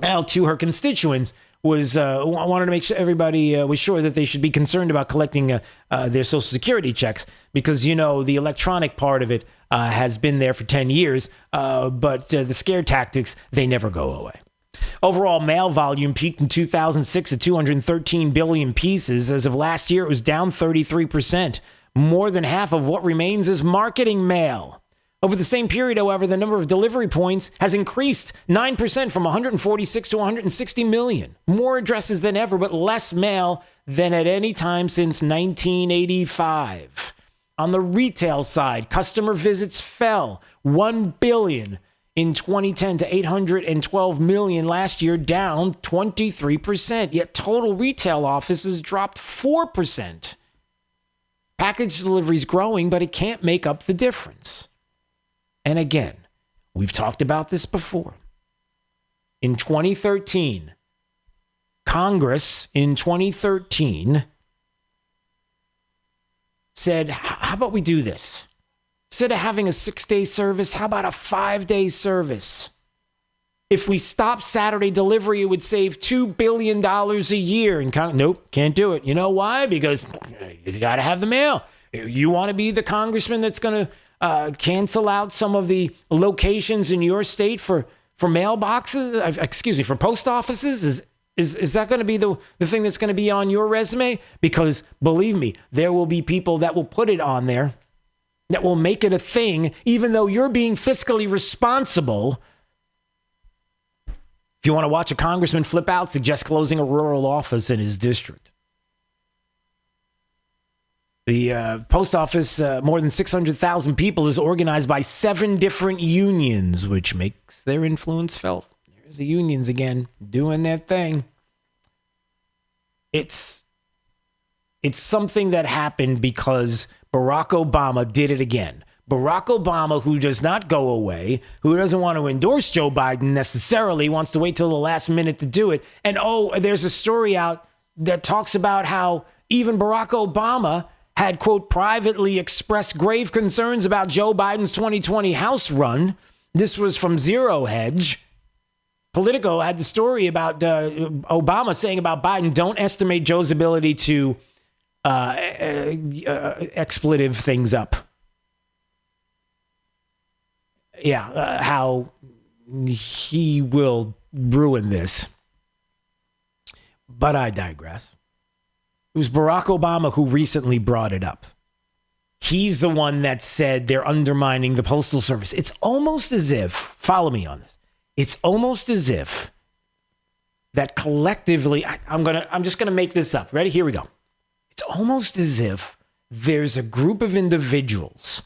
out to her constituents, wanted to make sure everybody was sure that they should be concerned about collecting their Social Security checks because, you know, the electronic part of it has been there for 10 years, but the scare tactics, they never go away. Overall, mail volume peaked in 2006 at 213 billion pieces. As of last year, it was down 33%. More than half of what remains is marketing mail. Over the same period, however, the number of delivery points has increased 9% from 146 to 160 million. More addresses than ever, but less mail than at any time since 1985. On the retail side, customer visits fell 1 billion in 2010 to 812 million last year, down 23%. Yet total retail offices dropped 4%. Package delivery is growing, but it can't make up the difference. And again, we've talked about this before. In 2013, Congress in 2013 said, how about we do this? Instead of having a 6-day service, how about a 5-day service? If we stop Saturday delivery, it would save $2 billion a year. And nope, can't do it. You know why? Because you got to have the mail. You want to be the congressman that's going to cancel out some of the locations in your state for mailboxes, for post offices? Is that going to be the thing that's going to be on your resume? Because believe me, there will be people that will put it on there, that will make it a thing, even though you're being fiscally responsible. If you want to watch a congressman flip out, suggest closing a rural office in his district. The post office, more than 600,000 people, is organized by 7 different unions, which makes their influence felt. There's the unions again, doing their thing. It's something that happened because Barack Obama did it again. Barack Obama, who does not go away, who doesn't want to endorse Joe Biden necessarily, wants to wait till the last minute to do it. And there's a story out that talks about how even Barack Obama had, quote, privately expressed grave concerns about Joe Biden's 2020 House run. This was from Zero Hedge. Politico had the story about Obama saying about Biden, don't estimate Joe's ability to expletive things up. Yeah, how he will ruin this. But I digress. It was Barack Obama who recently brought it up. He's the one that said they're undermining the Postal Service. It's almost as if, follow me on this, it's almost as if that collectively, I'm just gonna make this up. Ready? Here we go. It's almost as if there's a group of individuals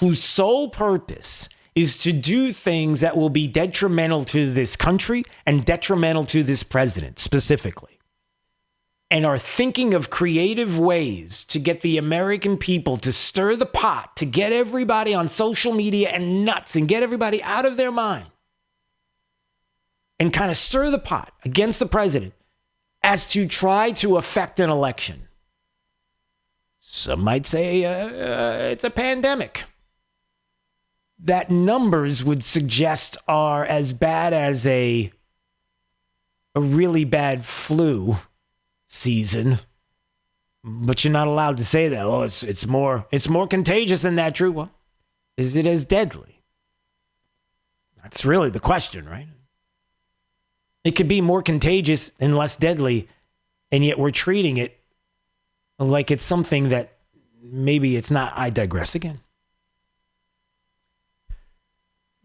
whose sole purpose is to do things that will be detrimental to this country and detrimental to this president specifically, and are thinking of creative ways to get the American people to stir the pot, to get everybody on social media and nuts and get everybody out of their mind. and kind of stir the pot against the president as to try to affect an election. Some might say it's a pandemic that numbers would suggest are as bad as a really bad flu season. But you're not allowed to say that. Oh, it's more contagious than that, Drew. Well, is it as deadly? That's really the question, right? It could be more contagious and less deadly, and yet we're treating it like it's something that maybe it's not. I digress again.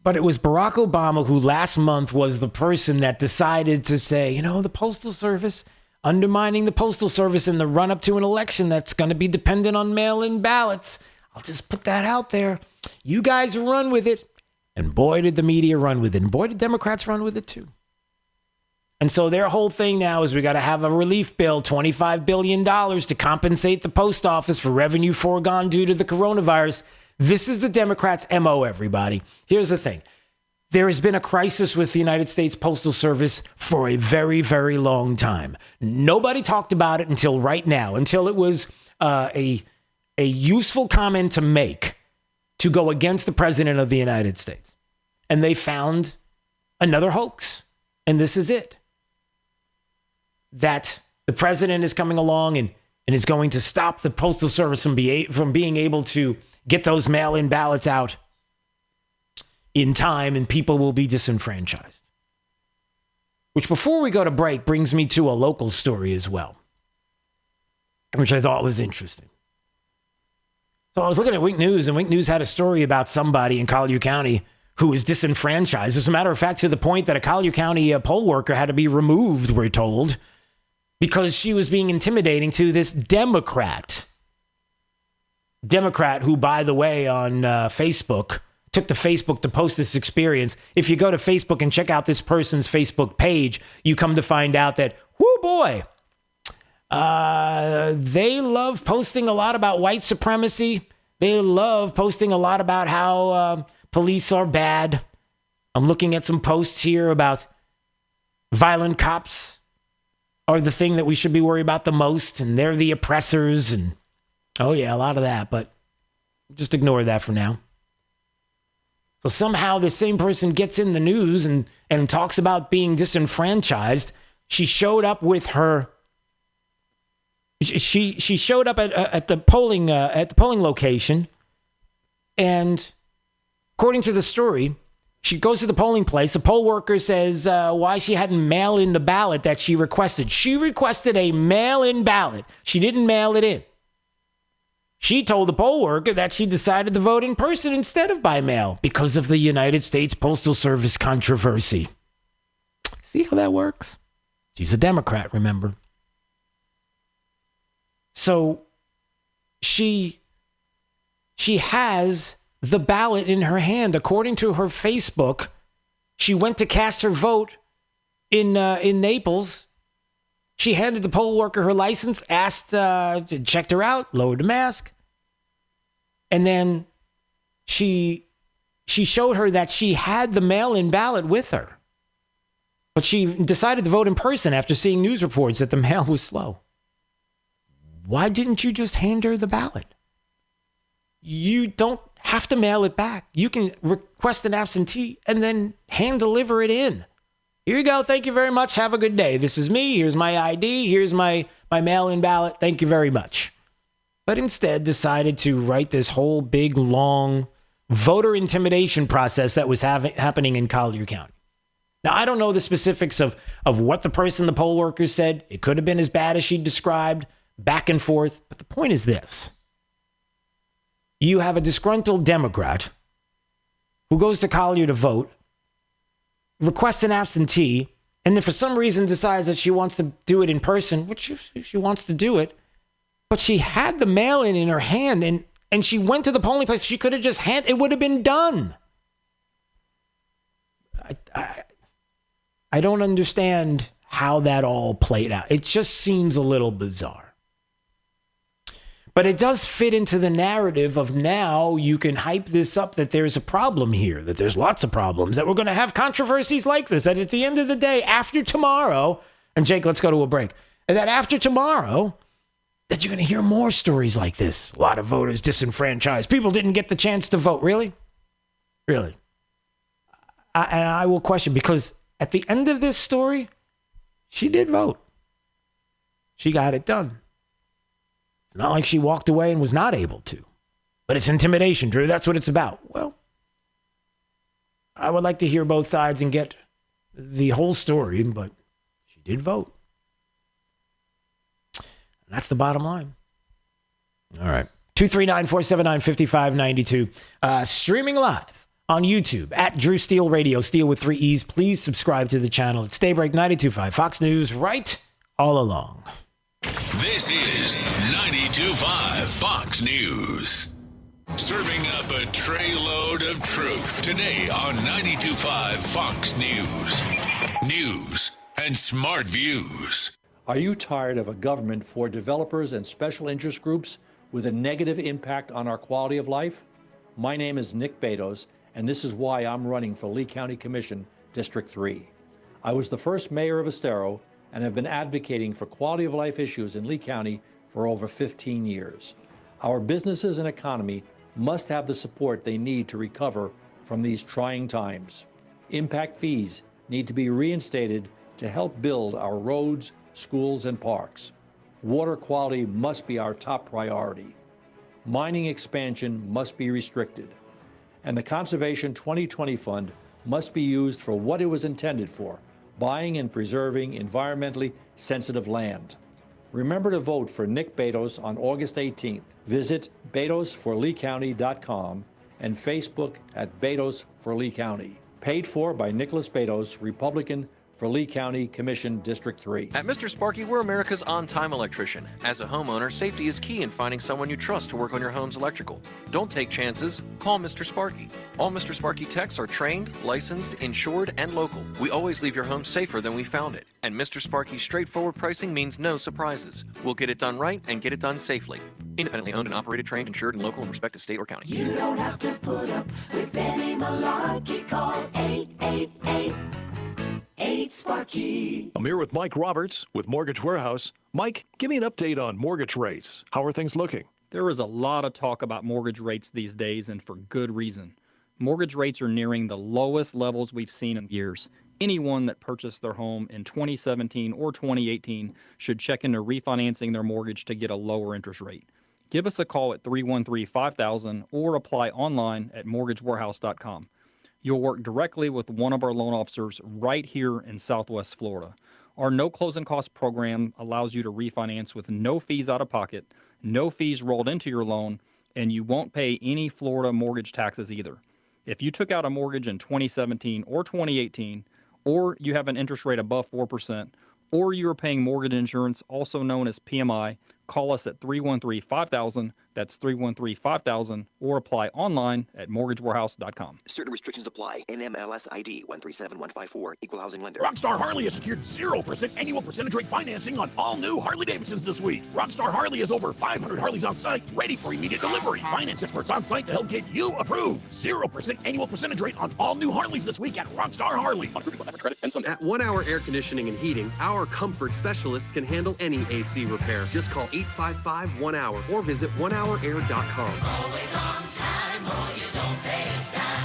But it was Barack Obama who last month was the person that decided to say, the Postal Service, undermining the Postal Service in the run-up to an election that's going to be dependent on mail-in ballots. I'll just put that out there. You guys run with it. And boy, did the media run with it. And boy, did Democrats run with it too. And so their whole thing now is we got to have a relief bill, $25 billion to compensate the post office for revenue foregone due to the coronavirus. This is the Democrats' MO, everybody. Here's the thing. There has been a crisis with the United States Postal Service for a very, very long time. Nobody talked about it until right now, until it was a useful comment to make to go against the president of the United States. And they found another hoax. And this is it. That the president is coming along and is going to stop the Postal Service from being able to get those mail-in ballots out in time, and people will be disenfranchised. Which, before we go to break, brings me to a local story as well, which I thought was interesting. So I was looking at Wink News, and Wink News had a story about somebody in Collier County who was disenfranchised. As a matter of fact, to the point that a Collier County poll worker had to be removed, we're told, because she was being intimidating to this Democrat who, by the way, on Facebook, took to Facebook to post this experience. If you go to Facebook and check out this person's Facebook page, you come to find out that, whoo boy, they love posting a lot about white supremacy. They love posting a lot about how police are bad. I'm looking at some posts here about violent cops are the thing that we should be worried about the most, and they're the oppressors, and oh yeah, a lot of that, but just ignore that for now. So somehow the same person gets in the news and talks about being disenfranchised. She showed up with her. She showed up at the polling location, and according to the story, she goes to the polling place. The poll worker says why she hadn't mailed in the ballot that she requested. She requested a mail-in ballot. She didn't mail it in. She told the poll worker that she decided to vote in person instead of by mail because of the United States Postal Service controversy. See how that works? She's a Democrat, remember? So she has the ballot in her hand. According to her Facebook, she went to cast her vote in Naples. She handed the poll worker her license, checked her out, lowered the mask, and then she showed her that she had the mail-in ballot with her. But she decided to vote in person after seeing news reports that the mail was slow. Why didn't you just hand her the ballot? You don't have to mail it back. You can request an absentee and then hand deliver it in. Here you go. Thank you very much. Have a good day. This is me. Here's my ID. Here's my mail-in ballot. Thank you very much. But instead decided to write this whole big, long voter intimidation process that was happening in Collier County. Now, I don't know the specifics of what the poll worker said. It could have been as bad as she described, back and forth. But the point is this. You have a disgruntled Democrat who goes to Collier to vote, requests an absentee, and then for some reason decides that she wants to do it in person, which she wants to do it, but she had the mail-in in her hand, and she went to the polling place. She could have just it would have been done. I don't understand how that all played out. It just seems a little bizarre. But it does fit into the narrative of now you can hype this up that there's a problem here, that there's lots of problems, that we're going to have controversies like this, that at the end of the day, after tomorrow, and Jake, let's go to a break, and that after tomorrow, that you're going to hear more stories like this. A lot of voters disenfranchised. People didn't get the chance to vote. Really? Really? And I will question, because at the end of this story, she did vote. She got it done. It's not like she walked away and was not able to. But it's intimidation, Drew. That's what it's about. Well, I would like to hear both sides and get the whole story, but she did vote. And that's the bottom line. All right. 239-479-5592. Streaming live on YouTube at Drew Steele Radio, Steele with 3 E's. Please subscribe to the channel. It's Daybreak 92.5 Fox News, right all along. This is 92.5 Fox News. Serving up a tray load of truth today on 92.5 Fox News. News and smart views. Are you tired of a government for developers and special interest groups with a negative impact on our quality of life? My name is Nick Betos, and this is why I'm running for Lee County Commission, District 3. I was the first mayor of Estero and have been advocating for quality of life issues in Lee County for over 15 years. Our businesses and economy must have the support they need to recover from these trying times. Impact fees need to be reinstated to help build our roads, schools, and parks. Water quality must be our top priority. Mining expansion must be restricted. And the Conservation 2020 Fund must be used for what it was intended for, buying and preserving environmentally sensitive land. Remember to vote for Nick Betos on August 18th. Visit BetosForLeeCounty.com and Facebook at Betos for Lee County. Paid for by Nicholas Betos, Republican, for Lee County Commission, District 3. At Mr. Sparky, we're America's on-time electrician. As a homeowner, safety is key in finding someone you trust to work on your home's electrical. Don't take chances. Call Mr. Sparky. All Mr. Sparky techs are trained, licensed, insured, and local. We always leave your home safer than we found it. And Mr. Sparky's straightforward pricing means no surprises. We'll get it done right and get it done safely. Independently owned and operated, trained, insured, and local in respective state or county. You don't have to put up with any malarkey. Call 888. 8 Sparky. I'm here with Mike Roberts with Mortgage Warehouse. Mike, give me an update on mortgage rates. How are things looking? There is a lot of talk about mortgage rates these days, and for good reason. Mortgage rates are nearing the lowest levels we've seen in years. Anyone that purchased their home in 2017 or 2018 should check into refinancing their mortgage to get a lower interest rate. Give us a call at 313-5000 or apply online at mortgagewarehouse.com. You'll work directly with one of our loan officers right here in Southwest Florida. Our no closing cost program allows you to refinance with no fees out of pocket, no fees rolled into your loan, and you won't pay any Florida mortgage taxes either. If you took out a mortgage in 2017 or 2018, or you have an interest rate above 4%, or you are paying mortgage insurance, also known as PMI, call us at 313-5000. That's 313-5000, or apply online at mortgagewarehouse.com. Certain restrictions apply. NMLS ID 137154. Equal housing lender. Rockstar Harley has secured 0% annual percentage rate financing on all new Harley Davidsons this week. Rockstar Harley has over 500 Harleys on site, ready for immediate delivery. Finance experts on site to help get you approved. 0% annual percentage rate on all new Harleys this week at Rockstar Harley. At 1 Hour Air Conditioning and Heating, our comfort specialists can handle any AC repair. Just call 855-1-HOUR or visit onehourair.com. Always on time or you don't pay time.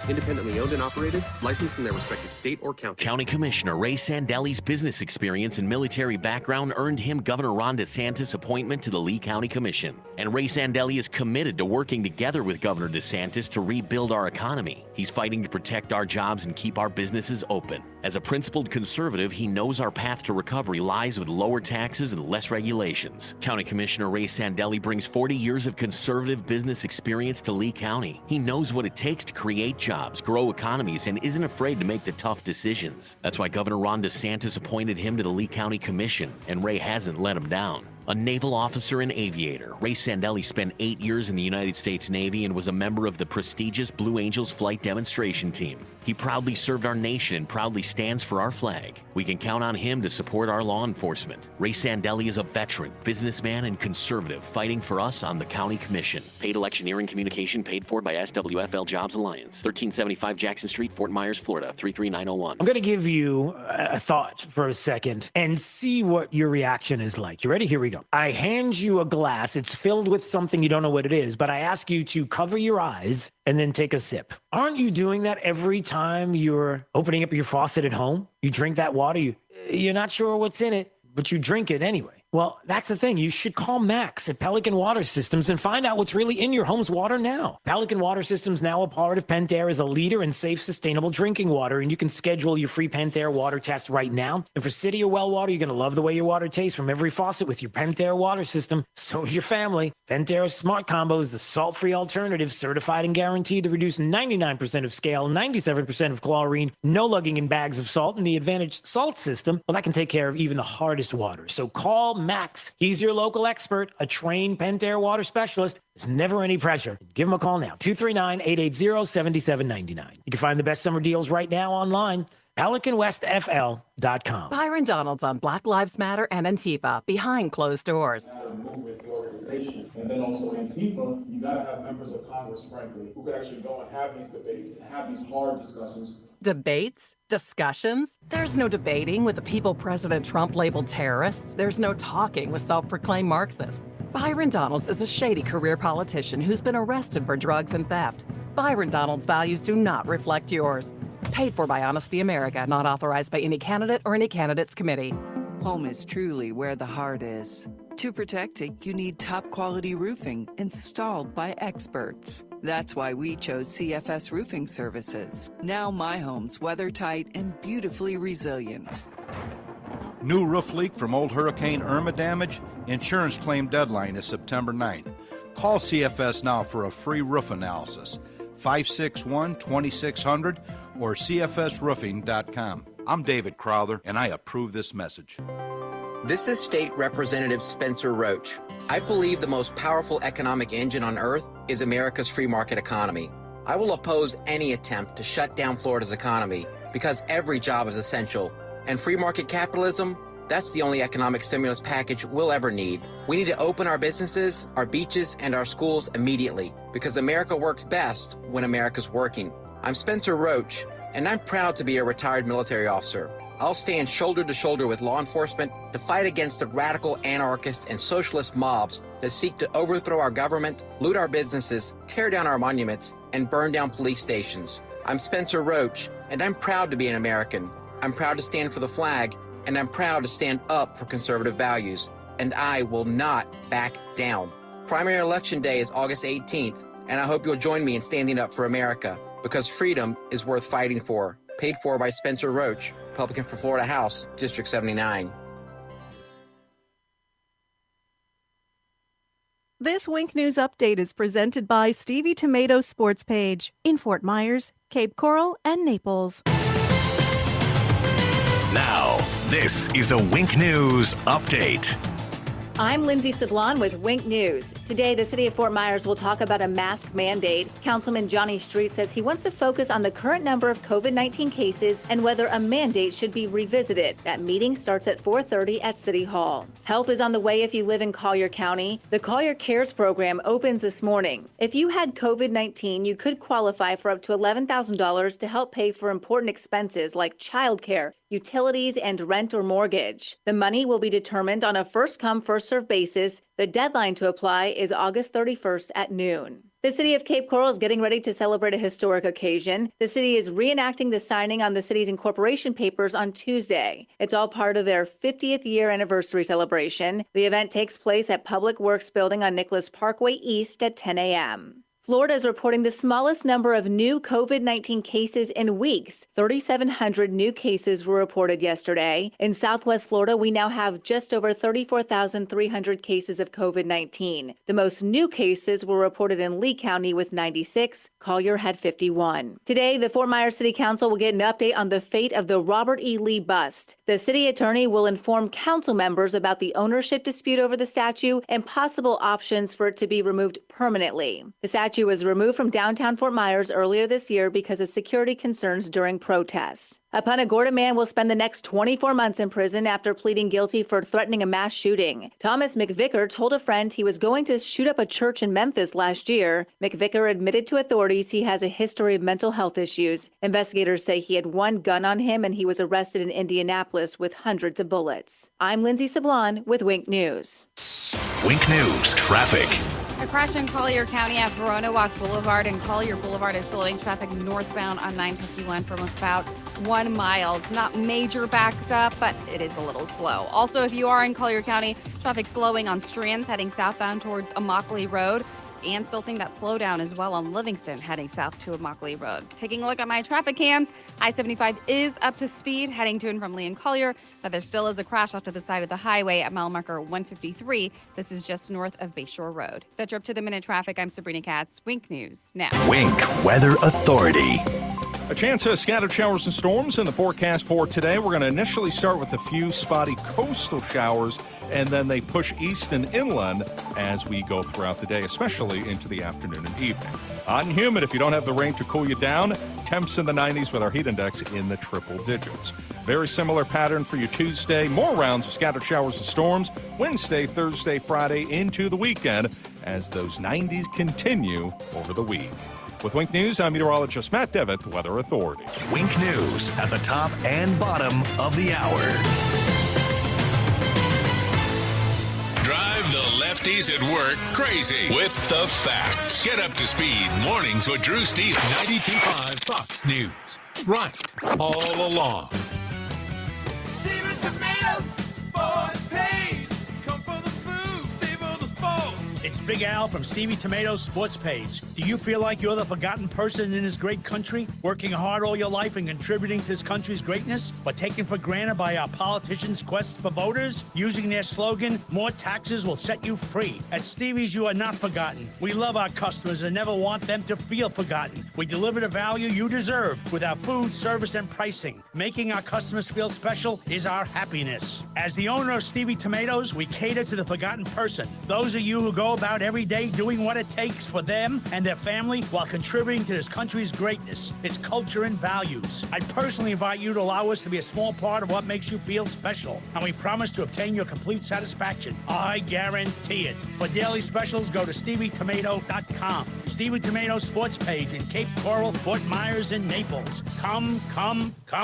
Independently owned and operated, licensed in their respective state or county. County Commissioner Ray Sandeli's business experience and military background earned him Governor Ron DeSantis' appointment to the Lee County Commission. And Ray Sandeli is committed to working together with Governor DeSantis to rebuild our economy. He's fighting to protect our jobs and keep our businesses open. As a principled conservative, he knows our path to recovery lies with lower taxes and less regulations. County Commissioner Ray Sandeli brings 40 years of conservative business experience to Lee County. He knows what it takes to create jobs, grow economies, and isn't afraid to make the tough decisions. That's why Governor Ron DeSantis appointed him to the Lee County Commission, and Ray hasn't let him down. A naval officer and aviator, Ray Sandelli spent 8 years in the United States Navy and was a member of the prestigious Blue Angels flight demonstration team. He proudly served our nation and proudly stands for our flag. We can count on him to support our law enforcement. Ray Sandelli is a veteran, businessman, and conservative fighting for us on the county commission. Paid electioneering communication paid for by SWFL Jobs Alliance. 1375 Jackson Street, Fort Myers, Florida, 33901. I'm going to give you a thought for a second and see what your reaction is like. You ready? Here we go. I hand you a glass. It's filled with something you don't know what it is, but I ask you to cover your eyes and then take a sip. Aren't you doing that every time you're opening up your faucet at home? You drink that water, you're not sure what's in it, but you drink it anyway. Well, that's the thing. You should call Max at Pelican Water Systems and find out what's really in your home's water now. Pelican Water Systems, now a part of Pentair, is a leader in safe, sustainable drinking water, and you can schedule your free Pentair water test right now. And for city or well water, you're going to love the way your water tastes from every faucet with your Pentair water system. So is your family. Pentair's Smart Combo is the salt-free alternative, certified and guaranteed to reduce 99% of scale, 97% of chlorine, no lugging in bags of salt, and the Advantage Salt System, well, that can take care of even the hardest water. So call Max. He's your local expert, a trained Pentair water specialist. There's never any pressure. Give him a call now, 239-880-7799. You can find the best summer deals right now online, PelicanWestFL.com. Byron Donald's on Black Lives Matter and Antifa, behind closed doors. Movement, the organization, and then also Antifa, you gotta have members of Congress, frankly, who could actually go and have these debates and have these hard discussions. Debates? Discussions? There's no debating with the people President Trump labeled terrorists. There's no talking with self-proclaimed Marxists. Byron Donalds is a shady career politician who's been arrested for drugs and theft. Byron Donalds' values do not reflect yours. Paid for by Honesty America, not authorized by any candidate or any candidates committee. Home is truly where the heart is. To protect it, you need top quality roofing installed by experts. That's why we chose CFS Roofing Services. Now my home's weather-tight and beautifully resilient. New roof leak from old Hurricane Irma damage? Insurance claim deadline is September 9th. Call CFS now for a free roof analysis. 561-2600 or cfsroofing.com. I'm David Crowther, and I approve this message. This is State Representative Spencer Roach. I believe the most powerful economic engine on earth is America's free market economy. I will oppose any attempt to shut down Florida's economy because every job is essential. And free market capitalism, that's the only economic stimulus package we'll ever need. We need to open our businesses, our beaches, and our schools immediately because America works best when America's working. I'm Spencer Roach, and I'm proud to be a retired military officer. I'll stand shoulder to shoulder with law enforcement to fight against the radical anarchist and socialist mobs that seek to overthrow our government, loot our businesses, tear down our monuments, and burn down police stations. I'm Spencer Roach, and I'm proud to be an American. I'm proud to stand for the flag, and I'm proud to stand up for conservative values. And I will not back down. Primary election day is August 18th, and I hope you'll join me in standing up for America, because freedom is worth fighting for. Paid for by Spencer Roach, Republican for Florida House, District 79. This Wink News Update is presented by Stevie Tomato Sports Page in Fort Myers, Cape Coral, and Naples. Now, this is a Wink News Update. I'm Lindsay Sablon with Wink News. Today, the city of Fort Myers will talk about a mask mandate. Councilman Johnny Street says he wants to focus on the current number of COVID-19 cases and whether a mandate should be revisited. That meeting starts at 4:30 at City Hall. Help is on the way if you live in Collier County. The Collier Cares program opens this morning. If you had COVID-19, you could qualify for up to $11,000 to help pay for important expenses like childcare, utilities, and rent or mortgage. The money will be determined on a first-come, first-served basis. The deadline to apply is August 31st at noon. The city of Cape Coral is getting ready to celebrate a historic occasion. The city is reenacting the signing on the city's incorporation papers on Tuesday. It's all part of their 50th year anniversary celebration. The event takes place at Public Works Building on Nicholas Parkway East at 10 a.m. Florida is reporting the smallest number of new COVID-19 cases in weeks. 3,700 new cases were reported yesterday. In Southwest Florida, we now have just over 34,300 cases of COVID-19. The most new cases were reported in Lee County with 96. Collier had 51. Today, the Fort Myers City Council will get an update on the fate of the Robert E. Lee bust. The city attorney will inform council members about the ownership dispute over the statue and possible options for it to be removed permanently. The statue was removed from downtown Fort Myers earlier this year because of security concerns during protests. A Punta Gorda man will spend the next 24 months in prison after pleading guilty for threatening a mass shooting. Thomas McVicker told a friend he was going to shoot up a church in Memphis last year. McVicker admitted to authorities he has a history of mental health issues. Investigators say he had one gun on him and he was arrested in Indianapolis with hundreds of bullets. I'm Lindsay Sablon with Wink News. Wink News traffic. A crash in Collier County at Verona Walk Boulevard, and Collier Boulevard is slowing traffic northbound on 951 for almost about 1 mile. It's not major backed up, but it is a little slow. Also, if you are in Collier County, traffic slowing on Strands heading southbound towards Immokalee Road. And still seeing that slowdown as well on Livingston heading south to Immokalee Road. Taking a look at my traffic cams, I-75 is up to speed heading to and from Lee and Collier, but there still is a crash off to the side of the highway at mile marker 153. This is just north of Bayshore Road. That's your up-to-the-minute traffic. I'm Sabrina Katz. Wink News now. Wink Weather Authority. A chance of scattered showers and storms in the forecast for today. We're going to initially start with a few spotty coastal showers, and then they push east and inland as we go throughout the day, especially into the afternoon and evening. Hot and humid if you don't have the rain to cool you down. Temps in the 90s with our heat index in the triple digits. Very similar pattern for you Tuesday. More rounds of scattered showers and storms Wednesday, Thursday, Friday into the weekend as those 90s continue over the week. With Wink News, I'm meteorologist Matt Devitt, Weather Authority. Wink News at the top and bottom of the hour. Drive the lefties at work crazy with the facts. Get up to speed mornings with Drew Steele. 92.5 Fox News. Right all along. Steven Tomatoes Sports Page. Come for the food, stay for the sports. It's Big Al from Stevie Tomatoes Sports Page. Do you feel like you're the forgotten person in this great country, working hard all your life and contributing to this country's greatness, but taken for granted by our politicians' quest for voters? Using their slogan, more taxes will set you free. At Stevie's, you are not forgotten. We love our customers and never want them to feel forgotten. We deliver the value you deserve with our food, service, and pricing. Making our customers feel special is our happiness. As the owner of Stevie Tomatoes, we cater to the forgotten person. Those of you who go about every day doing what it takes for them and their family while contributing to this country's greatness, its culture and values. I personally invite you to allow us to be a small part of what makes you feel special, and we promise to obtain your complete satisfaction. I guarantee it. For daily specials, go to StevieTomato.com. Stevie Tomato Sports Page in Cape Coral, Fort Myers, and Naples. Come.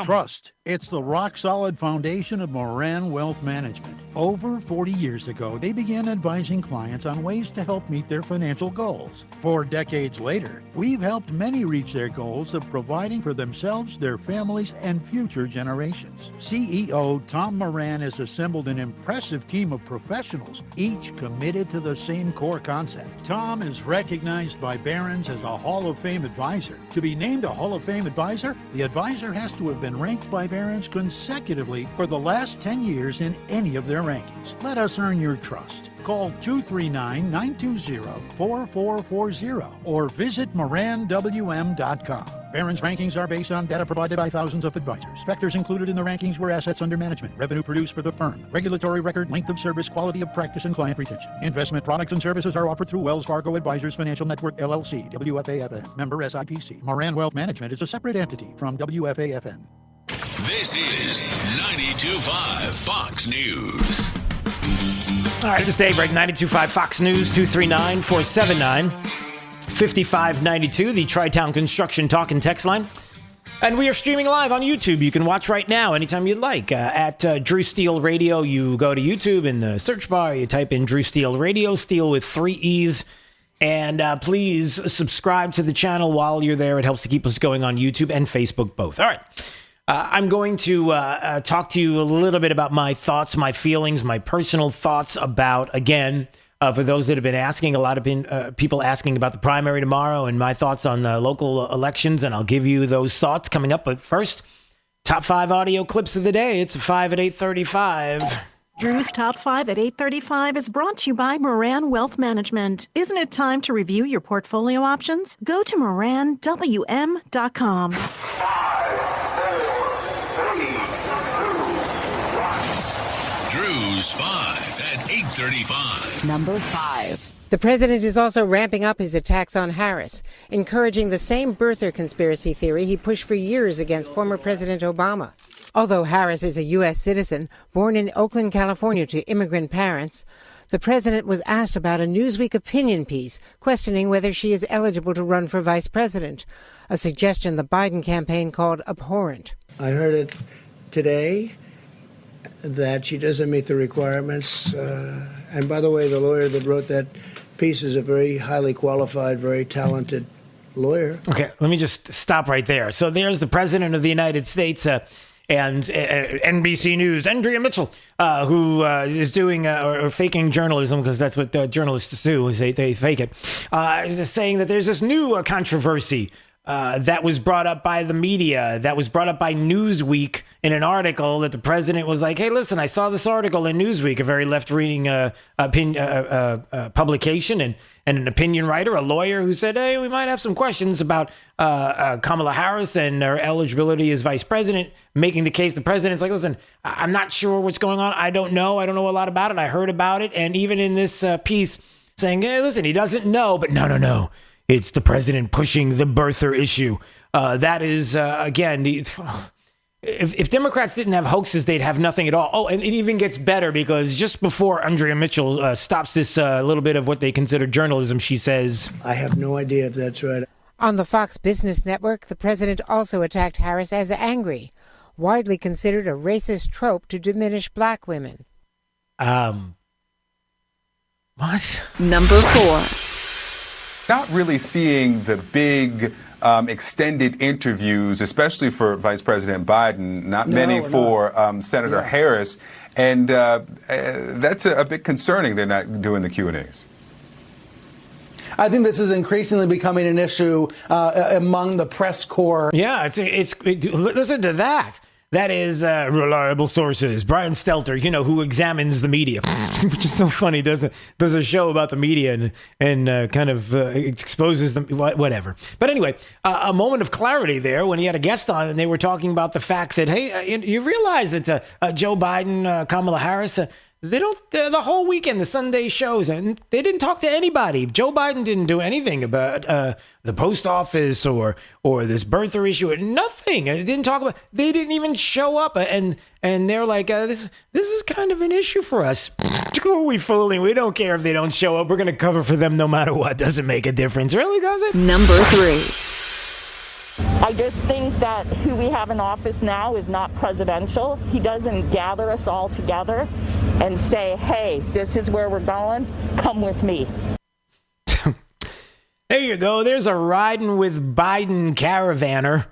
Trust. It's the rock-solid foundation of Moran Wealth Management. Over 40 years ago, they began advising clients on ways to help meet their financial goals. 4 decades later, we've helped many reach their goals of providing for themselves, their families, and future generations. CEO Tom Moran has assembled an impressive team of professionals, each committed to the same core concept. Tom is recognized by Barron's as a Hall of Fame advisor. To be named a Hall of Fame advisor, the advisor has to have been ranked by Barron's consecutively for the last 10 years in any of their rankings. Let us earn your trust. Call 239-920-4440 or visit moranwm.com. Barron's rankings are based on data provided by thousands of advisors. Factors included in the rankings were assets under management, revenue produced for the firm, regulatory record, length of service, quality of practice, and client retention. Investment products and services are offered through Wells Fargo Advisors Financial Network, LLC, WFAFN, member SIPC. Moran Wealth Management is a separate entity from WFAFN. This is 92.5 Fox News. All right, this day break 92.5 Fox News 239-479-5592, the Tri-Town Construction Talk and Text line. And we are streaming live on YouTube. You can watch right now anytime you'd like. At Drew Steele Radio, you go to YouTube in the search bar, you type in Drew Steele Radio, Steele with 3 E's. And please subscribe to the channel while you're there. It helps to keep us going on YouTube and Facebook both. All right. I'm going to talk to you a little bit about my thoughts, my feelings, my personal thoughts about, again, for those that have been asking, a lot of people asking about the primary tomorrow and my thoughts on local elections, and I'll give you those thoughts coming up. But first, top 5 audio clips of the day. It's a 5 at 8:35. Drew's Top 5 at 8:35 is brought to you by Moran Wealth Management. Isn't it time to review your portfolio options? Go to moranwm.com. 5, 4, 3, 2, 1. Drew's 5 at 8:35. Number 5. The president is also ramping up his attacks on Harris, encouraging the same birther conspiracy theory he pushed for years against former President Obama. Although Harris is a U.S. citizen born in Oakland, California to immigrant parents, the president was asked about a Newsweek opinion piece questioning whether she is eligible to run for vice president, a suggestion the Biden campaign called abhorrent. I heard it today that she doesn't meet the requirements. And by the way, the lawyer that wrote that piece is a very highly qualified, very talented lawyer. Okay, let me just stop right there. So there's the president of the United States, and NBC News, Andrea Mitchell, who is doing or faking journalism, because that's what journalists do, is they fake it, is saying that there's this new controversy that was brought up by the media, that was brought up by Newsweek in an article that the president was like, hey, listen, I saw this article in Newsweek, a very left-leaning publication, and an opinion writer, a lawyer, who said, hey, we might have some questions about Kamala Harris and her eligibility as vice president, making the case the president's like, listen, I'm not sure what's going on. I don't know a lot about it. I heard about it. And even in this piece saying, hey, listen, he doesn't know, but no. It's the president pushing the birther issue. That is, again, if Democrats didn't have hoaxes, they'd have nothing at all. Oh, and it even gets better, because just before Andrea Mitchell stops this little bit of what they consider journalism, she says, I have no idea if that's right. On the Fox Business Network, the president also attacked Harris as angry, widely considered a racist trope to diminish black women. What? Number 4. Not really seeing the big extended interviews, especially for Vice President Biden, not many for Senator Harris. And that's a bit concerning they're not doing the Q&As. I think this is increasingly becoming an issue among the press corps. Yeah, listen to that. That is reliable sources. Brian Stelter, who examines the media, which is so funny. Does a show about the media and kind of exposes them, whatever. But anyway, a moment of clarity there when he had a guest on, and they were talking about the fact that, hey, you realize that Joe Biden, Kamala Harris, they don't, the whole weekend, the Sunday shows, and they didn't talk to anybody. Joe Biden didn't do anything about the post office or this birther issue, nothing. They didn't talk about, they didn't even show up. And they're like, this is kind of an issue for us. Who are we fooling? We don't care if they don't show up. We're going to cover for them no matter what. Doesn't make a difference. Really, does it? Number 3. I just think that who we have in office now is not presidential. He doesn't gather us all together and say, hey, this is where we're going. Come with me. There you go. There's a riding with Biden caravaner.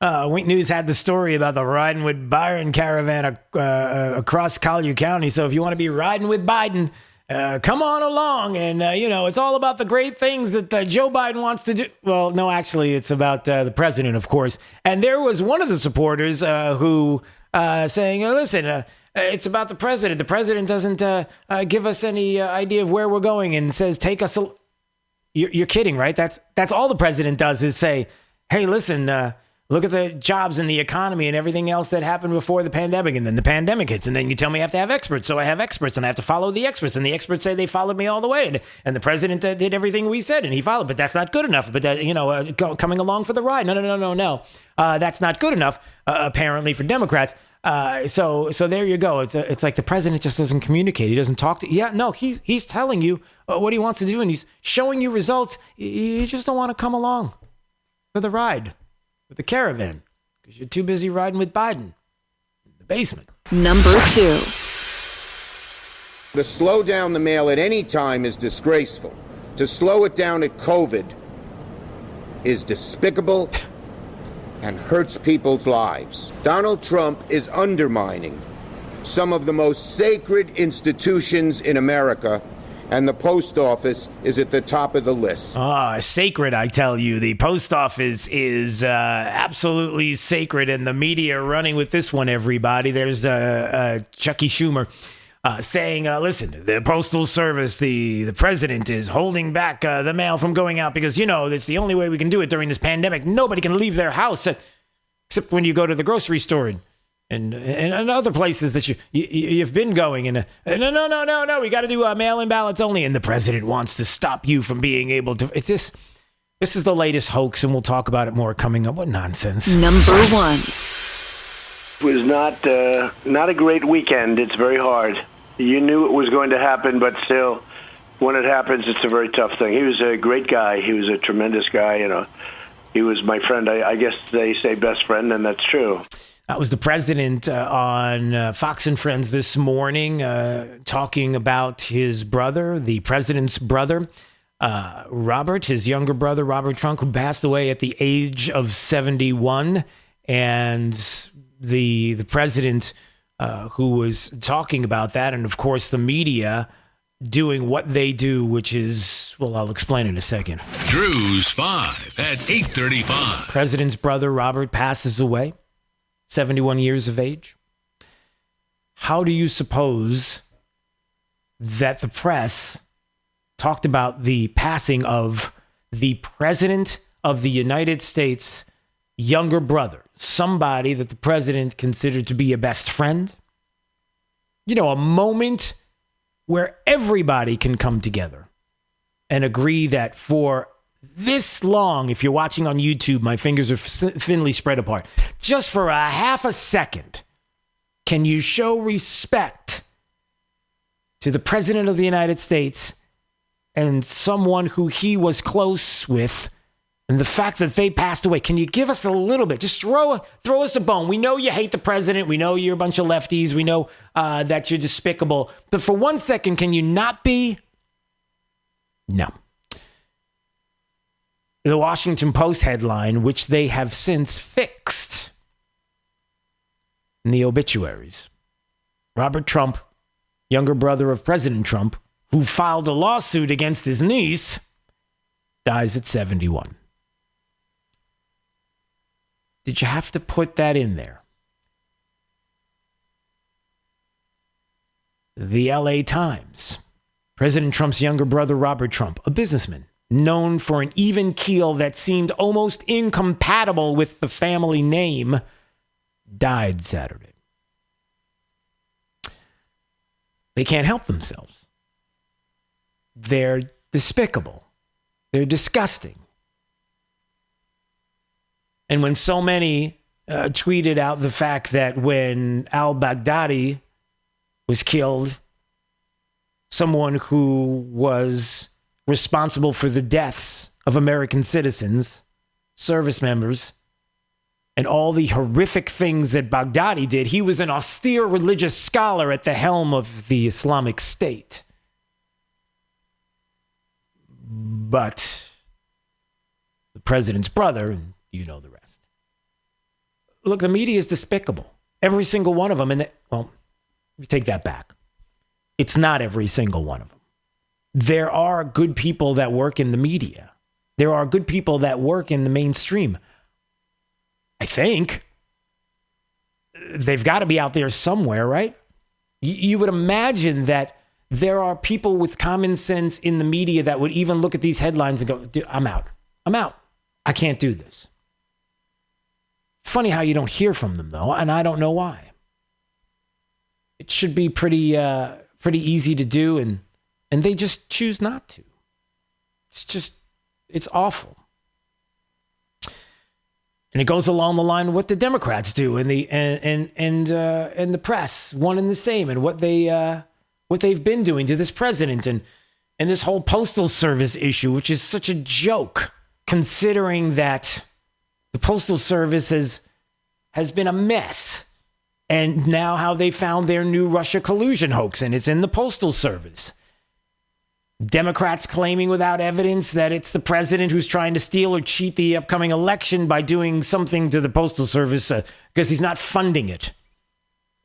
Wink News had the story about the riding with Biden caravan across Collier County. So if you want to be riding with Biden, come on along. And, it's all about the great things that Joe Biden wants to do. Well, no, actually, it's about the president, of course. And there was one of the supporters who saying, listen, it's about the president. The president doesn't give us any idea of where we're going and says, take us. You're kidding, right? That's all the president does is say, hey, listen, look at the jobs and the economy and everything else that happened before the pandemic. And then the pandemic hits. And then you tell me I have to have experts. So I have experts and I have to follow the experts. And the experts say they followed me all the way. And the president did everything we said and he followed. But that's not good enough. But that, coming along for the ride. No. That's not good enough, apparently, for Democrats. So there you go. It's like the president just doesn't communicate. He doesn't talk to. Yeah, no, he's telling you what he wants to do and he's showing you results. You just don't want to come along for the ride with the caravan because you're too busy riding with Biden in the basement. Number 2. To slow down the mail at any time is disgraceful. To slow it down at COVID is despicable and hurts people's lives. Donald Trump is undermining some of the most sacred institutions in America and the post office is at the top of the list. Sacred, I tell you. The post office is absolutely sacred, and the media are running with this one, everybody. There's Chucky Schumer saying, listen, the Postal Service, the president is holding back the mail from going out because, that's the only way we can do it during this pandemic. Nobody can leave their house except when you go to the grocery store and other places that you've been going. And no, we got to do mail-in ballots only. And the president wants to stop you from being able to. This is the latest hoax, and we'll talk about it more coming up. What nonsense. Number one. It was not a great weekend. It's very hard. You knew it was going to happen, but still, when it happens, it's a very tough thing. He was a great guy. He was a tremendous guy. He was my friend. I guess they say best friend, and that's true. That was the president on Fox and Friends this morning talking about his brother, the president's brother, Robert, his younger brother, Robert Trump, who passed away at the age of 71. And the president who was talking about that, and of course the media doing what they do, which is, well, I'll explain in a second. Drew's 5 at 8:35. President's brother, Robert, passes away, 71 years of age. How do you suppose that the press talked about the passing of the president of the United States' younger brother, somebody that the president considered to be a best friend? A moment where everybody can come together and agree that for this long, if you're watching on YouTube, my fingers are thinly spread apart, just for a half a second, can you show respect to the president of the United States and someone who he was close with, and the fact that they passed away? Can you give us a little bit? Just throw us a bone. We know you hate the president. We know you're a bunch of lefties. We know that you're despicable. But for 1 second, can you not be? No. The Washington Post headline, which they have since fixed in the obituaries. Robert Trump, younger brother of President Trump, who filed a lawsuit against his niece, dies at 71. Did you have to put that in there? The LA Times. President Trump's younger brother, Robert Trump, a businessman known for an even keel that seemed almost incompatible with the family name, died Saturday. They can't help themselves. They're despicable. They're disgusting. And when so many tweeted out the fact that when al-Baghdadi was killed, someone who was responsible for the deaths of American citizens, service members, and all the horrific things that Baghdadi did, he was an austere religious scholar at the helm of the Islamic State. But the president's brother, and you know the rest. Look, the media is despicable. Every single one of them. And well, we take that back. It's not every single one of them. There are good people that work in the media. There are good people that work in the mainstream. I think they've got to be out there somewhere, right? You would imagine that there are people with common sense in the media that would even look at these headlines and go, I'm out. I can't do this. Funny how you don't hear from them, though, and I don't know why. It should be pretty easy to do, and they just choose not to. It's awful. And it goes along the line of what the Democrats do and the press, one and the same, and what they've been doing to this president and this whole Postal Service issue, which is such a joke, considering that the Postal Service has been a mess. And now how they found their new Russia collusion hoax, and it's in the Postal Service. Democrats claiming without evidence that it's the president who's trying to steal or cheat the upcoming election by doing something to the Postal Service because he's not funding it.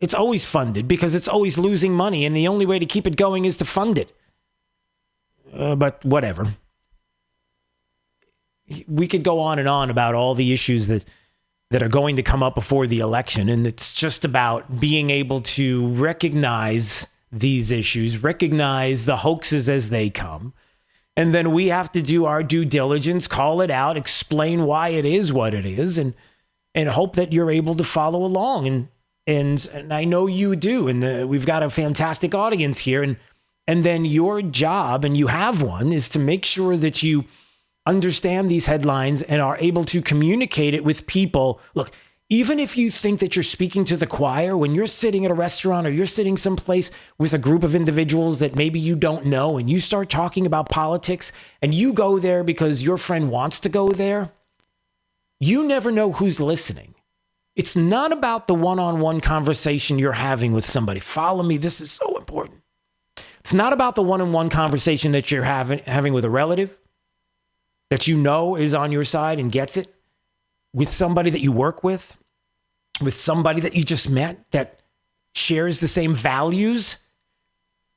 It's always funded because it's always losing money, and the only way to keep it going is to fund it. but whatever. We could go on and on about all the issues that are going to come up before the election. And it's just about being able to recognize these issues, recognize the hoaxes as they come. And then we have to do our due diligence, call it out, explain why it is what it is, and hope that you're able to follow along. And I know you do. And we've got a fantastic audience here. And then your job, and you have one, is to make sure that you understand these headlines and are able to communicate it with people. Look, even if you think that you're speaking to the choir, when you're sitting at a restaurant or you're sitting someplace with a group of individuals that maybe you don't know, and you start talking about politics and you go there because your friend wants to go there, you never know who's listening. It's not about the one-on-one conversation you're having with somebody. Follow me. This is so important. It's not about the one-on-one conversation that you're having with a relative that you know is on your side and gets it, with somebody that you work with somebody that you just met that shares the same values.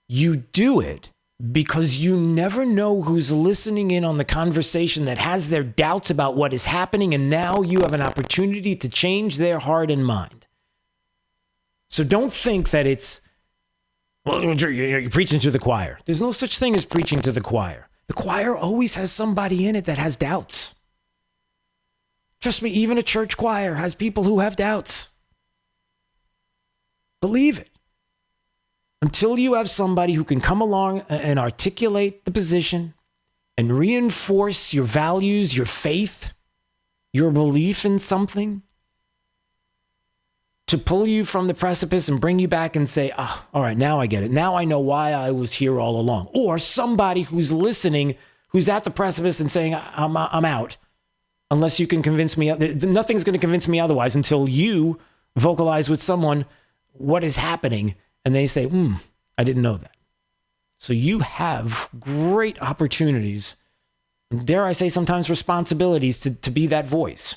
You do it because you never know who's listening in on the conversation that has their doubts about what is happening, and now you have an opportunity to change their heart and mind. So don't think that it's, well, you're preaching to the choir. There's no such thing as preaching to the choir. The choir always has somebody in it that has doubts. Trust me, even a church choir has people who have doubts. Believe it. Until you have somebody who can come along and articulate the position and reinforce your values, your faith, your belief in something, to pull you from the precipice and bring you back and say, all right, now I get it. Now I know why I was here all along. Or somebody who's listening, who's at the precipice and saying, I'm out. Unless you can convince me, nothing's going to convince me otherwise until you vocalize with someone what is happening. And they say, I didn't know that. So you have great opportunities, dare I say sometimes responsibilities to be that voice.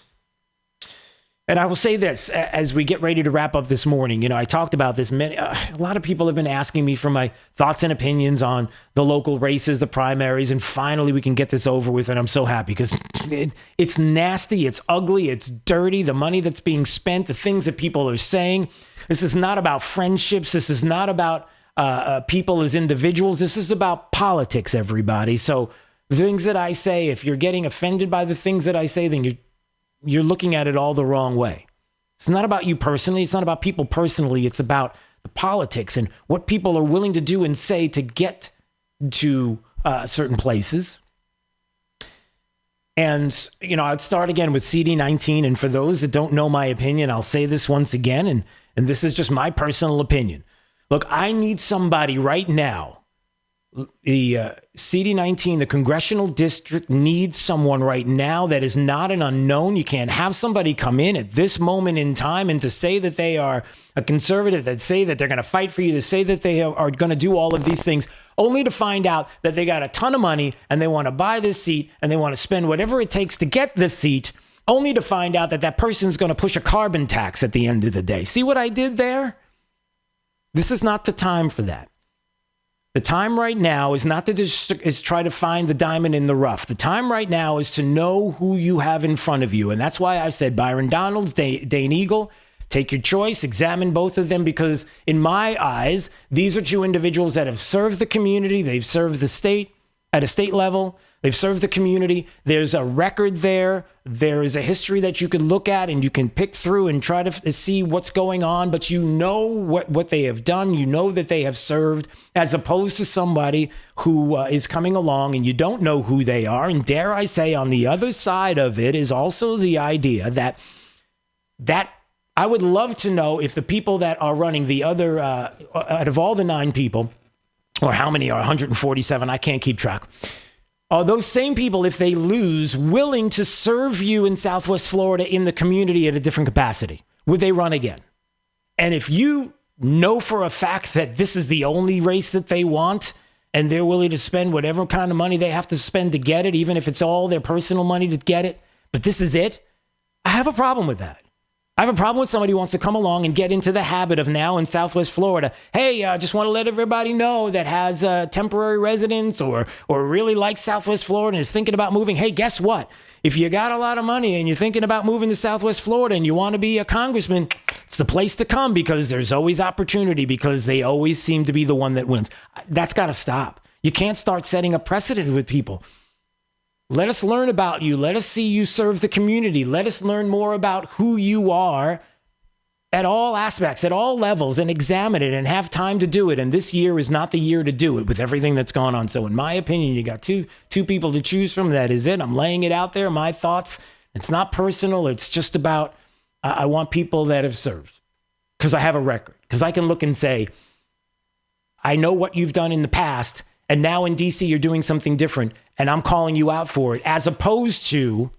And I will say this, as we get ready to wrap up this morning, I talked about this. A lot of people have been asking me for my thoughts and opinions on the local races, the primaries, and finally we can get this over with. And I'm so happy because it's nasty, it's ugly, it's dirty, the money that's being spent, the things that people are saying. This is not about friendships. This is not about people as individuals. This is about politics, everybody. So the things that I say, if you're getting offended by the things that I say, then you're looking at it all the wrong way. It's not about you personally. It's not about people personally. It's about the politics and what people are willing to do and say to get to certain places. And, I'd start again with CD19. And for those that don't know my opinion, I'll say this once again. And this is just my personal opinion. Look, I need somebody right now. The CD19, the congressional district, needs someone right now that is not an unknown. You can't have somebody come in at this moment in time and to say that they are a conservative, that say that they're going to fight for you, to say that they are going to do all of these things, only to find out that they got a ton of money and they want to buy this seat and they want to spend whatever it takes to get this seat, only to find out that that person's going to push a carbon tax at the end of the day. See what I did there? This is not the time for that. The time right now is not to try to find the diamond in the rough. The time right now is to know who you have in front of you. And that's why I said Byron Donalds, Dane Eagle, take your choice, examine both of them, because in my eyes, these are two individuals that have served the community. They've served the state at a state level. They've served the community. There's a record there. There is a history that you could look at and you can pick through and try to see what's going on, but you know what they have done. You know that they have served, as opposed to somebody who is coming along and you don't know who they are. And dare I say, on the other side of it is also the idea that I would love to know if the people that are running the other, out of all the 9 people, or how many are 147, I can't keep track. Are those same people, if they lose, willing to serve you in Southwest Florida in the community at a different capacity? Would they run again? And if you know for a fact that this is the only race that they want and they're willing to spend whatever kind of money they have to spend to get it, even if it's all their personal money to get it, but this is it, I have a problem with that. I have a problem with somebody who wants to come along and get into the habit of now in Southwest Florida. Hey, just want to let everybody know that has temporary residence or really likes Southwest Florida and is thinking about moving. Hey, guess what? If you got a lot of money and you're thinking about moving to Southwest Florida and you want to be a congressman, it's the place to come because there's always opportunity because they always seem to be the one that wins. That's got to stop. You can't start setting a precedent with people. Let us learn about you. Let us see you serve the community. Let us learn more about who you are at all aspects, at all levels, and examine it and have time to do it. And this year is not the year to do it with everything that's gone on. So in my opinion, you got two people to choose from. That is it. I'm laying it out there, my thoughts. It's not personal. It's just about I want people that have served because I have a record, because I can look and say, I know what you've done in the past. And now in DC, you're doing something different, and I'm calling you out for it, as opposed to,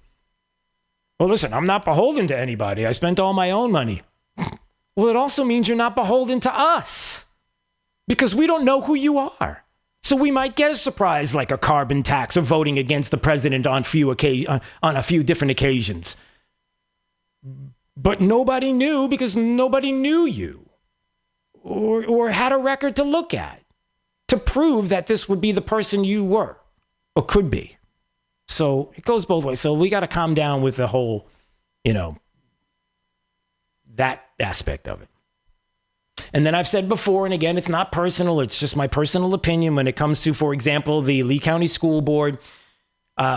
well, listen, I'm not beholden to anybody. I spent all my own money. Well, it also means you're not beholden to us because we don't know who you are. So we might get a surprise like a carbon tax or voting against the president on a few different occasions. But nobody knew because nobody knew you or had a record to look at to prove that this would be the person you were or could be. So it goes both ways. So we got to calm down with the whole, that aspect of it. And then I've said before, and again, it's not personal. It's just my personal opinion when it comes to, for example, the Lee County School Board,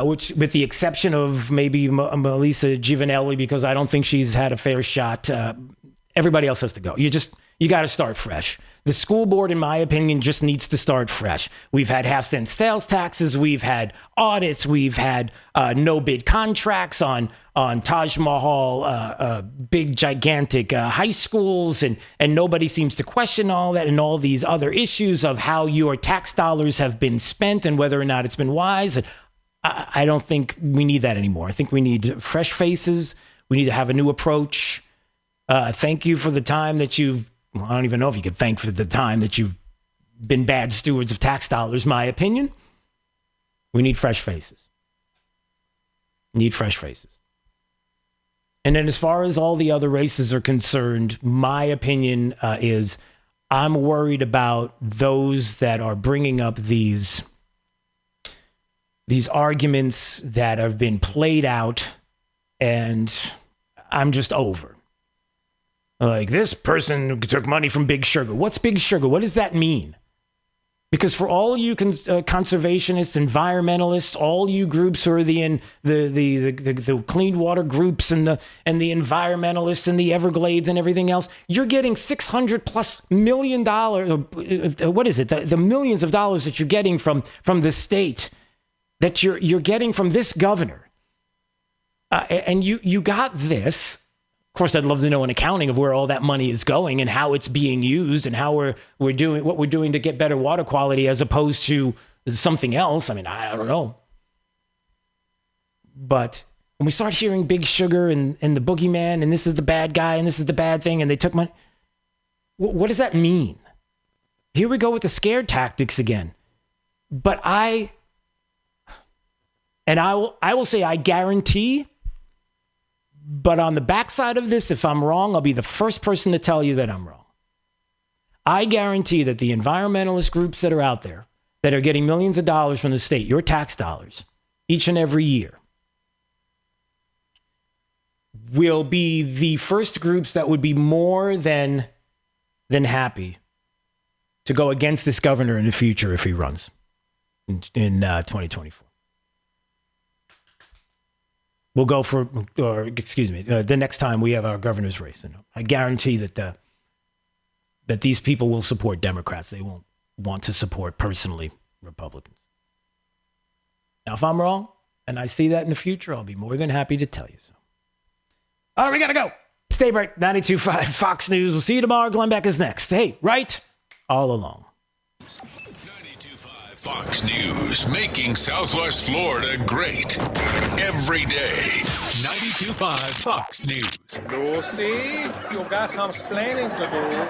which with the exception of maybe Melissa Giovanelli, because I don't think she's had a fair shot. Everybody else has to go. You got to start fresh. The school board, in my opinion, just needs to start fresh. We've had half-cent sales taxes. We've had audits. We've had no-bid contracts on Taj Mahal, big, gigantic high schools, and nobody seems to question all that and all these other issues of how your tax dollars have been spent and whether or not it's been wise. And I don't think we need that anymore. I think we need fresh faces. We need to have a new approach. Thank you for the time that I don't even know if you could thank for the time that you've been bad stewards of tax dollars, my opinion. We need fresh faces. Need fresh faces. And then as far as all the other races are concerned, my opinion is I'm worried about those that are bringing up these arguments that have been played out, and I'm just over. Like, this person took money from Big Sugar. What's Big Sugar? What does that mean? Because for all you conservationists, environmentalists, all you groups who are the clean water groups and the environmentalists and the Everglades and everything else, you're getting $600+ million. What is it? The millions of dollars that you're getting from the state, that you're getting from this governor, and you got this. Of course, I'd love to know an accounting of where all that money is going and how it's being used and how we're doing what we're doing to get better water quality as opposed to something else. I mean, I don't know. But when we start hearing Big Sugar and the boogeyman and this is the bad guy and this is the bad thing and they took money, what does that mean? Here we go with the scared tactics again. But I will say I guarantee. But on the backside of this, if I'm wrong, I'll be the first person to tell you that I'm wrong. I guarantee that the environmentalist groups that are out there that are getting millions of dollars from the state, your tax dollars, each and every year, will be the first groups that would be more than happy to go against this governor in the future if he runs in 2024. We'll go the next time we have our governor's race. And I guarantee that these people will support Democrats. They won't want to support, personally, Republicans. Now, if I'm wrong and I see that in the future, I'll be more than happy to tell you so. All right, we got to go. Stay bright. 92.5 Fox News. We'll see you tomorrow. Glenn Beck is next. Hey, right? All along. Fox News, making Southwest Florida great every day. 92.5 Fox News. Lucy, you got some explaining to do.